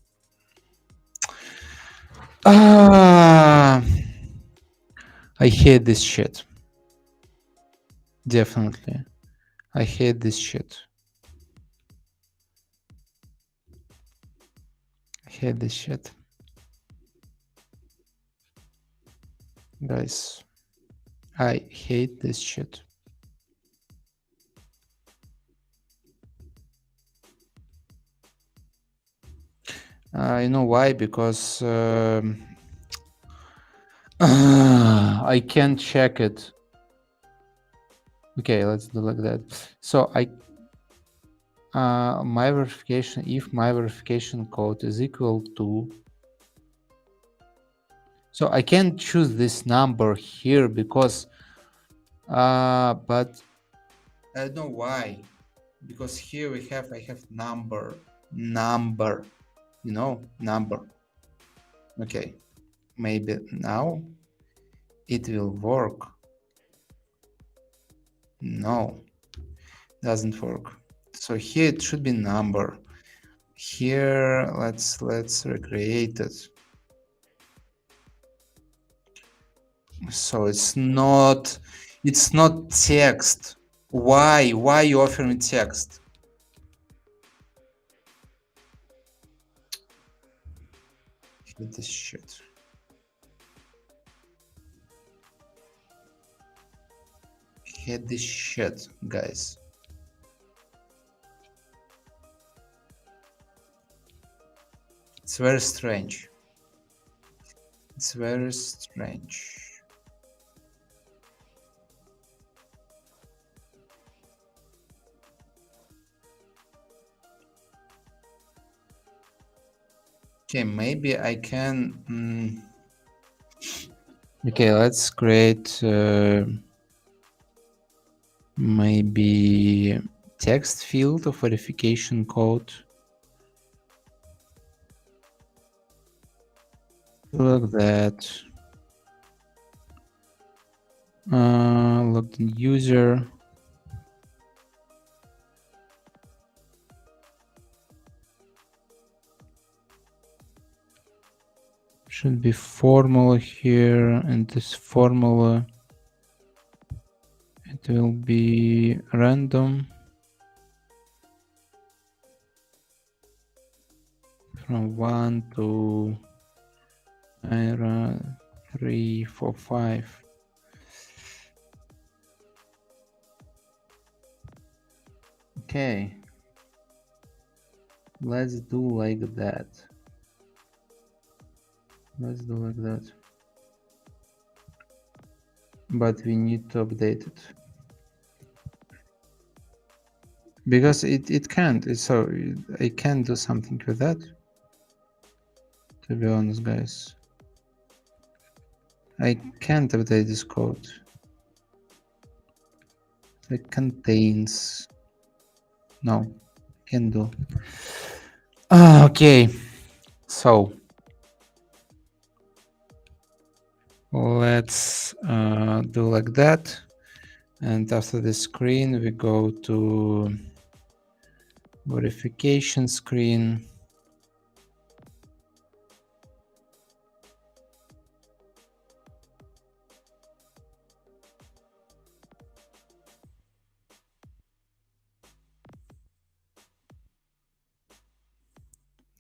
I hate this shit. Definitely. I hate this shit. I hate this shit. Guys, I hate this shit. You know why? Because I can't check it. Okay, let's do like that. So my verification, if my verification code is equal to, so I can't choose this number here because, but I don't know why, because here I have number, you know, number. Okay, maybe now it will work. No, doesn't work. So here it should be number. Here, let's recreate it. So it's not text. Why you offer me text? Hate this shit. Hate this shit, guys. It's very strange. It's very strange. Okay, maybe I can. Okay, let's create maybe text field of verification code. Like that. Logged in user. Should be formula here, and this formula, it will be random from 1 to 3, 4, 5. Okay, let's do like that. Let's do like that. But we need to update it. Because it can't. So I can't do something with that. To be honest, guys. I can't update this code. It contains. No, can do. Okay, so let's do like that. And after the screen, we go to verification screen.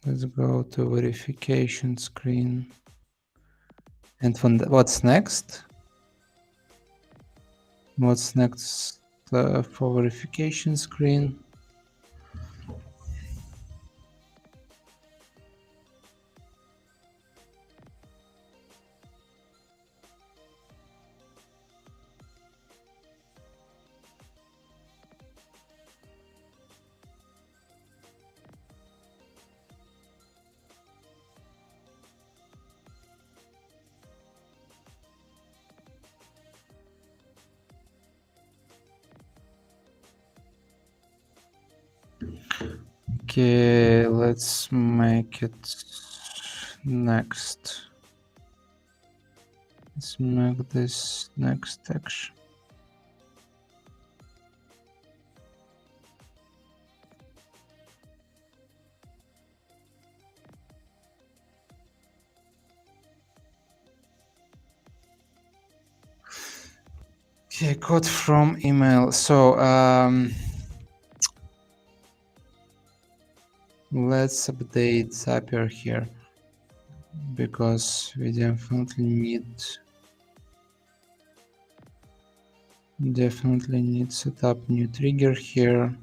Let's go to verification screen. And what's next? What's next for verification screen? Okay, let's make it next. Let's make this next action. Okay, code from email. So let's update Zapier here because we definitely need set up new trigger here.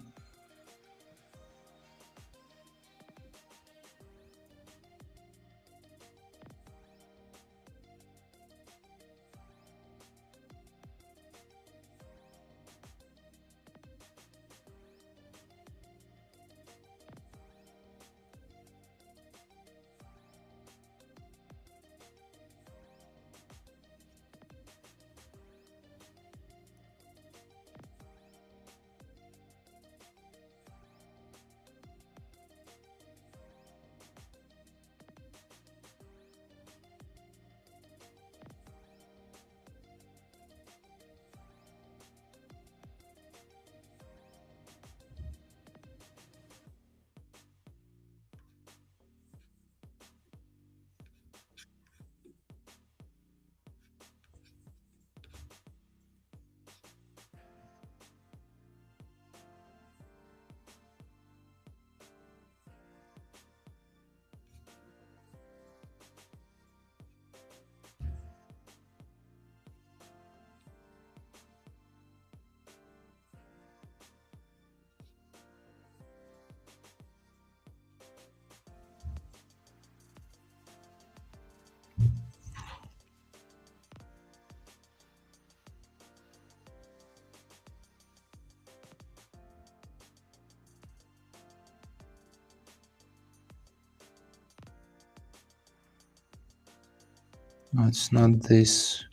No, it's not this.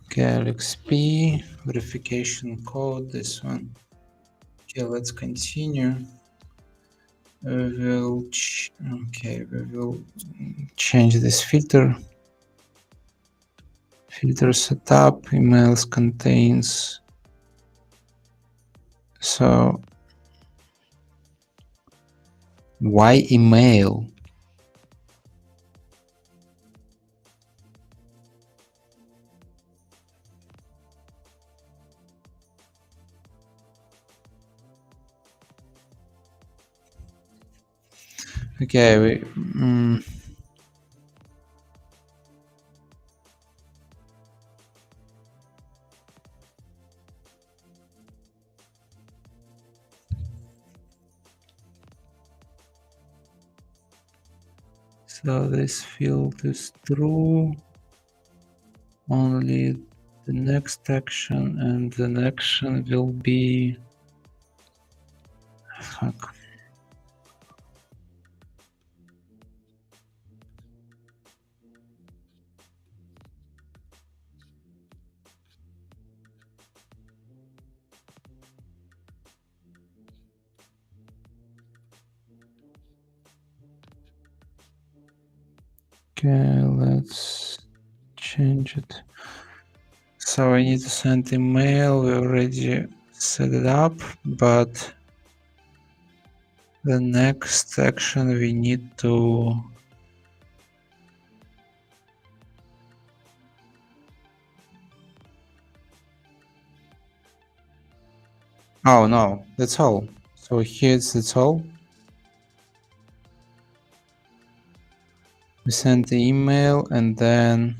Okay, LXP, verification code, this one. Okay, let's continue. We will, change this filter. Filter setup, emails contains. So, why email? Okay, so this field is true. Only the next action, and the next action will be. Fuck. Okay, let's change it. So I need to send email. We already set it up, but the next action we need to. Oh no, that's all. So here's that's all. We send the email and then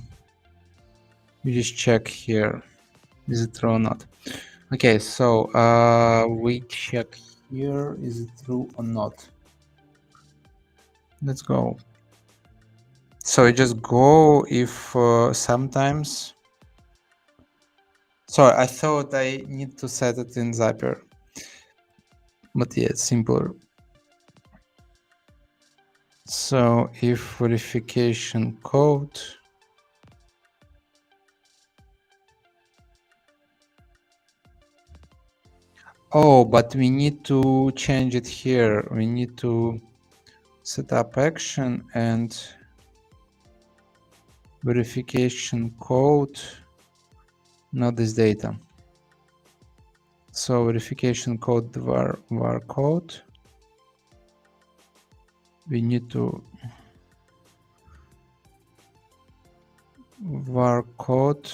we just check here. Is it true or not? Okay, so we check here. Is it true or not? Let's go. So I just go if sometimes. Sorry, I thought I need to set it in Zapier. But yeah, it's simpler. So if verification code. Oh, but we need to change it here. We need to set up action and verification code, not this data. So verification code var code. We need to var code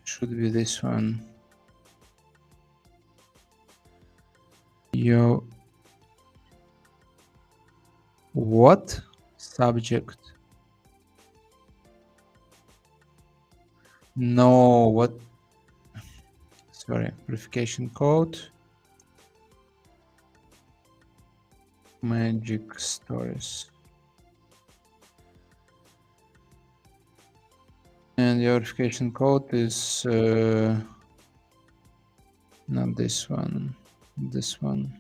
should be this one. Yo, what subject? No, what? Sorry, verification code. Magic stories. And the verification code is not this one, this one.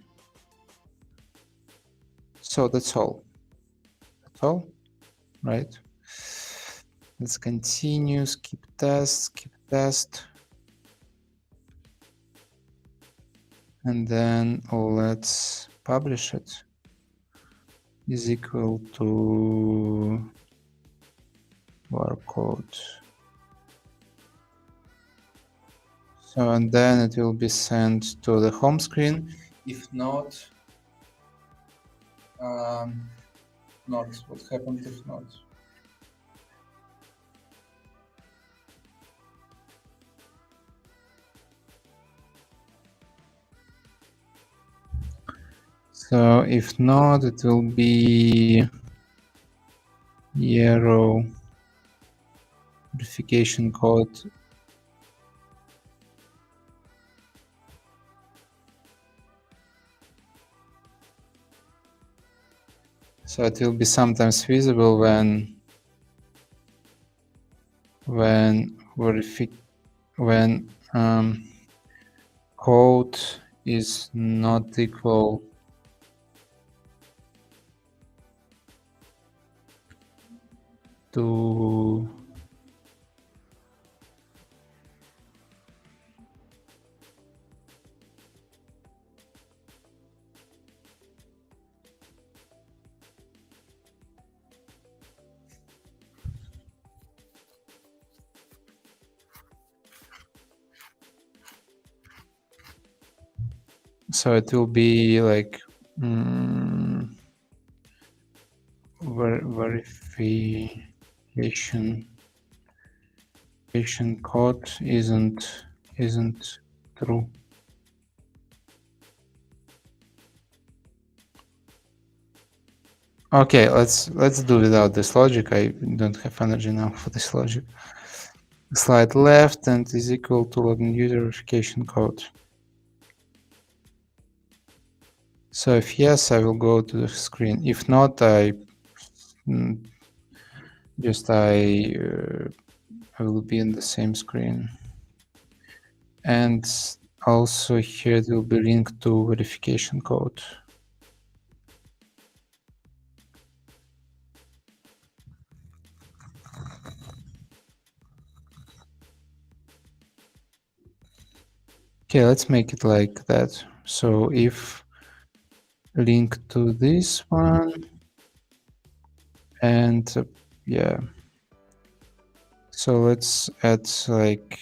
So that's all. That's all, right? Let's continue, skip test. And then let's publish it. Is equal to var code. So, and then it will be sent to the home screen. If not, not. What happened if not? So if not, it will be arrow verification code. So it will be sometimes visible when code is not equal to so it will be like verification code isn't true. Okay, let's do without this logic. I don't have energy now for this logic. Slide left and is equal to login user verification code. So if yes, I will go to the screen. If not, I will be in the same screen. And also here it will be linked to verification code. Okay, let's make it like that. So if link to this one and yeah. So let's add like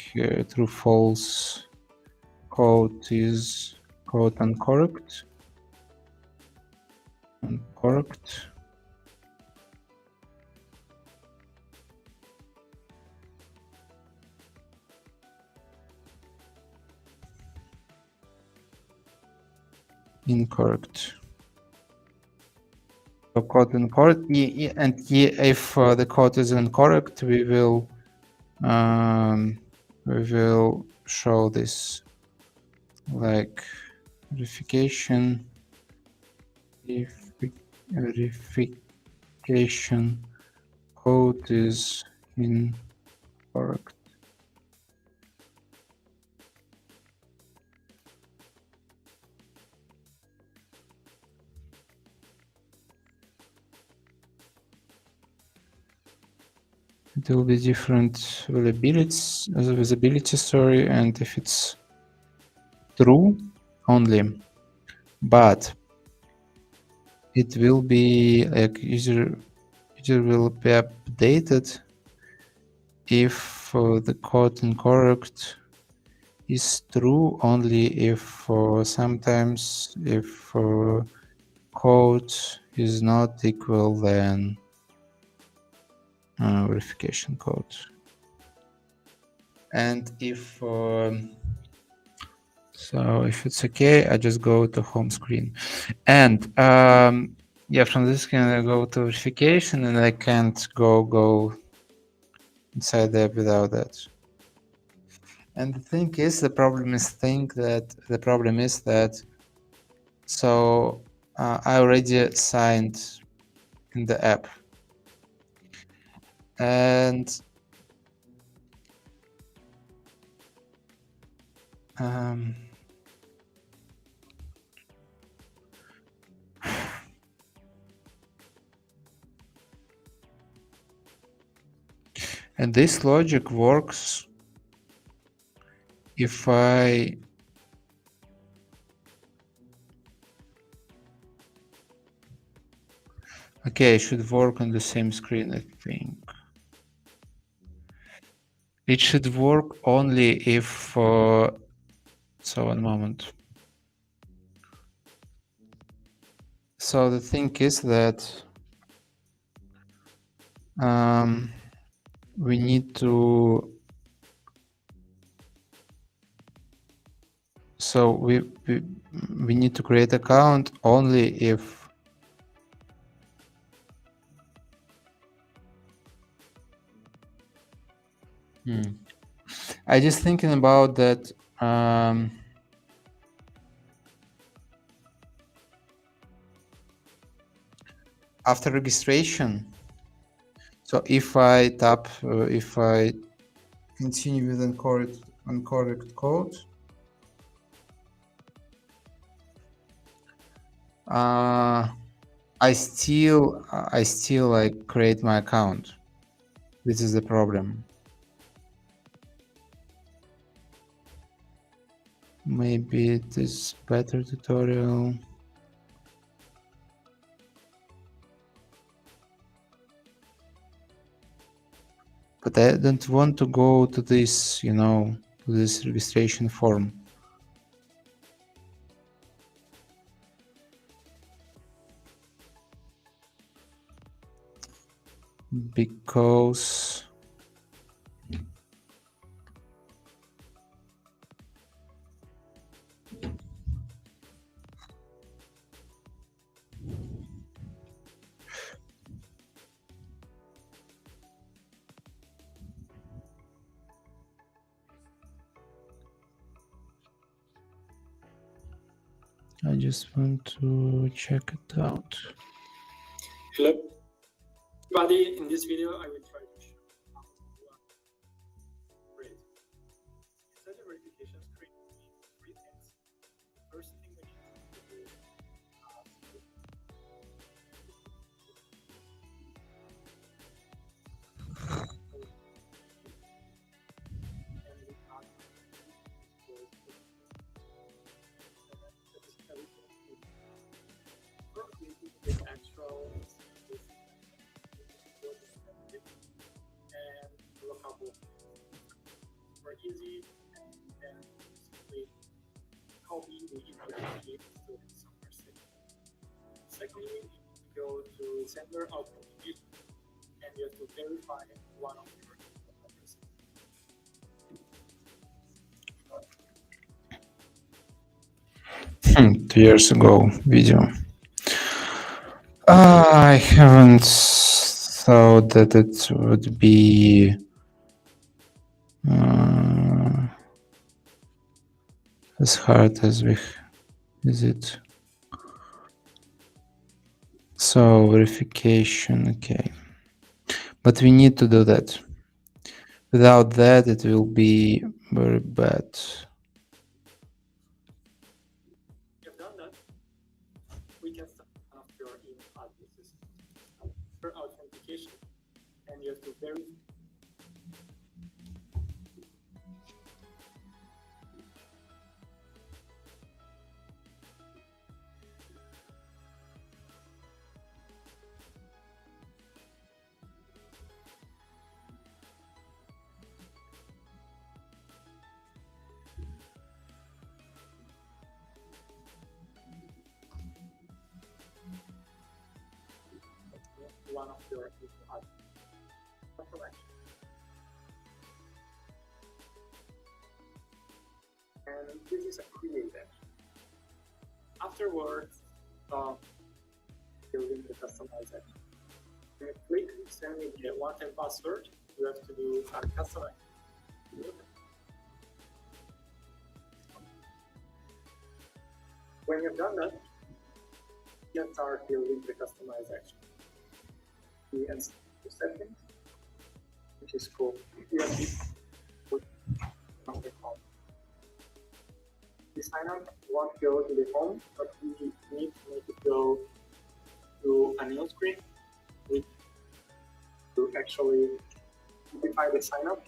true false code is code incorrect. Incorrect. Incorrect. So code incorrect, and if the code is incorrect, we will show this like verification. If verification code is incorrect. It will be different visibility, sorry, and if it's true only, but it will be like user will be updated if the code incorrect is true only if sometimes if code is not equal then verification code. And if so if it's okay, I just go to home screen. And yeah, from this screen I go to verification and I can't go inside there without that. And the thing is, the problem is that so I already signed in the app, and and this logic works if I okay, I should work on the same screen, I think. It should work only if so one moment. So the thing is that we need to so we need to create account only if I just thinking about that after registration. So if I tap if I continue with incorrect code, I still like create my account. This is the problem. Maybe it is better tutorial. But I don't want to go to this, to this registration form. Because I just want to check it out. Hello, everybody. In this video, I will try to show how to create inside the verification screen. We need three things. First thing we need to do is extra and lockable for easy and simply copy the information to somewhere safe. Secondly, you go to sender authentication and you have to verify one of your addresses. 2 years ago video. I haven't thought that it would be as hard as is it. So verification, okay. But we need to do that. Without that, it will be very bad. You've done that. We can start one of your email addresses for authentication, and you have to verify. And this is a create action. Afterwards, building the customize action. When you click send me the one-time password, you have to do a customize. When you've done that, you can start building the customize action. The settings, which is called the sign up won't go to the home, but we need to make it go to a new screen to actually modify the sign up.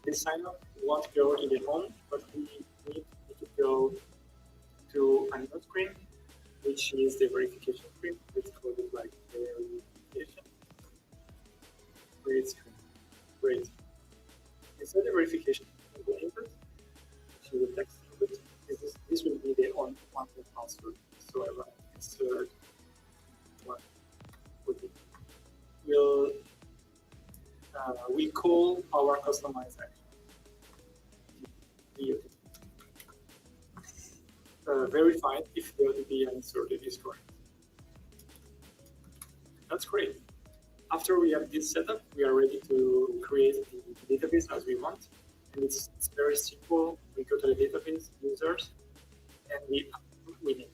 The sign up won't go to the home, but we need to go to a new screen, which is the verification screen. Let's call it like verification. Great screen. Great. Inside the verification, the input, which is the text input, this will be the one-time password. So I will insert one. We call our customize action. Verified if the OTP inserted is correct. That's great. After we have this setup, we are ready to create the database as we want. And it's very simple. We go to the database, users, and we win it.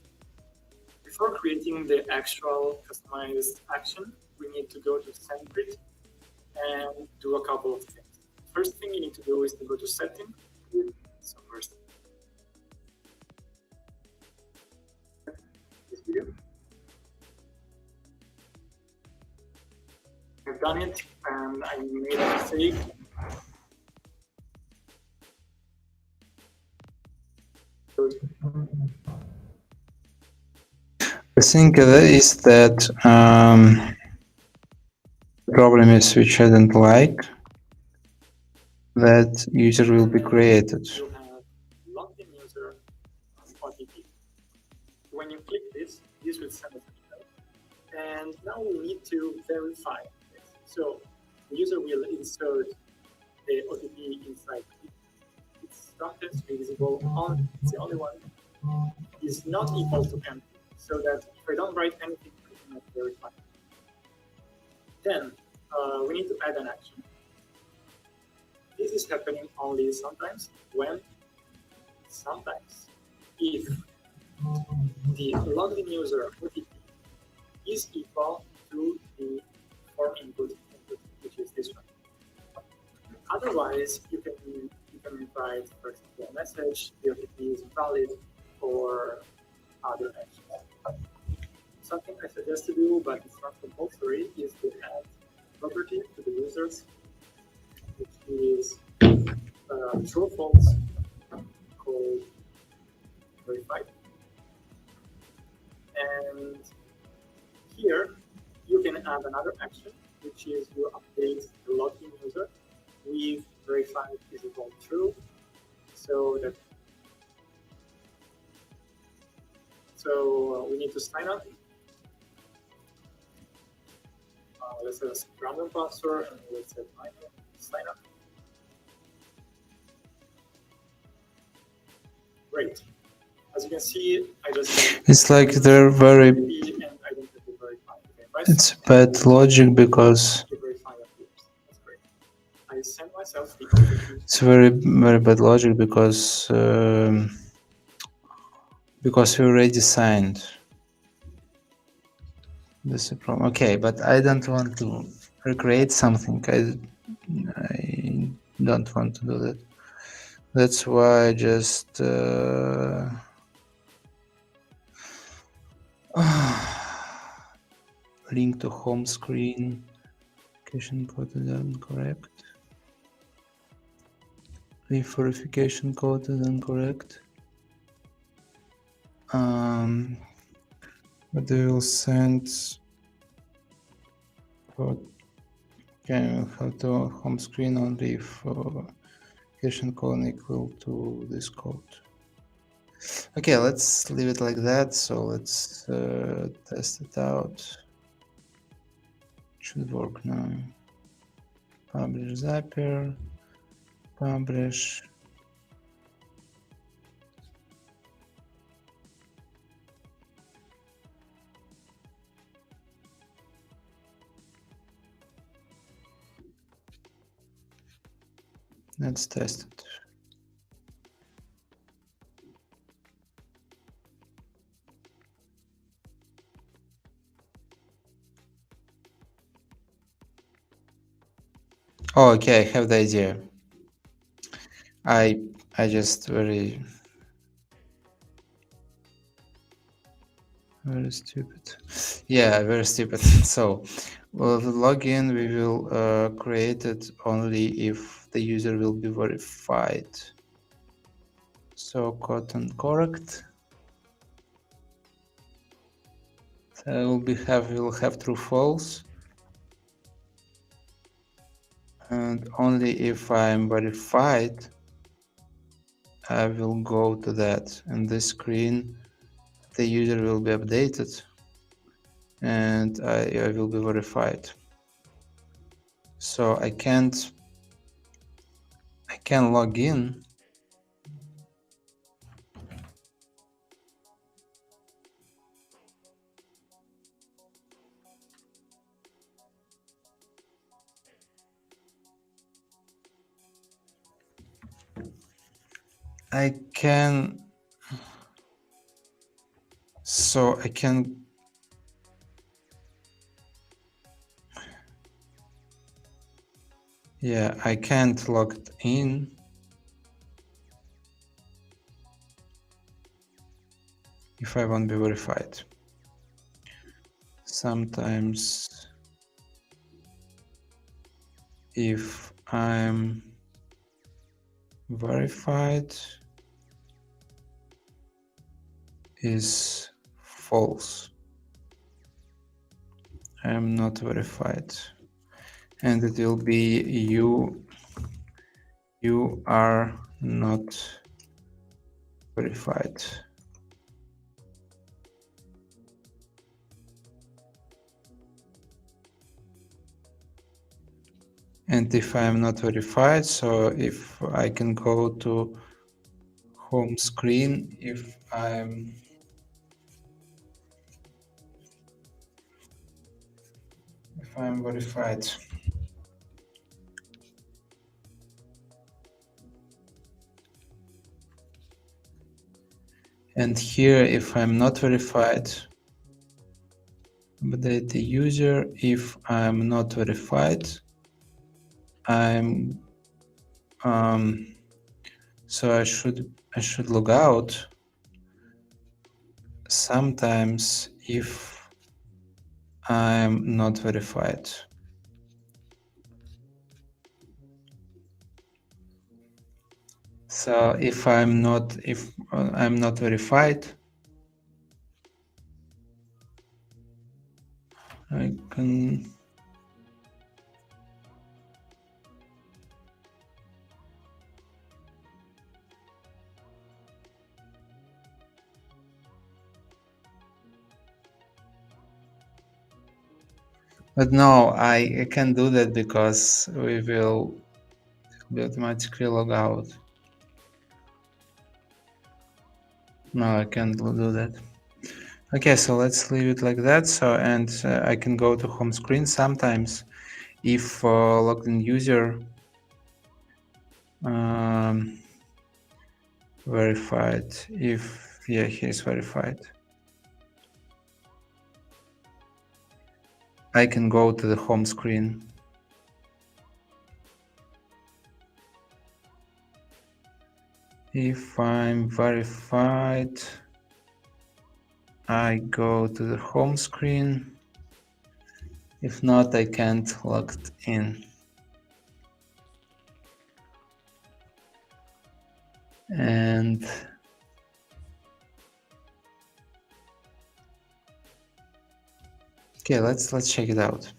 Before creating the actual customized action, we need to go to SendGrid and do a couple of things. First thing you need to do is to go to Settings. So first, this video. I've done it and I made a mistake. The thing is that the problem is which I don't like, that user will be created. You have logged in user OTP. When you click this will send us an email. And now we need to verify this. So the user will insert the OTP inside. Its contents visible on, it's the only one, is not equal to empty. So that if I don't write anything, I cannot verify. Then we need to add an action. This is happening only sometimes if the logged in user OTP is equal to the form input, which is this one. Otherwise, you can write, for example, a message, the OTP is invalid, or other actions. Something I suggest to do, but it's not compulsory, is to add property to the users, which is true or false, called verified. And here you can add another action, which is you update the login user with verified is equal to true, so we need to sign up. Let's have a random password and let's set sign up. Great. As you can see, I just it's like they're very. And I don't have to verify. Okay, it's bad logic because that's great. I send myself the OTP. It's very bad logic because we already signed. That's the problem. Okay, but I don't want to recreate something. I don't want to do that. That's why I just link to home screen. Verification code is incorrect. If verification code is incorrect, but they will send code. Okay, we'll have to home screen only if verification code equal to this code. Okay, let's leave it like that. So let's test it out. It should work now. Publish Zapier. Publish. Let's test it. Oh, okay, I have the idea. I just very stupid. Yeah, very stupid. So, well, the login we will create it only if the user will be verified. So cotton correct. So we'll have true false. And only if I'm verified, I will go to that. And this screen, the user will be updated and I will be verified. So I can log in. Yeah, I can't log in. If I won't be verified. Sometimes if I'm verified is false. I am not verified. And it will be you are not verified. And if I am not verified, so if I can go to home screen, if I'm verified. And here, if I'm not verified, update the user. If I'm not verified, I'm so I should log out. Sometimes if I'm not verified. So if I'm not verified, I can. But no, I can't do that because we will automatically log out. No, I can't do that. Okay, so let's leave it like that. So, and I can go to home screen sometimes if logged in user verified. If he's verified, I can go to the home screen. If I'm verified, I go to the home screen. If not, I can't log in. And okay, let's check it out.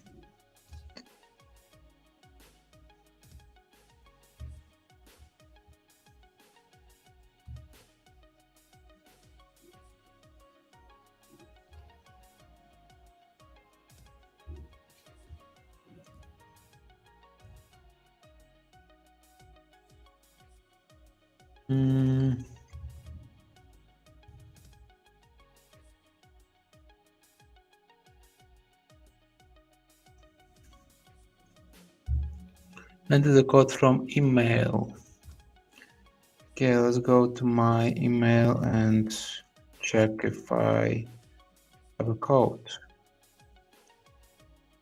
Enter the code from email. Okay, let's go to my email and check if I have a code.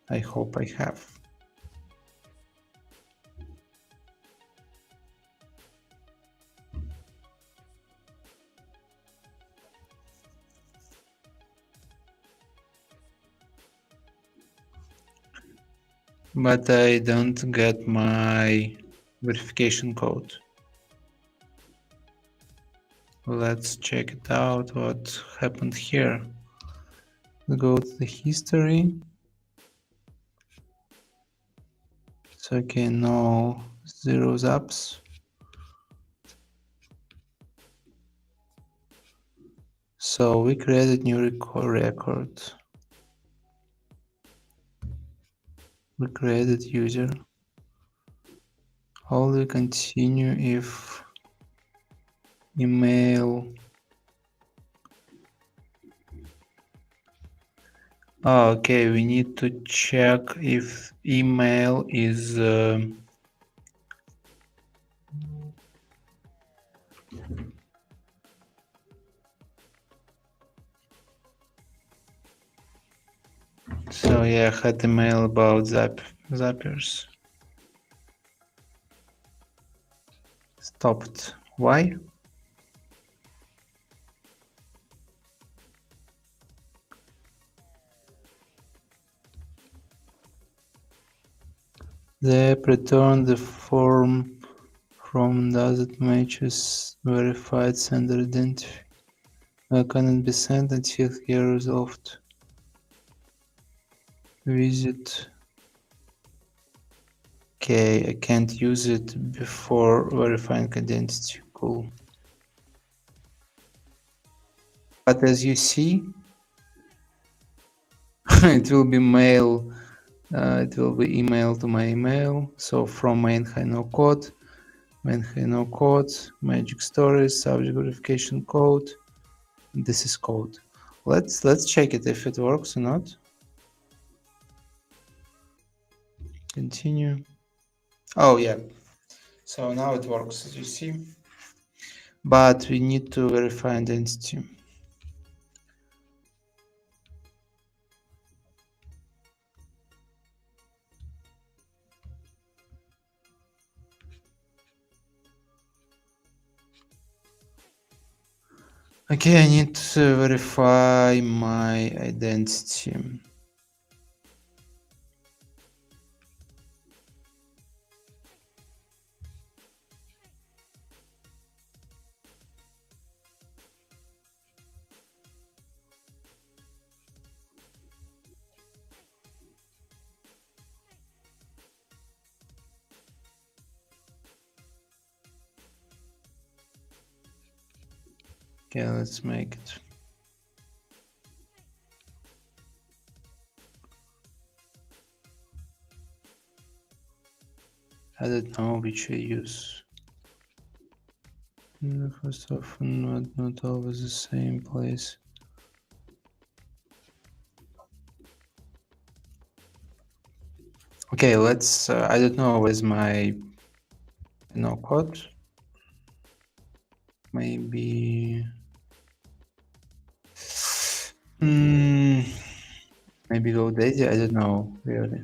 I hope I have. But I don't get my verification code. Let's check it out, what happened here. Go to the history. It's okay, no zeros ups. So we created new record. We created user. Only continue if email. Oh, okay, we need to check if email is so yeah, I had email about Zapiers. Stopped. Why? The app returned the form from doesn't matches verified sender identity. Cannot be sent until here resolved. Visit. Okay, I can't use it before verifying identity. Cool. But as you see, it will be mail. It will be email to my email. So from main no code, no code, magic stories, subject verification code. This is code. Let's check it if it works or not. Continue. Oh yeah. So now it works, as you see. But we need to verify identity. Okay, I need to verify my identity. Okay, let's make it. I don't know which I use. First off, not always the same place. Okay, let's. I don't know where's my no code. Maybe. Maybe GoDaddy. I don't know really.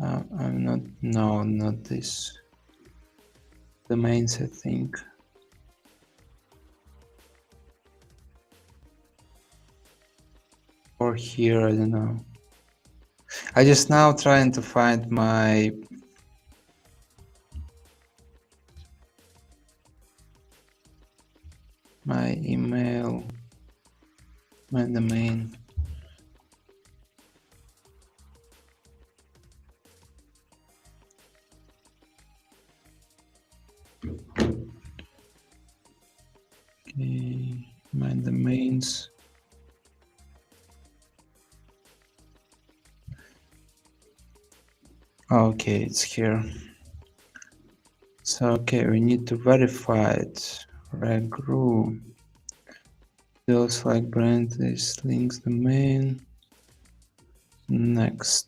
I'm not. No, not this. Domains, I think. Or here, I don't know. I just now trying to find my email, my domain. Okay, my domains. Okay, it's here. So okay, we need to verify it. Regru. Feels like brand is links domain. Next.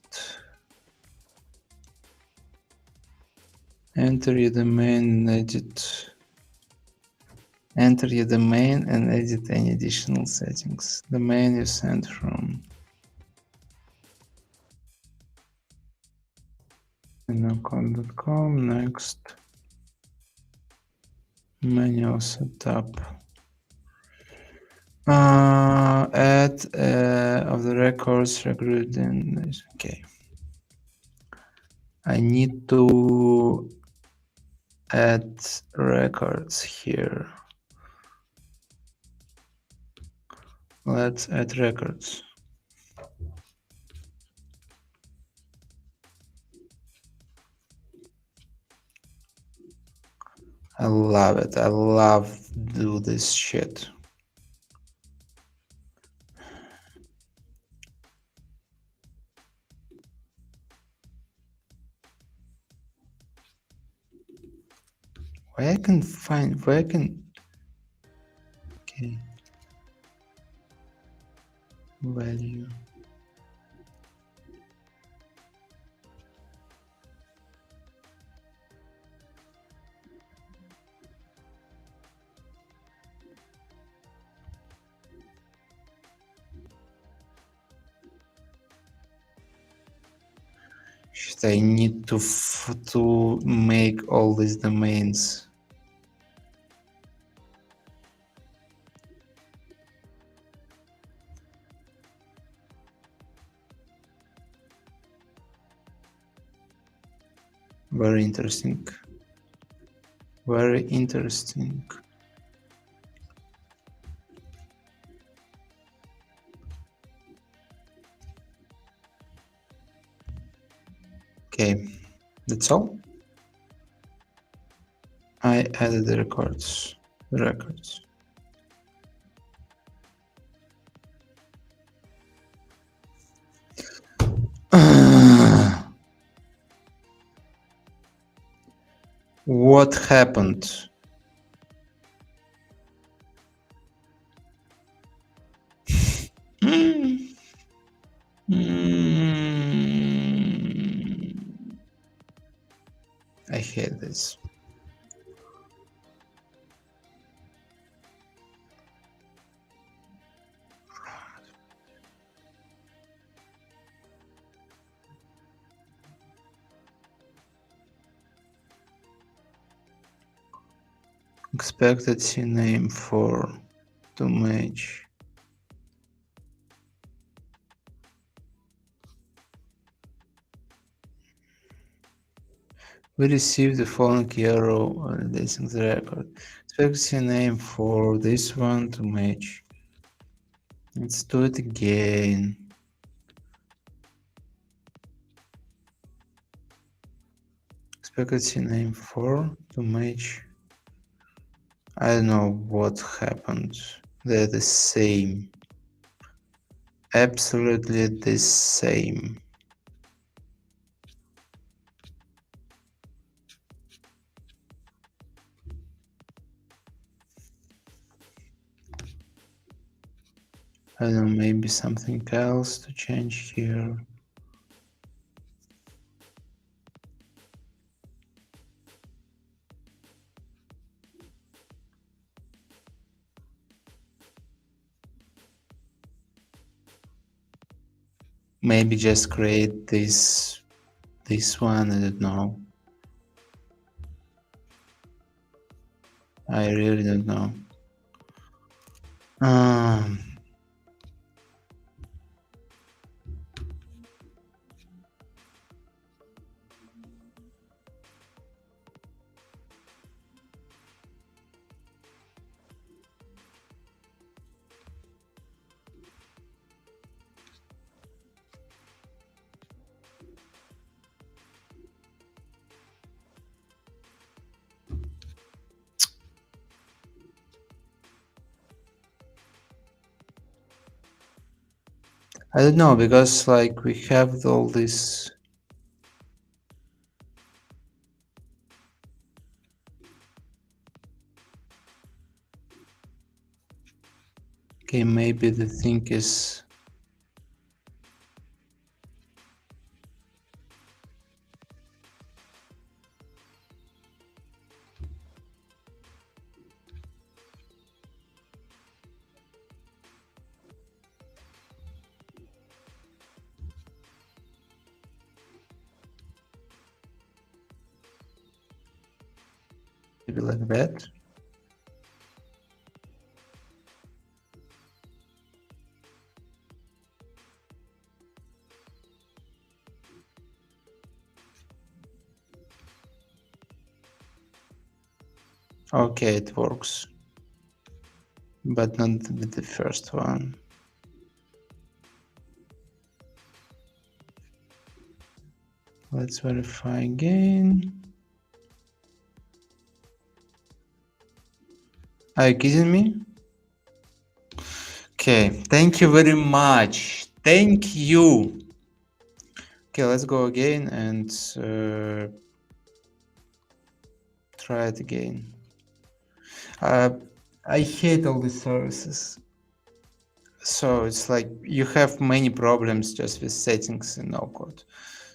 Enter your domain and edit. Enter your domain and edit any additional settings. Domain you sent from inocode.com. Next. Manual setup. Add of the records recruit in. Okay. I need to add records here. Let's add records. I love it. I love do this shit. Where I can find, where I can, okay, value. Shit, I need to make all these domains. Very interesting. Very interesting. Okay, that's all. I added the records. What happened? I hate this. Expected CNAME for to match. We received the following error validating the record. Expected CNAME for this one to match. Let's do it again. Expected CNAME 4 to match. I don't know what happened. They're the same. Absolutely the same. I don't know, maybe something else to change here. Maybe just create this one, I don't know. I really don't know. I don't know, because like we have all this. Okay, maybe the thing is maybe like that. Okay, it works, but not with the first one. Let's verify again. Are you kidding me? Okay, thank you very much. Thank you. Okay, let's go again and try it again. I hate all these services. So it's like you have many problems just with settings in no-code.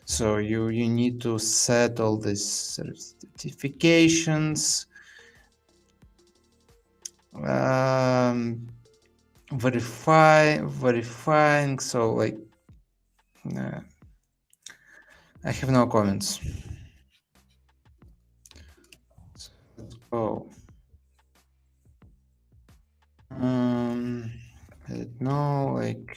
So you need to set all these certifications, verifying. So like, I have no comments. So let's go. I don't know, like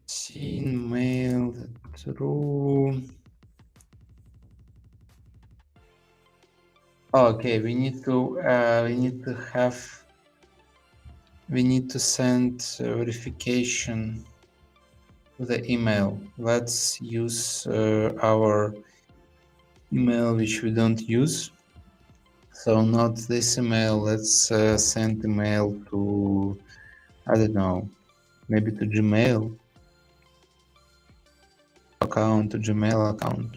seen mail through. Okay, we need to send verification to the email. Let's use our email which we don't use. So not this email. Let's send email to, I don't know, maybe to Gmail account, to Gmail account.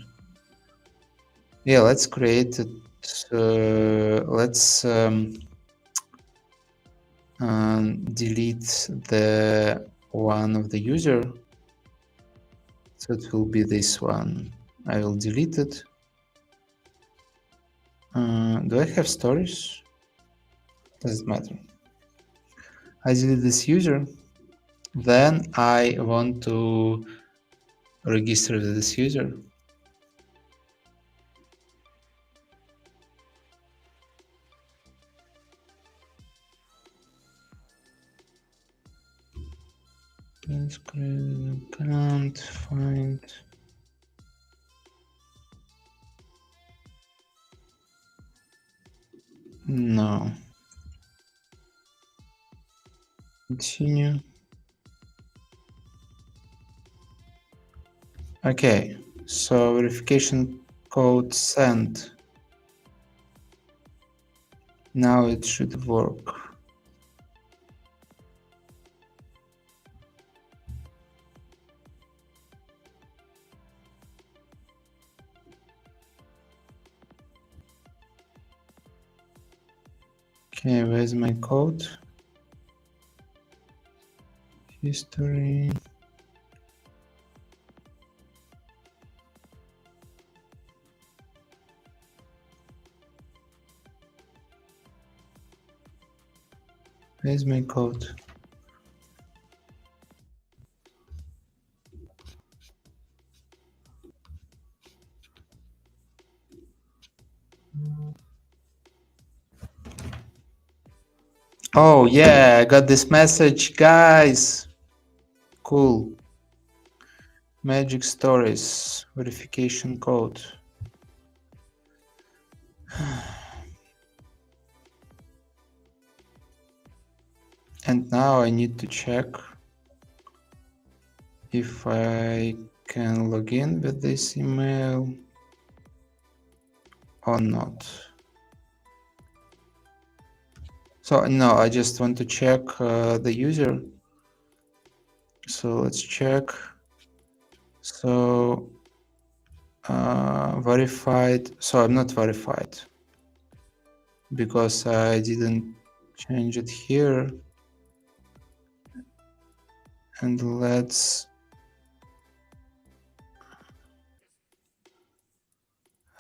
Yeah, let's create it. Let's delete the one of the user. So it will be this one. I will delete it. Do I have stories? Doesn't matter. I delete this user. Then I want to register this user. Let's create an account, find. No. Continue. Okay, so verification code sent. Now it should work. Okay, where's my code? History. Where's my code? Oh yeah, I got this message, guys. Cool. Magic stories, verification code. And now I need to check if I can log in with this email or not. So no, I just want to check the user. So let's check. So verified. So I'm not verified because I didn't change it here. And let's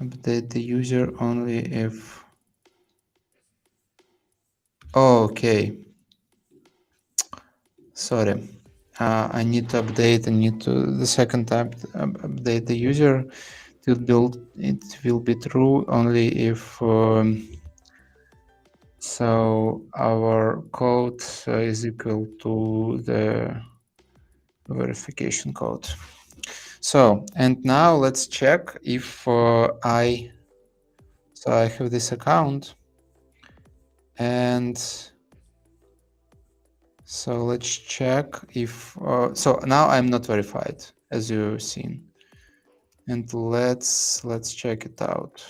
update the user only if... Oh, okay. Sorry. I need to update. I need to the second time update the user. It will be true only if so our code is equal to the verification code. So, and now let's check if I have this account, and so let's check if so now I'm not verified, as you've seen, and let's check it out.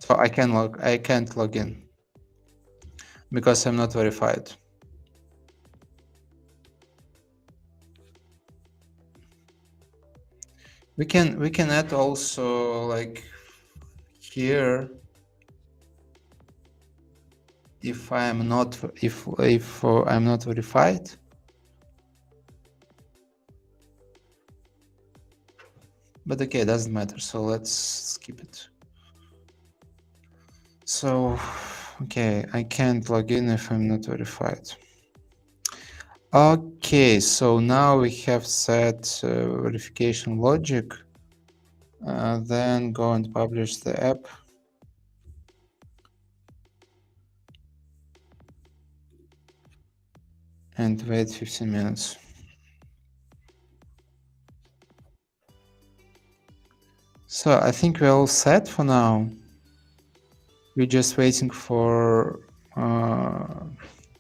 So I can't log in because I'm not verified. We can add also, like, here, if I'm not I'm not verified. But okay, it doesn't matter. So let's skip it. So, okay, I can't log in if I'm not verified. Okay, so now we have set verification logic. Then go and publish the app. And wait 15 minutes. So I think we're all set for now. We're just waiting for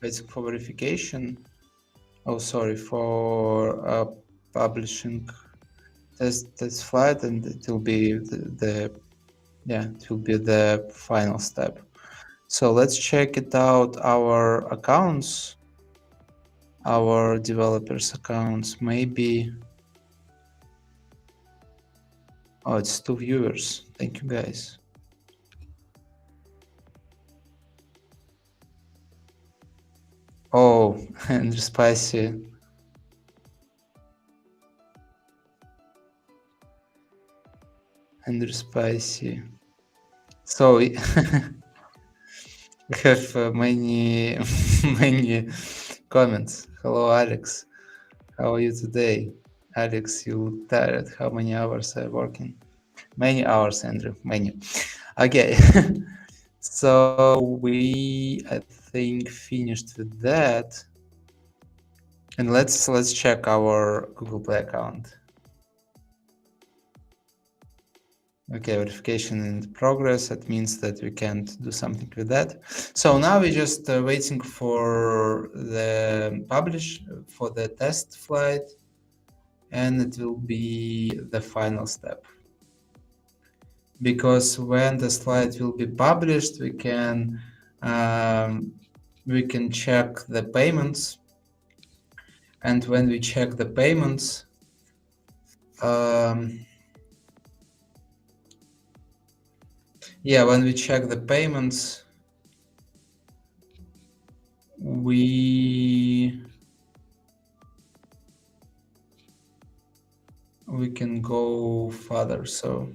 verification. Oh, sorry, for publishing test flight, and it will be it will be the final step. So let's check it out. Our accounts, our developers' accounts, maybe. Oh, it's 2 viewers. Thank you, guys. Oh, and Spicy. And Spicy. So we have many many comments. Hello, Alex. How are you today? Alex, you look tired. How many hours are you working? Many hours, Andrew. Many. Okay. So we, I think, finished with that. And let's check our Google Play account. Okay, verification in progress. That means that we can't do something with that. So now we're just waiting for the for the test flight, and it will be the final step. Because when the slide will be published, we can check the payments, and when we check the payments, when we check the payments, we can go further. So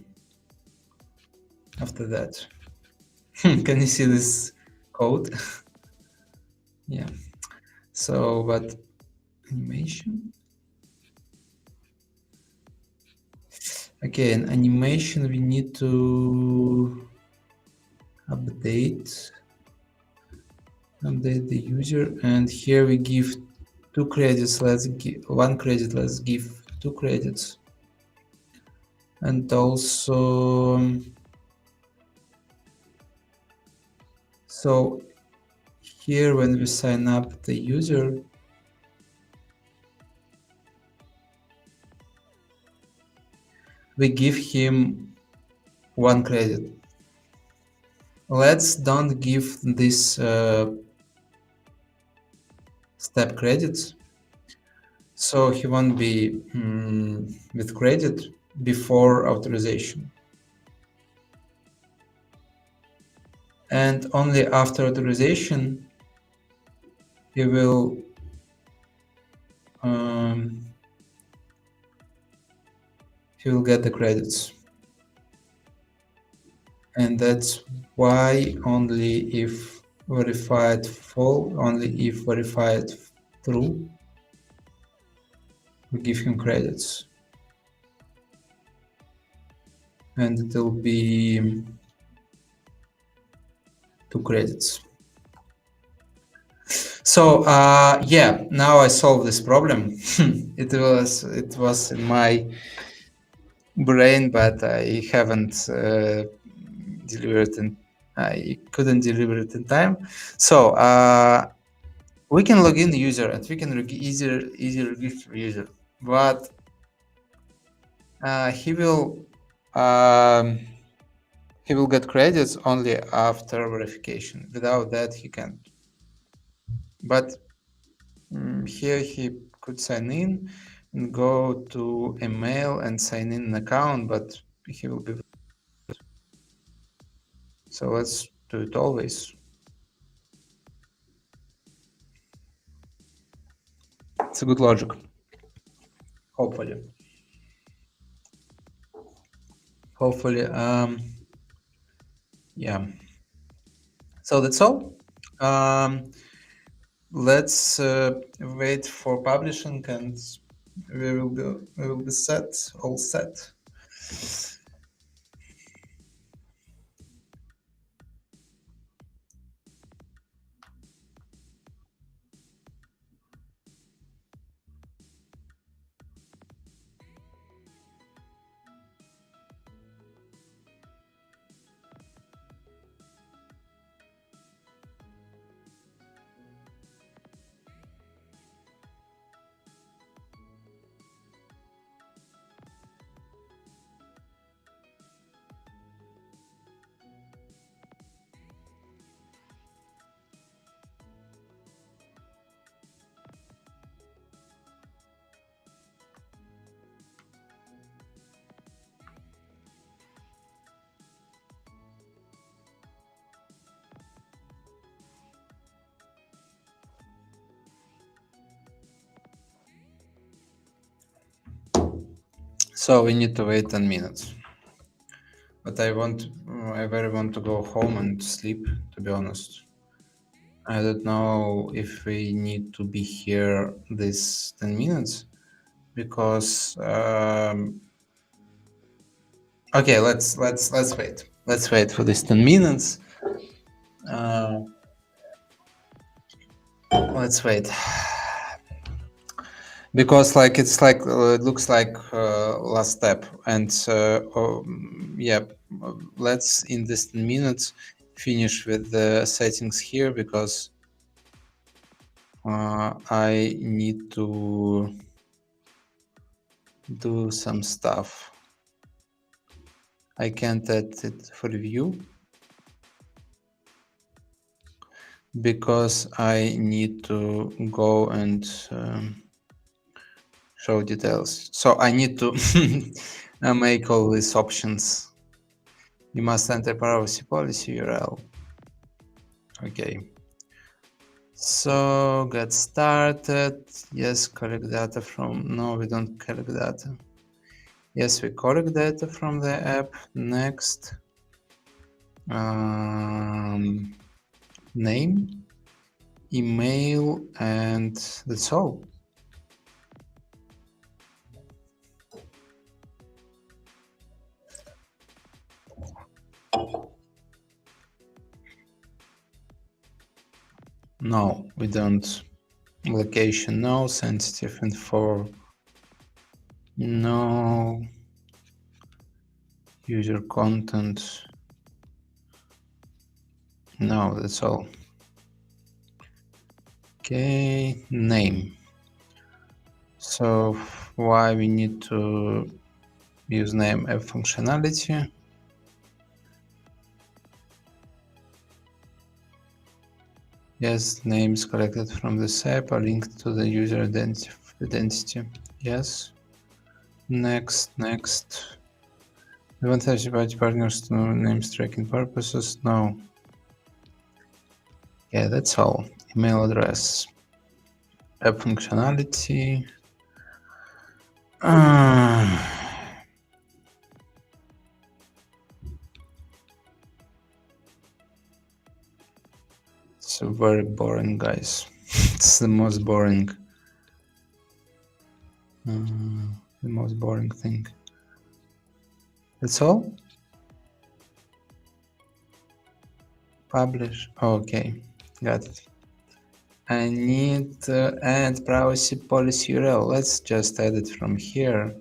after that, can you see this code? Yeah. So, but animation. Okay, in animation we need to update the user, and here we give 2 credits. Let's give 1 credit. Let's give 2 credits, and also so here when we sign up the user, we give him 1 credit. Let's don't give this step credits, so he won't be with credit before authorization. And only after authorization he will get the credits. And that's why only if verified true, we give him credits. And it will be 2 credits. So yeah, now I solved this problem. it was in my brain, but I haven't delivered and I couldn't deliver it in time. So we can log in the user and we can easier register user, but he will get credits only after verification. Without that, he can't. But here he could sign in and go to email and sign in an account, but he will be. So let's do it always. It's a good logic. Hopefully. Yeah. So that's all. Let's wait for publishing and we will be all set. So we need to wait 10 minutes. But I very want to go home and sleep, to be honest. I don't know if we need to be here this 10 minutes because okay, let's wait. Let's wait for this 10 minutes. Let's wait. Because it looks like last step, and yeah, let's in this 10 minutes finish with the settings here because I need to do some stuff. I can't add it for review because I need to go and show details. So I need to make all these options. You must enter privacy policy URL. Okay. So get started. Yes, collect data from. No, we don't collect data. Yes, we collect data from the app. Next. Name, email, and that's all. No, we don't. Location, no. Sensitive info, no. User content, no, that's all. Okay, name. So why we need to use name app functionality? Yes, names collected from this app are linked to the user identity. Yes. Next. We want third-party partners to know names tracking purposes. No. Yeah, that's all. Email address. app functionality. Uh, it's very boring, guys. It's the most boring. The most boring thing. That's all? Publish. Okay, got it. I need to add privacy policy URL. Let's just add it from here.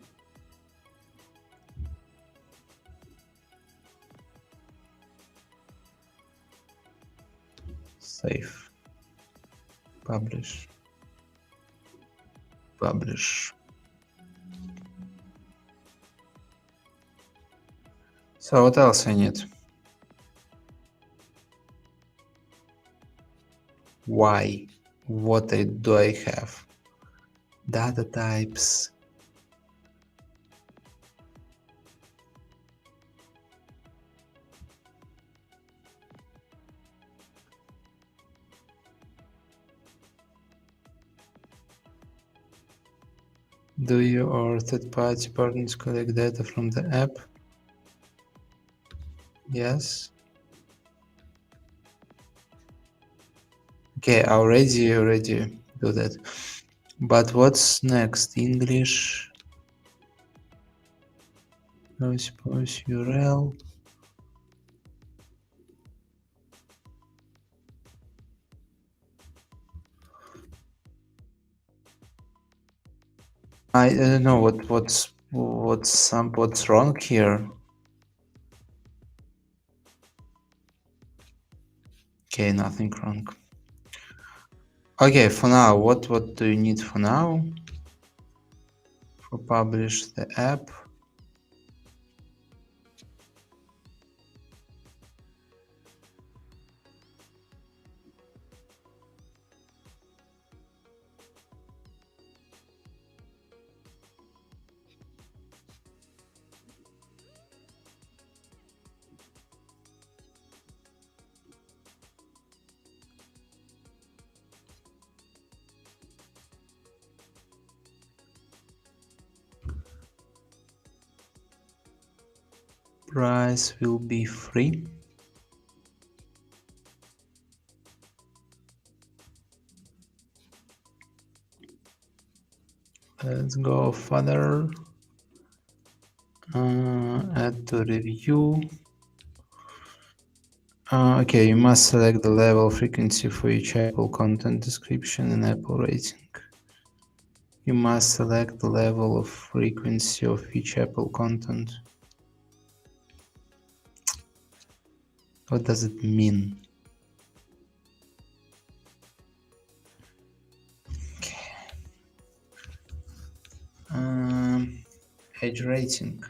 Save. Publish. Publish. So what else I need? Why? What do I have? Data types. Do you or third-party partners collect data from the app? Yes. Okay, I already do that. But what's next? English. I suppose URL. I don't know what's wrong here. Okay, nothing wrong. Okay, for now, what do you need for now? For publish the app. Price will be free. Let's go further. Add to review. Okay, you must select the level frequency for each Apple content description and Apple rating. You must select the level of frequency of each Apple content. What does it mean? Okay. Age rating.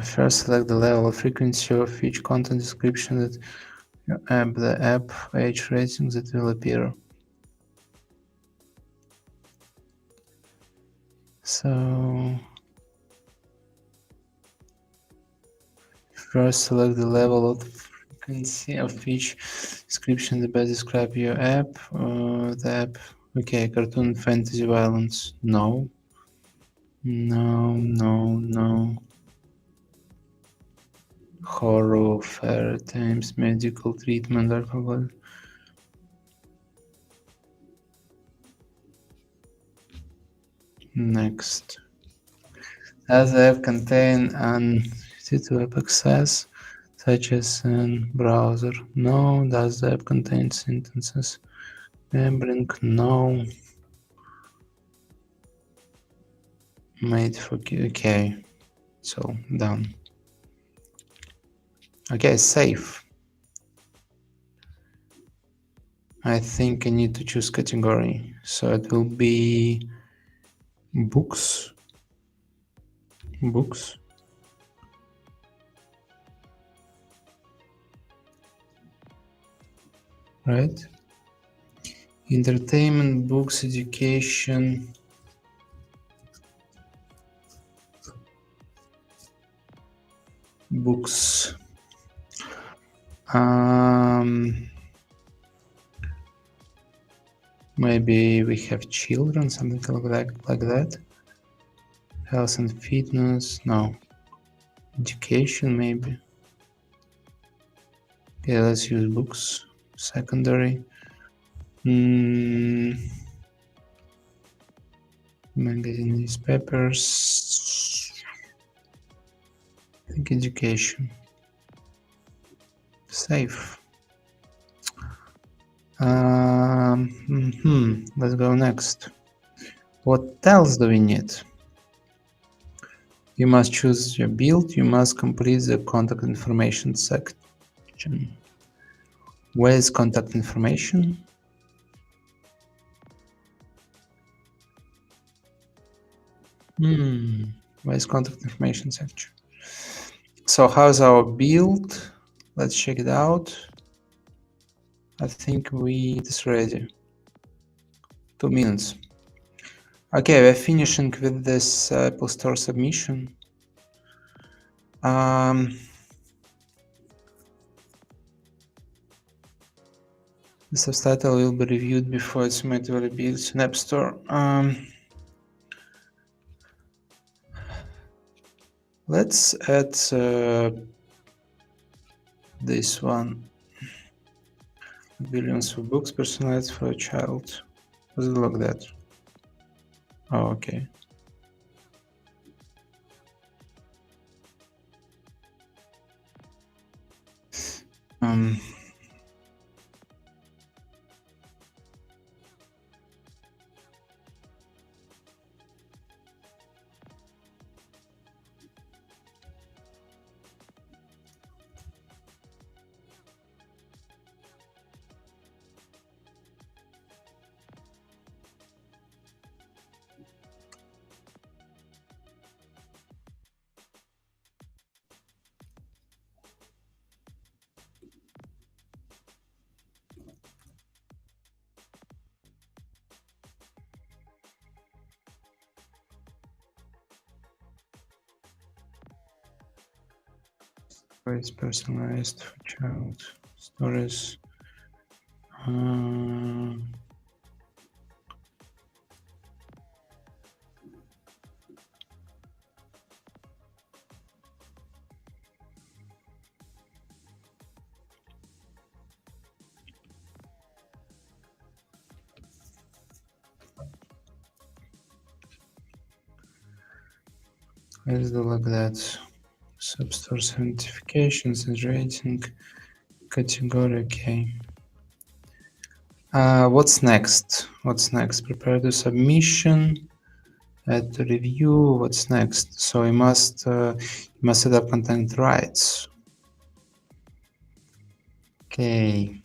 First, select the level of frequency of each content description that the app age rating that will appear. So first select the level of frequency of each description that best describe your app. The app. Okay, cartoon, fantasy, violence. No. No. Horror, fairy times, medical treatment, alcohol. Next. Does the app contain unrestricted web access, such as in browser? No. Does the app contain sentences? Remembering? No. Made for okay. So done. Okay, save. I think I need to choose category. So it will be books. Books. Right? Entertainment, books, education. Books. Maybe we have children, something like that. Health and fitness, no. Education, maybe. Okay, let's use books. Secondary. Magazine, newspapers. I think education. Safe. Let's go next. What else do we need? You must choose your build. You must complete the contact information section. Where is contact information? Where is contact information section? So how's our build? Let's check it out. I think it is ready. 2 minutes. Okay, we're finishing with this Apple Store submission. The subtitle will be reviewed before it's made available in App Store. Let's add this one. Billions of books personalized for a child. Does it look that? Oh, okay. It's personalized for child stories. Let's do like that. Substore certifications and rating category. Okay. What's next? Prepare the submission. Add to review. What's next? So you must set up content rights. Okay.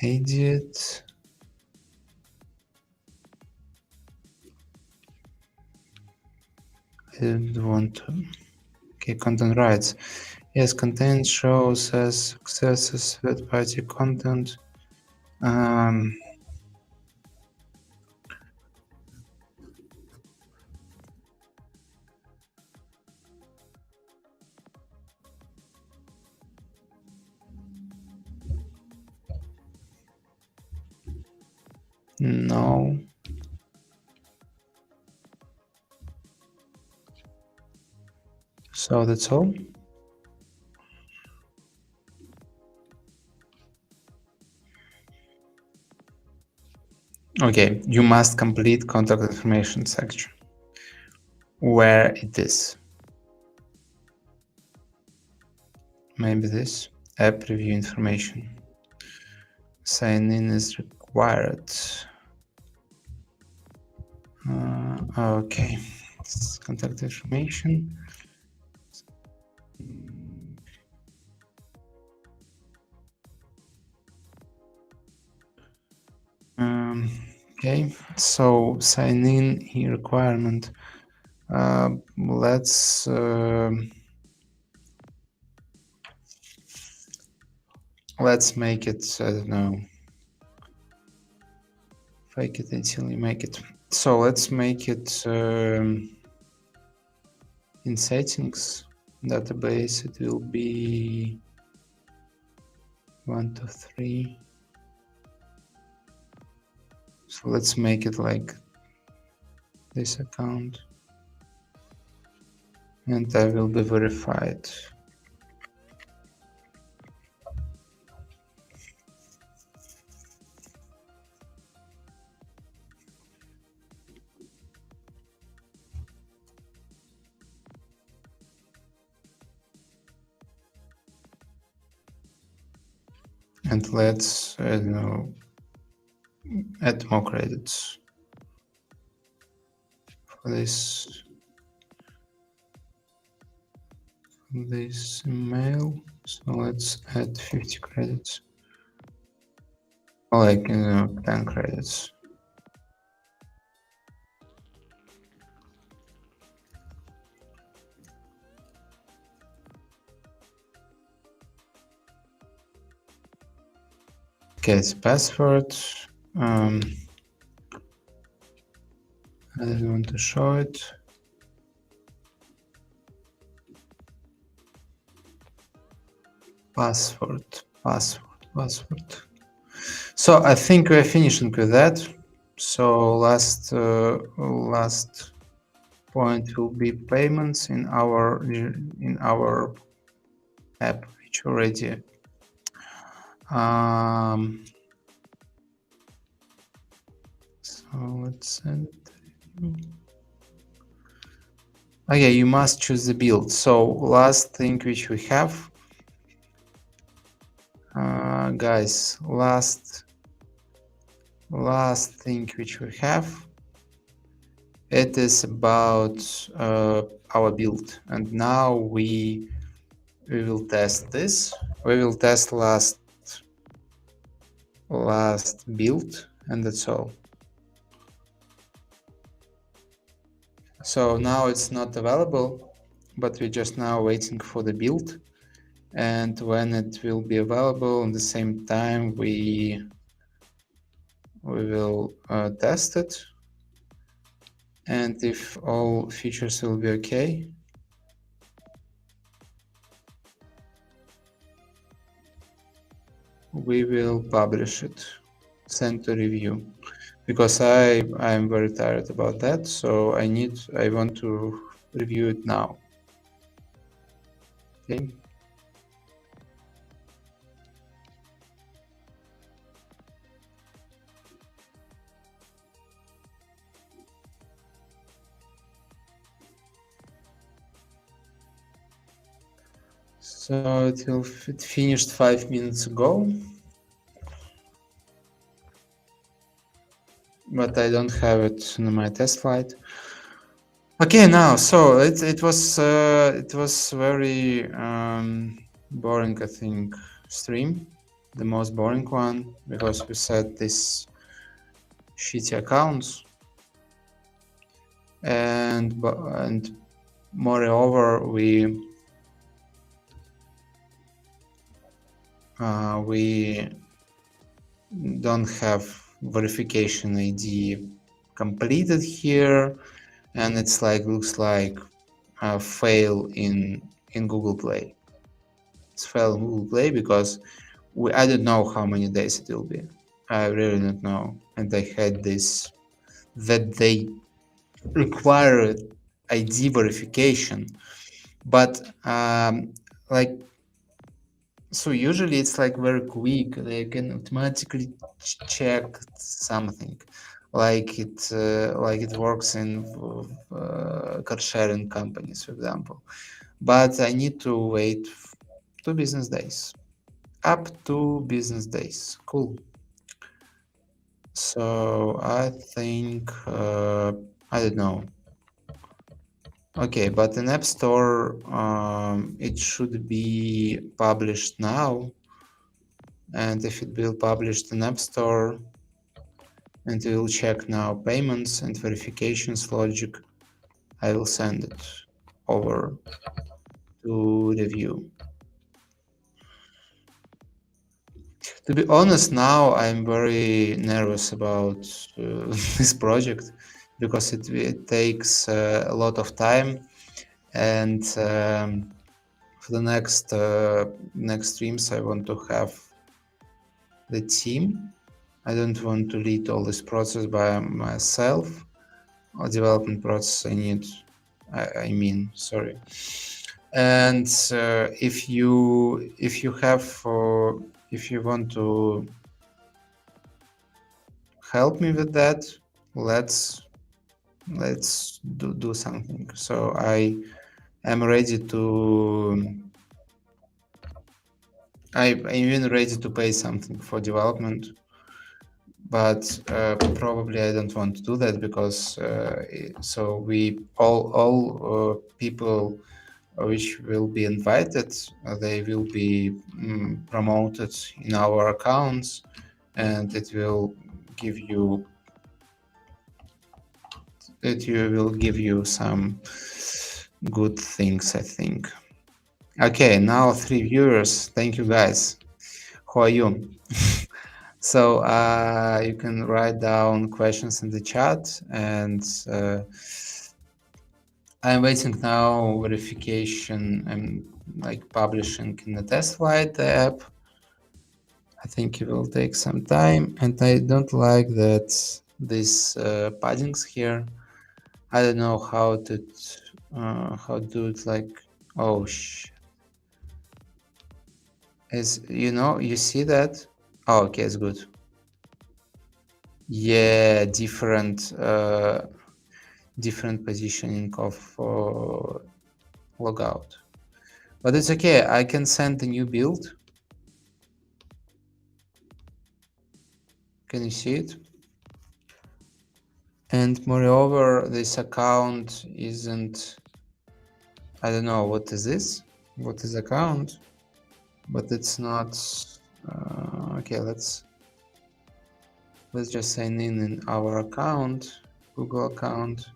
Edit. I don't want to. Okay, content rights. Yes, content shows as successes third-party content. No. So that's all. Okay, you must complete contact information section. Where it is? Maybe this. App review information. Sign in is required. Okay, contact information. Okay, so sign in here requirement. Let's make it, I don't know, fake it until you make it. So let's make it in settings database. It will be 1, 2, 3. So let's make it like this account, and I will be verified. And let's, I don't know, add more credits for this email. So let's add 50 credits, or like 10 credits. Okay, it's password. I don't want to show it. Password. So I think we're finishing with that. So last point will be payments in our app, which already so let's send. Okay, you must choose the build. So last thing which we have, guys, last thing which we have, it is about our build, and now we will test this. We will test last build, and that's all. So now it's not available, but we're just now waiting for the build, and when it will be available at the same time we will test it, and if all features will be okay, we will publish it, send to review, because I'm very tired about that, so I want to review it now. Okay. So it finished 5 minutes ago, but I don't have it in my test flight. Okay, now so it was very boring, I think, stream, the most boring one, because we set this shitty accounts, and moreover we don't have verification ID completed here, and it's like looks like a fail in Google Play. It's fail in Google Play because I don't know how many days it will be. I really don't know, and I had this that they require ID verification, but like, so usually it's like very quick. They can automatically check something, like it works in car sharing companies, for example. But I need to wait 2 business days, up to business days. Cool. So I think I don't know. Okay, but in App Store it should be published now, and if it will published in App Store, and we will check now payments and verifications logic, I will send it over to review. To be honest, now I'm very nervous about this project, because it takes a lot of time, and for the next streams I want to have the team I don't want to lead all this process by myself. Or development process I need. I mean, sorry. And if you have if you want to help me with that, let's do something. So I am ready to. I'm even ready to pay something for development, but probably I don't want to do that because so we all people which will be invited, they will be promoted in our accounts, and it will give you some good things, I think. Okay, now 3 viewers. Thank you, guys. How are you? So you can write down questions in the chat, and I'm waiting now verification. I'm like publishing in the test flight the app. I think it will take some time, and I don't like that these paddings here. I don't know how to do it. Like, oh you see that? Oh, okay, it's good. Yeah, different positioning of logout, but it's okay. I can send a new build. Can you see it? And moreover, this account isn't, I don't know, what is this? What is account? But it's not, okay, let's just sign in our account, Google account.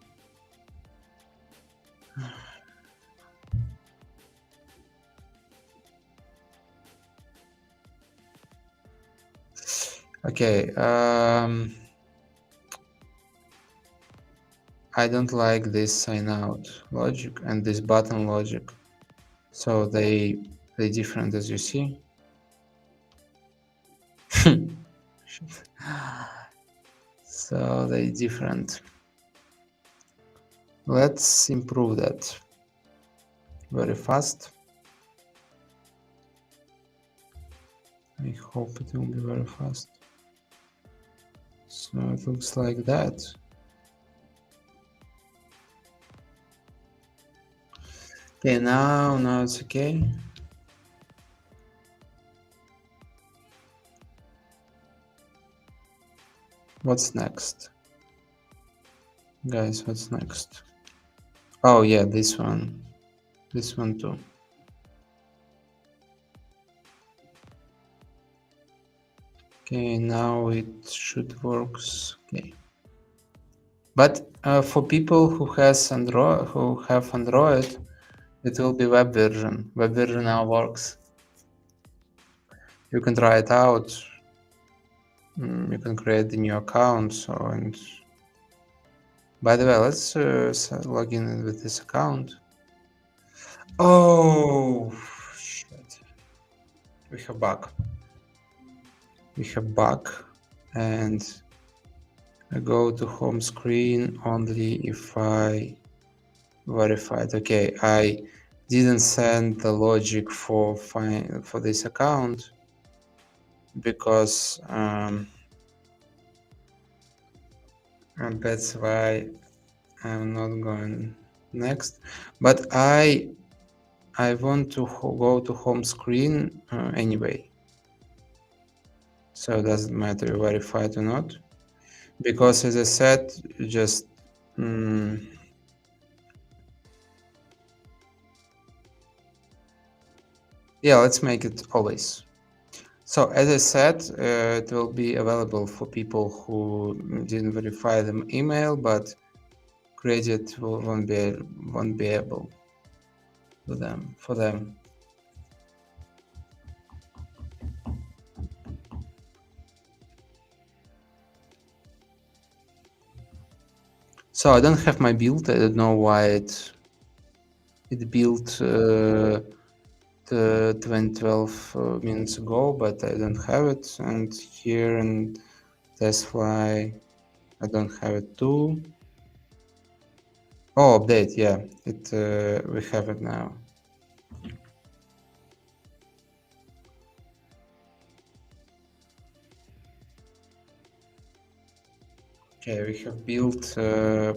Okay, I don't like this sign out logic and this button logic. So they different, as you see. So they different. Let's improve that very fast. I hope it will be very fast. So it looks like that. Okay, now it's okay. What's next? Guys, what's next? Oh yeah, this one. This one too. Okay, now it should work. Okay. But for people who have Android, it will be web version. Web version now works. You can try it out. You can create the new account. So, and by the way, let's log in with this account. Oh shit! We have bug. And I go to home screen only if I verified. Okay, I didn't send the logic for this account because and that's why I'm not going next. But I want to go to home screen anyway. So it doesn't matter you verified or not, because as I said, just yeah, let's make it always. So as I said, it will be available for people who didn't verify the email, but credit won't be able for them. So I don't have my build. I don't know why it built 12 minutes ago, but I don't have it. And here in test fly. I don't have it too. Oh, update. Yeah, it we have it now. Okay, we have built. So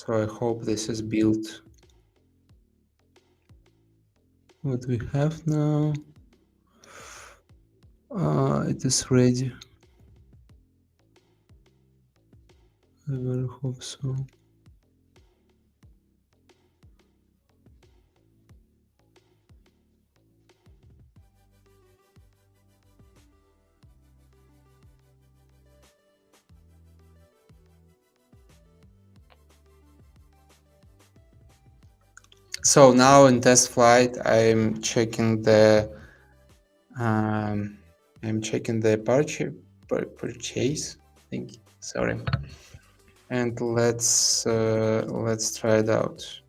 I hope this is built. What we have now. It is ready. I very hope so. So now in test flight, I'm checking the purchase. Thank you. Sorry. And let's try it out.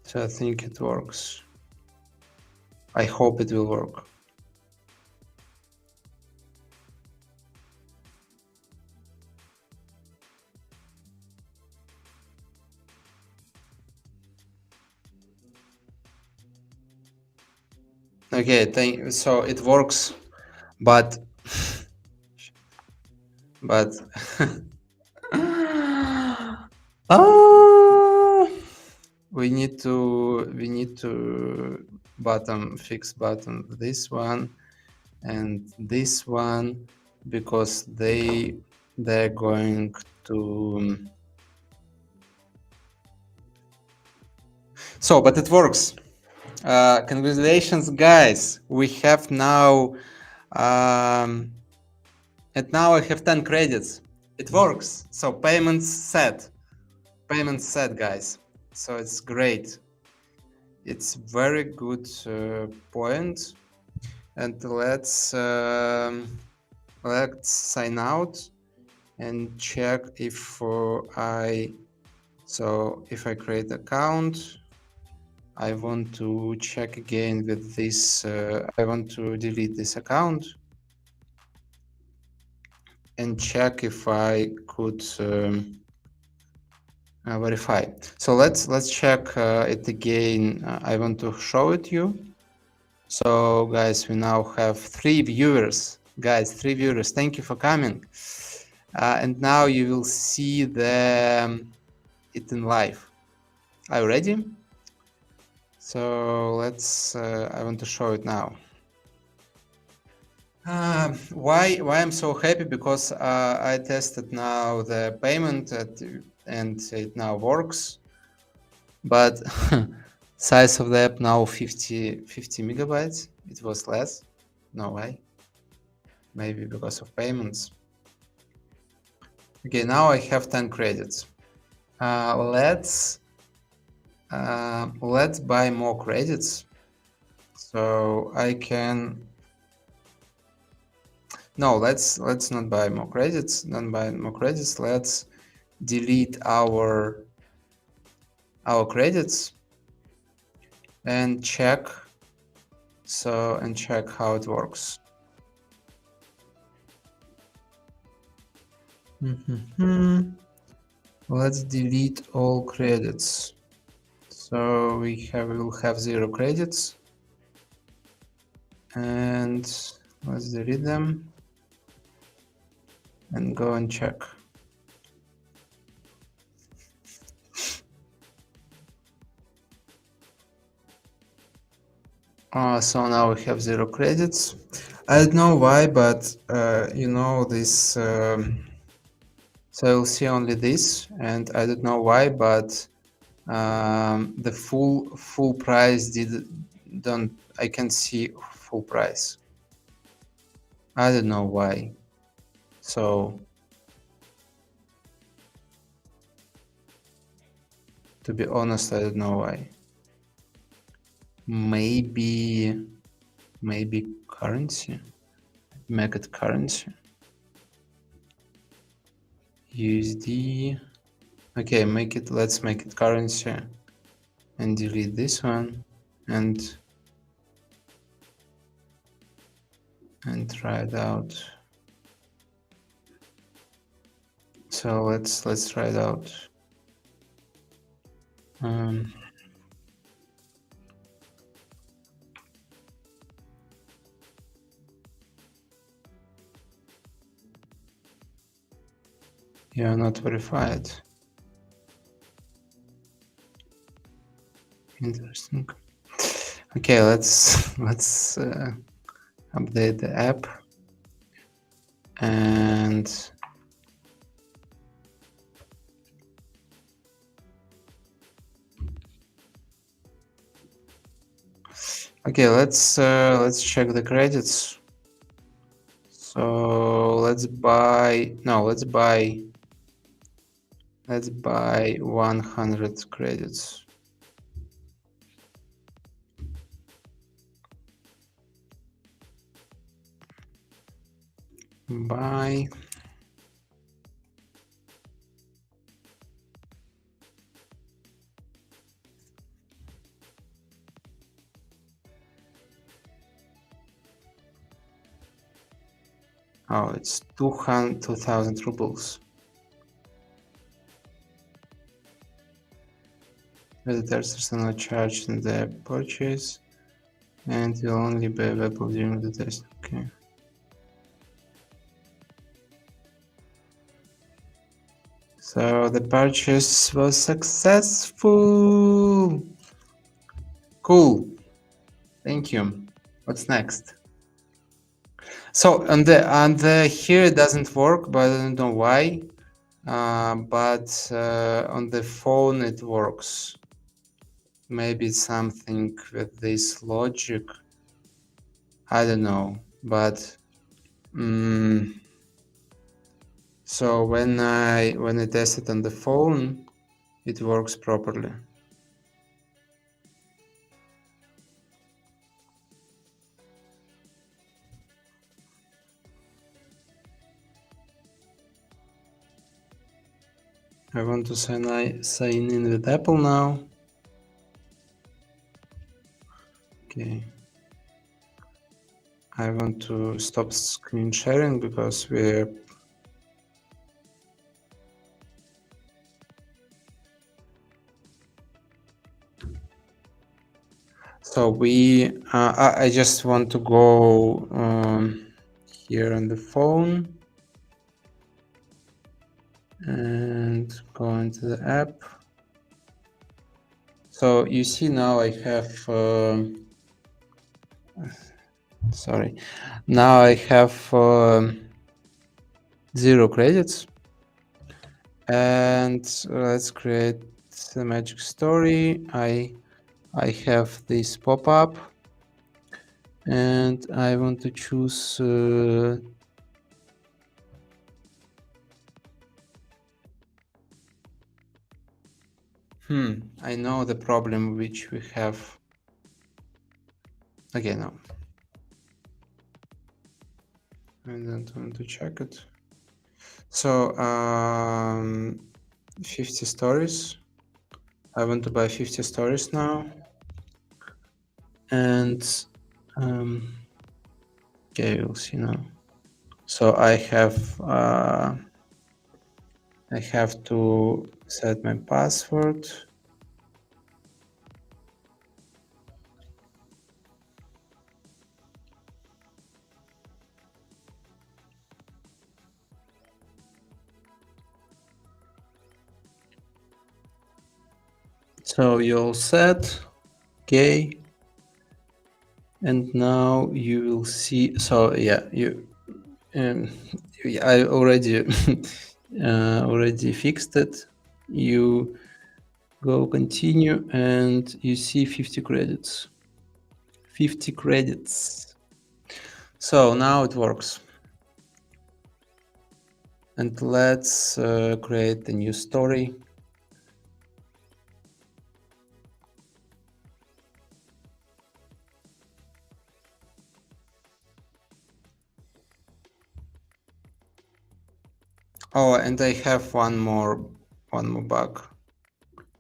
So I think it works. I hope it will work. Okay, so it works, but ah, we need to fix button this one and this one because they're going to. So, but it works. Congratulations, guys! We have now, and now I have 10 credits. It works. So payments set, guys. So it's great. It's very good point. And let's sign out and check if if I create account. I want to check again with this. I want to delete this account and check if I could verify. So let's check it again. I want to show it you. So guys, we now have 3 viewers. Guys, 3 viewers. Thank you for coming. And now you will see it in live. Are you ready? So let's. I want to show it now. Why I'm so happy? Because I tested now the payment and it now works. But size of the app now 50 megabytes. It was less. No way. Maybe because of payments. Okay, now I have 10 credits. Let's buy more credits. So I can. No, let's not buy more credits. Don't buy more credits. Let's delete our credits and check. And check how it works. Let's delete all credits. So we will have 0 credits. And let's delete them and go and check. So now we have 0 credits. I don't know why, but you know this. So you'll see only this, and I don't know why, but the full price I can see full price. I don't know why. So To be honest, I don't know why. Maybe currency. Make it currency. USD. Okay, let's make it currency and delete this one and try it out. So let's try it out. You are not verified. Interesting. Okay, let's update the app and okay, let's check the credits. So let's buy 100 credits. Buy. Oh, it's 2,000 rubles. Visitors are not charged in the purchase and will only be available during the test. Okay. So the purchase was successful. Cool. Thank you. What's next? So and here it doesn't work, but I don't know why. But on the phone it works. Maybe something with this logic. I don't know, but so when I test it on the phone, it works properly. I want to sign in with Apple now. Okay. I want to stop screen sharing because we're so I just want to go here on the phone and go into the app. So you see now I have sorry, now I have 0 credits, and let's create the magic story. I have this pop-up and I want to choose I know the problem which we have. Okay, no, I don't want to check it. So 50 stories. I want to buy 50 stories now, and okay, you'll see now. So I have to set my password. So you'll set, okay, and now you will see. So yeah, I already already fixed it. You go continue and you see 50 credits. 50 credits. So now it works. And let's create a new story. Oh, and I have one more bug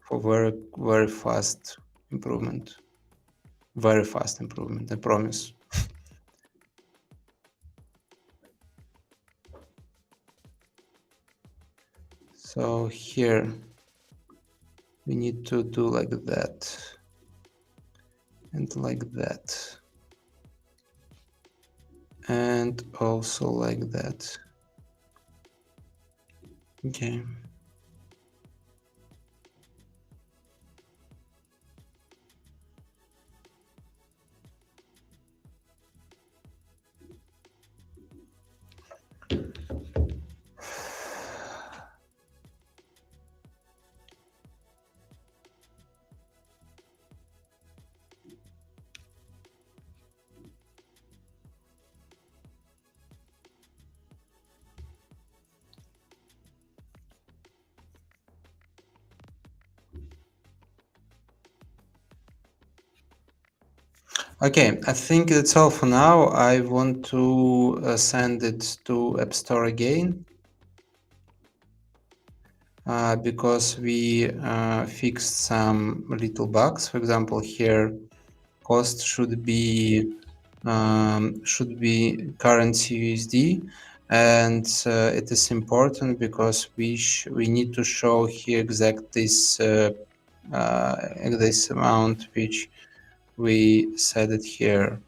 for very fast improvement. Very fast improvement, I promise. So here we need to do like that and like that and also like that. Okay. Okay, I think that's all for now. I want to send it to App Store again because we fixed some little bugs. For example, here cost should be currency USD, and it is important because we need to show here exact this amount which we set it here.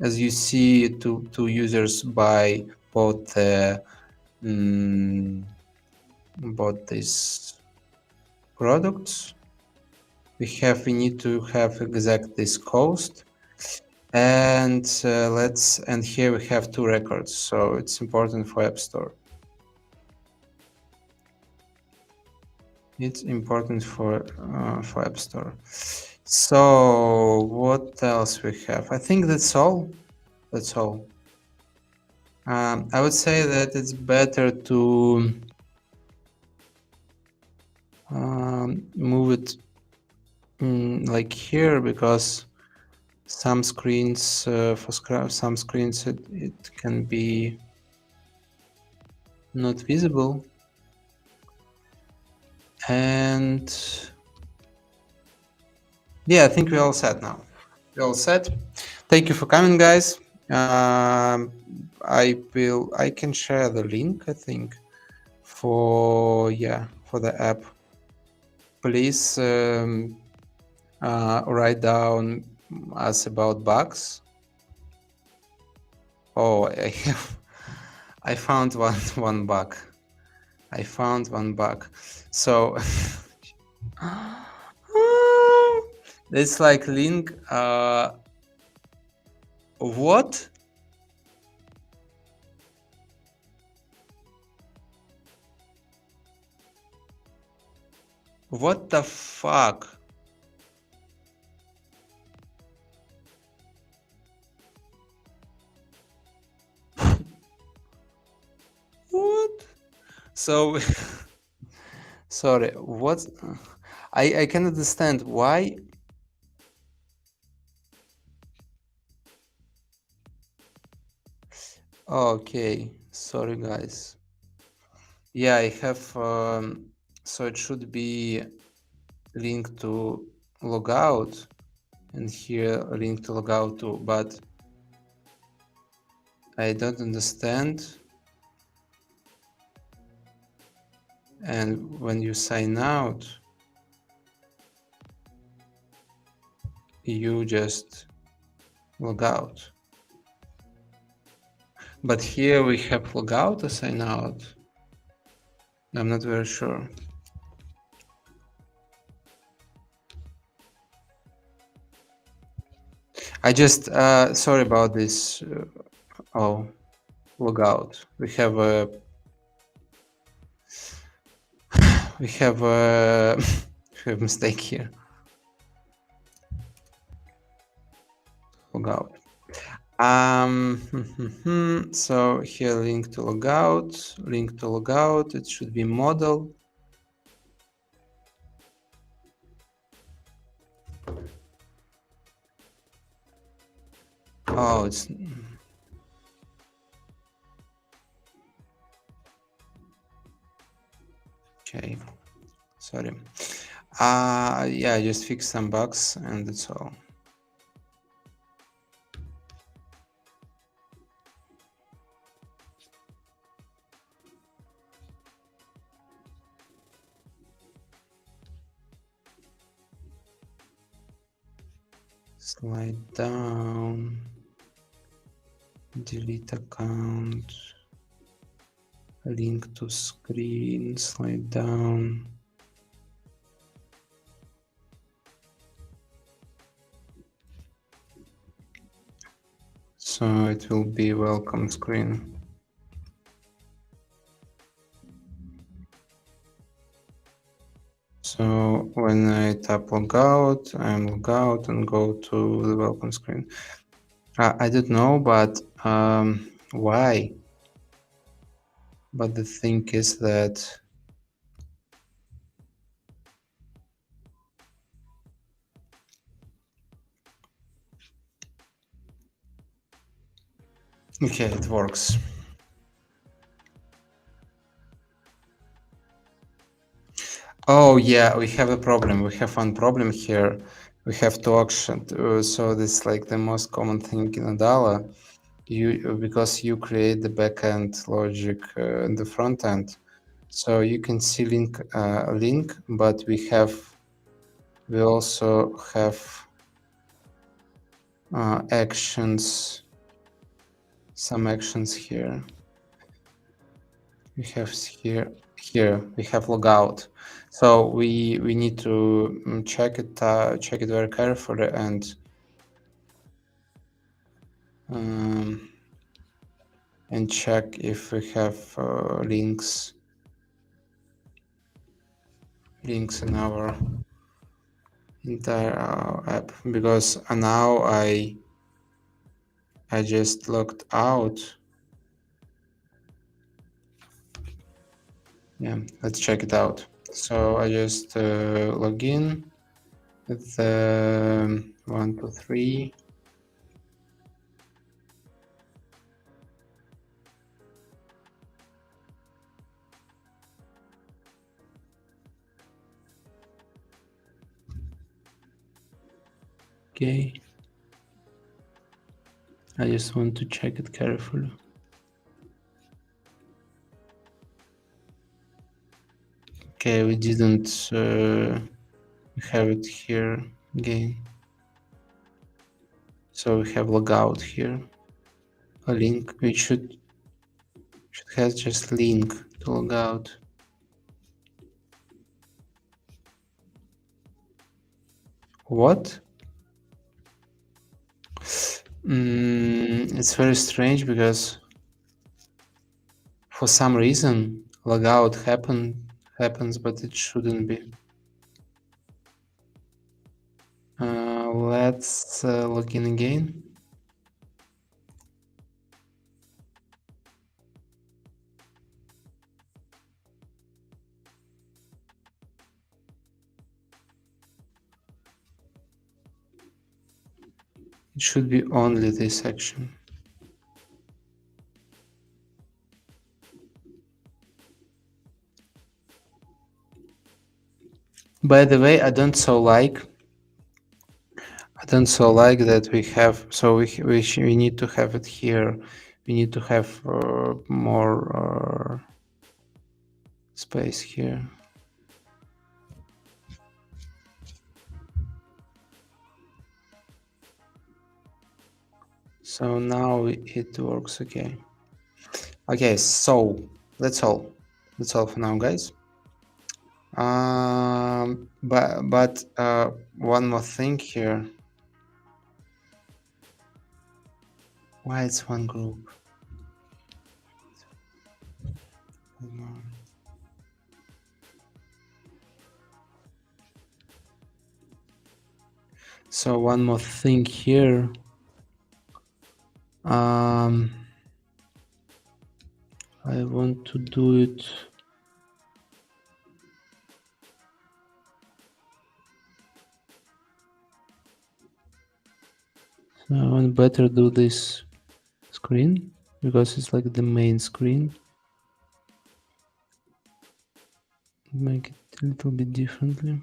As you see, two users buy both bought these products. We need to have exact this cost, and and here we have two records, so it's important for App Store. It's important for App Store. So what else we have? I think that's all. That's all. I would say that it's better to move it like here, because some screens some screens it can be not visible. And yeah, I think we're all set now. We're all set. Thank you for coming, guys. I can share the link, I think, for the app. Please write down us about bugs. Oh, I found one bug. I found one bug. So it's like link. What? What the fuck? What? So sorry, what? I can understand why. Okay, sorry guys. Yeah, I have so it should be link to logout, and here a link to logout too, but I don't understand. And when you sign out, you just log out. But here we have logout or sign out. I'm not very sure. I just sorry about this. Oh, logout. We have a we have a we have a mistake here. Logout. So here link to logout. It should be model. Oh, it's Okay, sorry. Yeah, I just fixed some bugs and that's all. Slide down, delete account, link to screen, slide down. So it will be welcome screen. So when I tap logout, I'm logout and go to the welcome screen. I don't know, but why? But the thing is that okay, it works. Oh yeah, we have a problem. We have one problem here. We have to auction. So this is like the most common thing in Adala. Because you create the backend logic in the front end, so you can see link, but we also have actions, some actions here. We have here we have logout, so we need to check it very carefully and check if we have links in our entire app, because now I just logged out. Yeah, let's check it out. So I just log in with 1, 2, 3. Okay. I just want to check it carefully. Okay, we didn't have it here again. So we have logout here. A link, which should have just link to logout. What? It's very strange because for some reason logout happens, but it shouldn't be. Let's log in again. It should be only this section. By the way, I don't so like that we have, so we need to have it here. We need to have more space here. So now it works. Okay. Okay, so that's all for now, guys. But one more thing here. Why it's one group? So one more thing here. I want to do it. So I want better do this screen because it's like the main screen. make it a little bit differently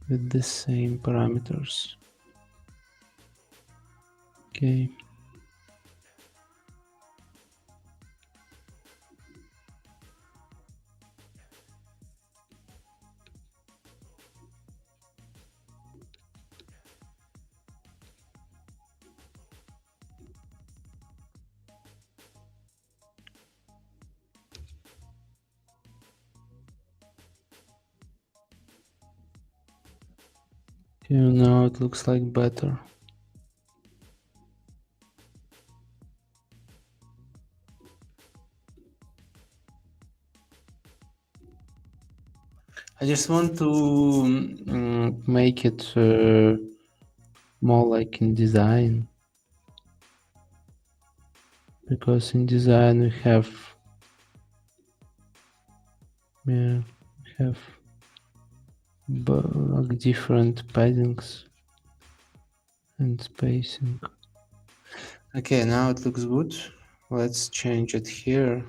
with the same parameters. Okay. Okay, now it looks like better. I just want to make it more like in design, because in design we have like different paddings and spacing. Okay, now it looks good. Let's change it here.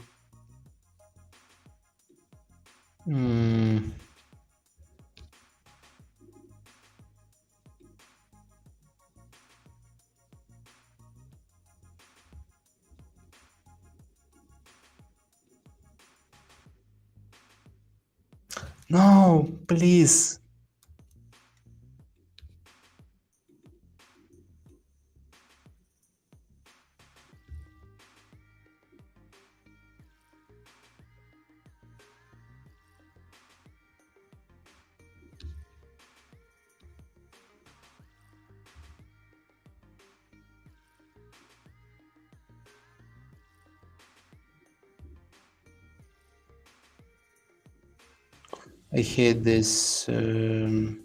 No, please. I hate this thing,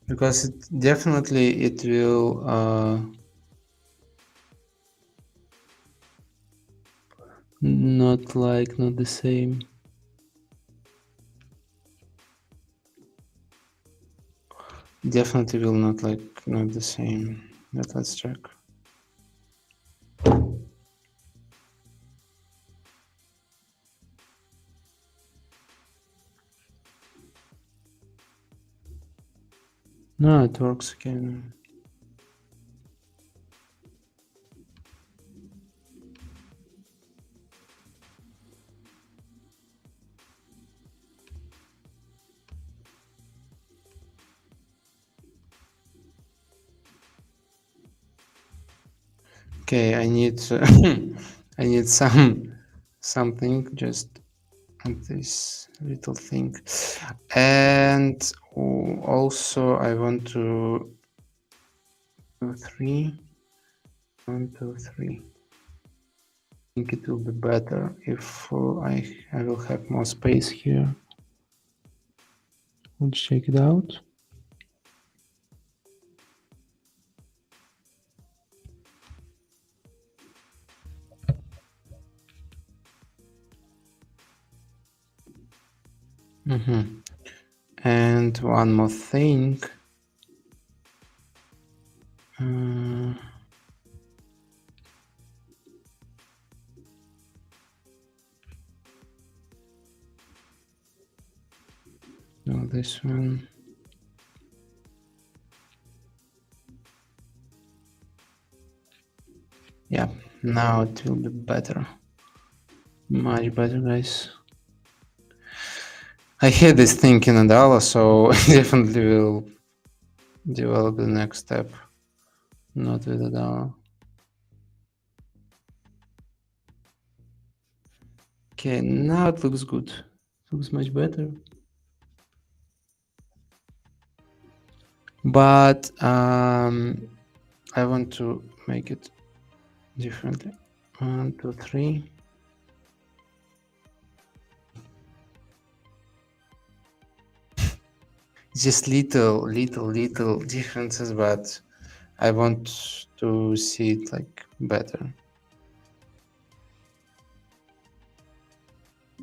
because it definitely it will not the same. Definitely will not the same. But let's check. No, it works again. Okay, I need I need something just this little thing, and also I want to 2, 3, 1, 2, 3. I think it will be better if I will have more space here. Let's check it out. And one more thing. No, this one. Yeah, now it will be better. Much better, guys. I hate this thing in Adala, so I definitely will develop the next step, not with Adala. Okay, now it looks good. It looks much better. But I want to make it differently. 1, 2, 3. Just little differences, but I want to see it like better.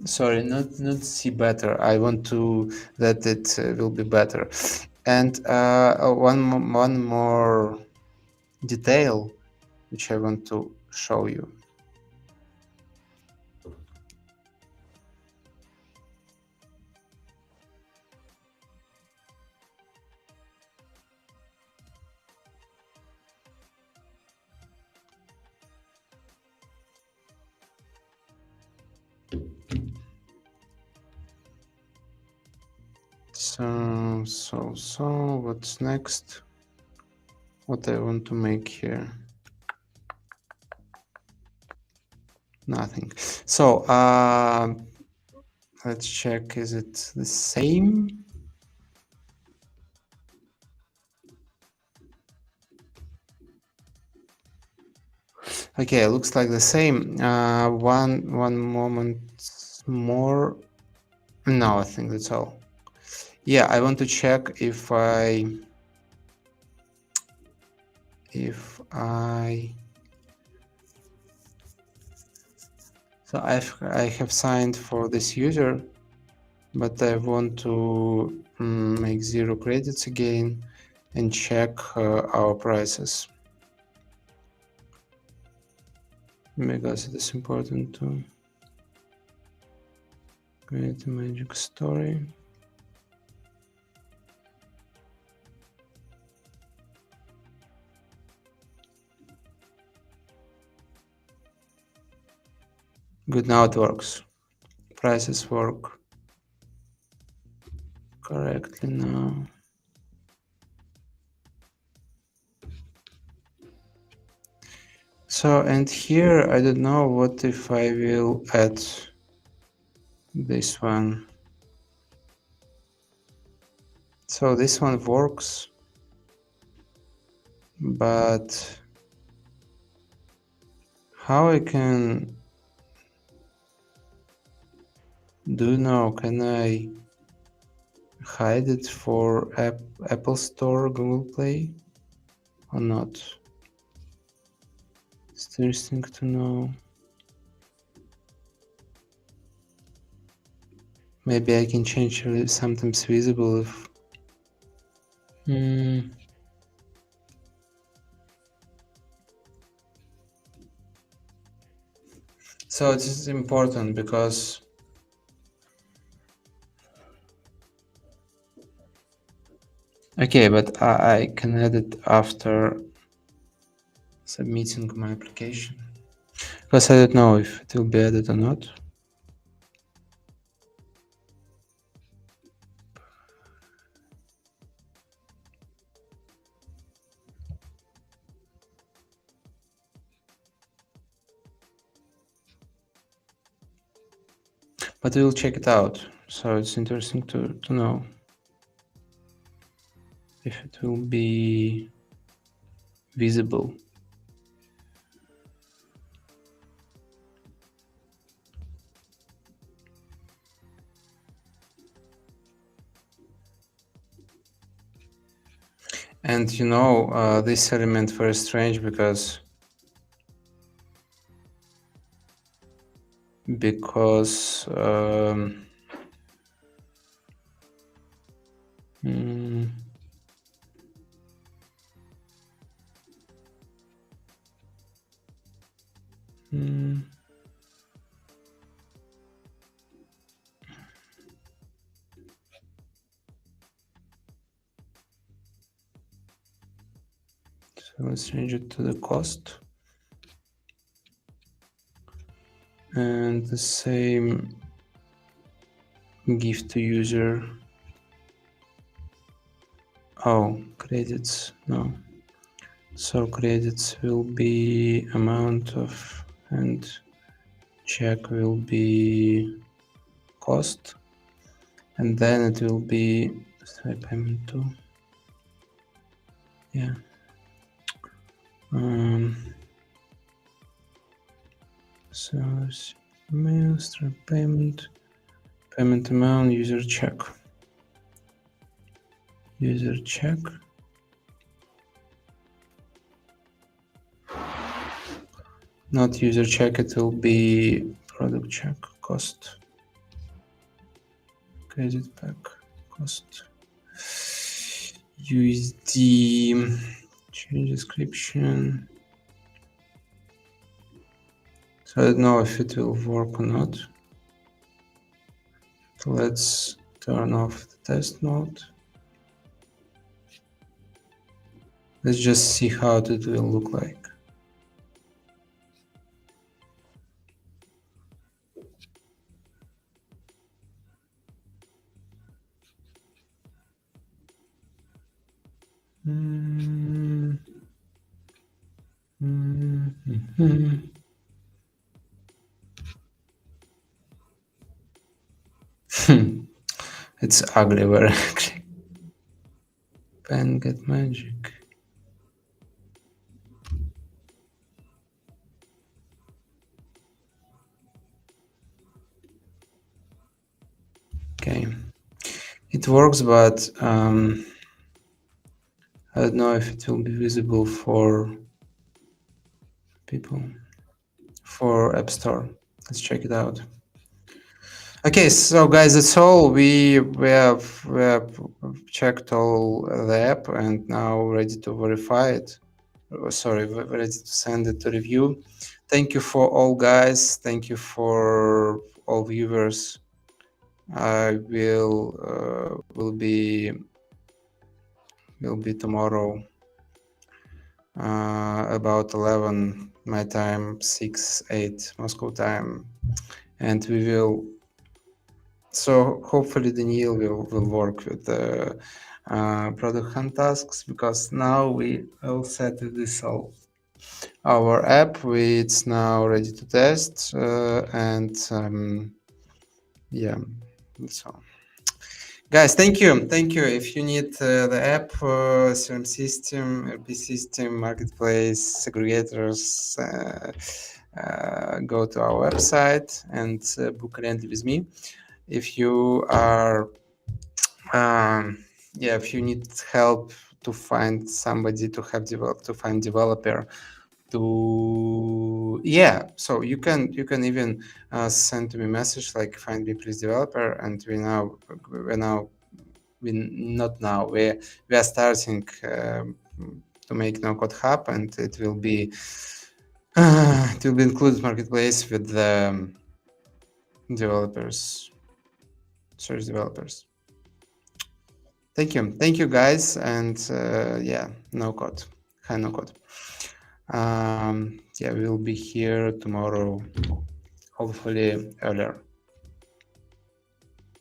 Sorry, not see better. I want to that it will be better. And one more detail which I want to show you. So what's next? What I want to make here? Nothing. So let's check. Is it the same? Okay, looks like the same. One moment more. No, I think that's all. Yeah, I want to check if I so I have signed for this user, but I want to make 0 credits again and check our prices, because it is important to create a magic story. Good, now it works. Prices work correctly now. So, and here, I don't know what if I will add this one. So this one works, but how I can do now? Can I hide it for Apple Store, Google Play, or not? It's interesting to know. Maybe I can change sometimes visible if. So this is important because okay, but I can add it after submitting my application, because I don't know if it will be added or not. But we'll check it out. So it's interesting to know if it will be visible. And you know, this element very strange because so let's change it to the cost. And the same give to user. Oh, credits, no. So credits will be amount of, and check will be cost, and then it will be Stripe payment too. Yeah. So mail, Stripe payment amount, user check. User check. Not user check, it will be product check cost. Credit pack cost. USD, change description. So I don't know if it will work or not. So let's turn off the test mode. Let's just see how it will look like. Mm, mm, mm. It's ugly, very ugly. Pen get magic. Okay, it works, but I don't know if it will be visible for people for App Store. Let's check it out. Okay, so guys, that's all. We have checked all the app and now ready to verify it. Sorry, we're ready to send it to review. Thank you for all, guys. Thank you for all viewers. I will be tomorrow about 11 my time, 6-8 Moscow time, and we will. So hopefully Daniil will work with the product hunt tasks, because now we all set this all. Our app, it's now ready to test, and yeah, so. Guys, thank you. If you need the app, CRM system, RP system, marketplace, aggregators, go to our website and book Calendly with me. If you are, if you need help to find somebody to find developer so you can even send to me message like find me please developer, and we are starting to make no code hub, and it will be included marketplace with the search developers. Thank you guys, and no code, no code. We'll be here tomorrow, hopefully earlier.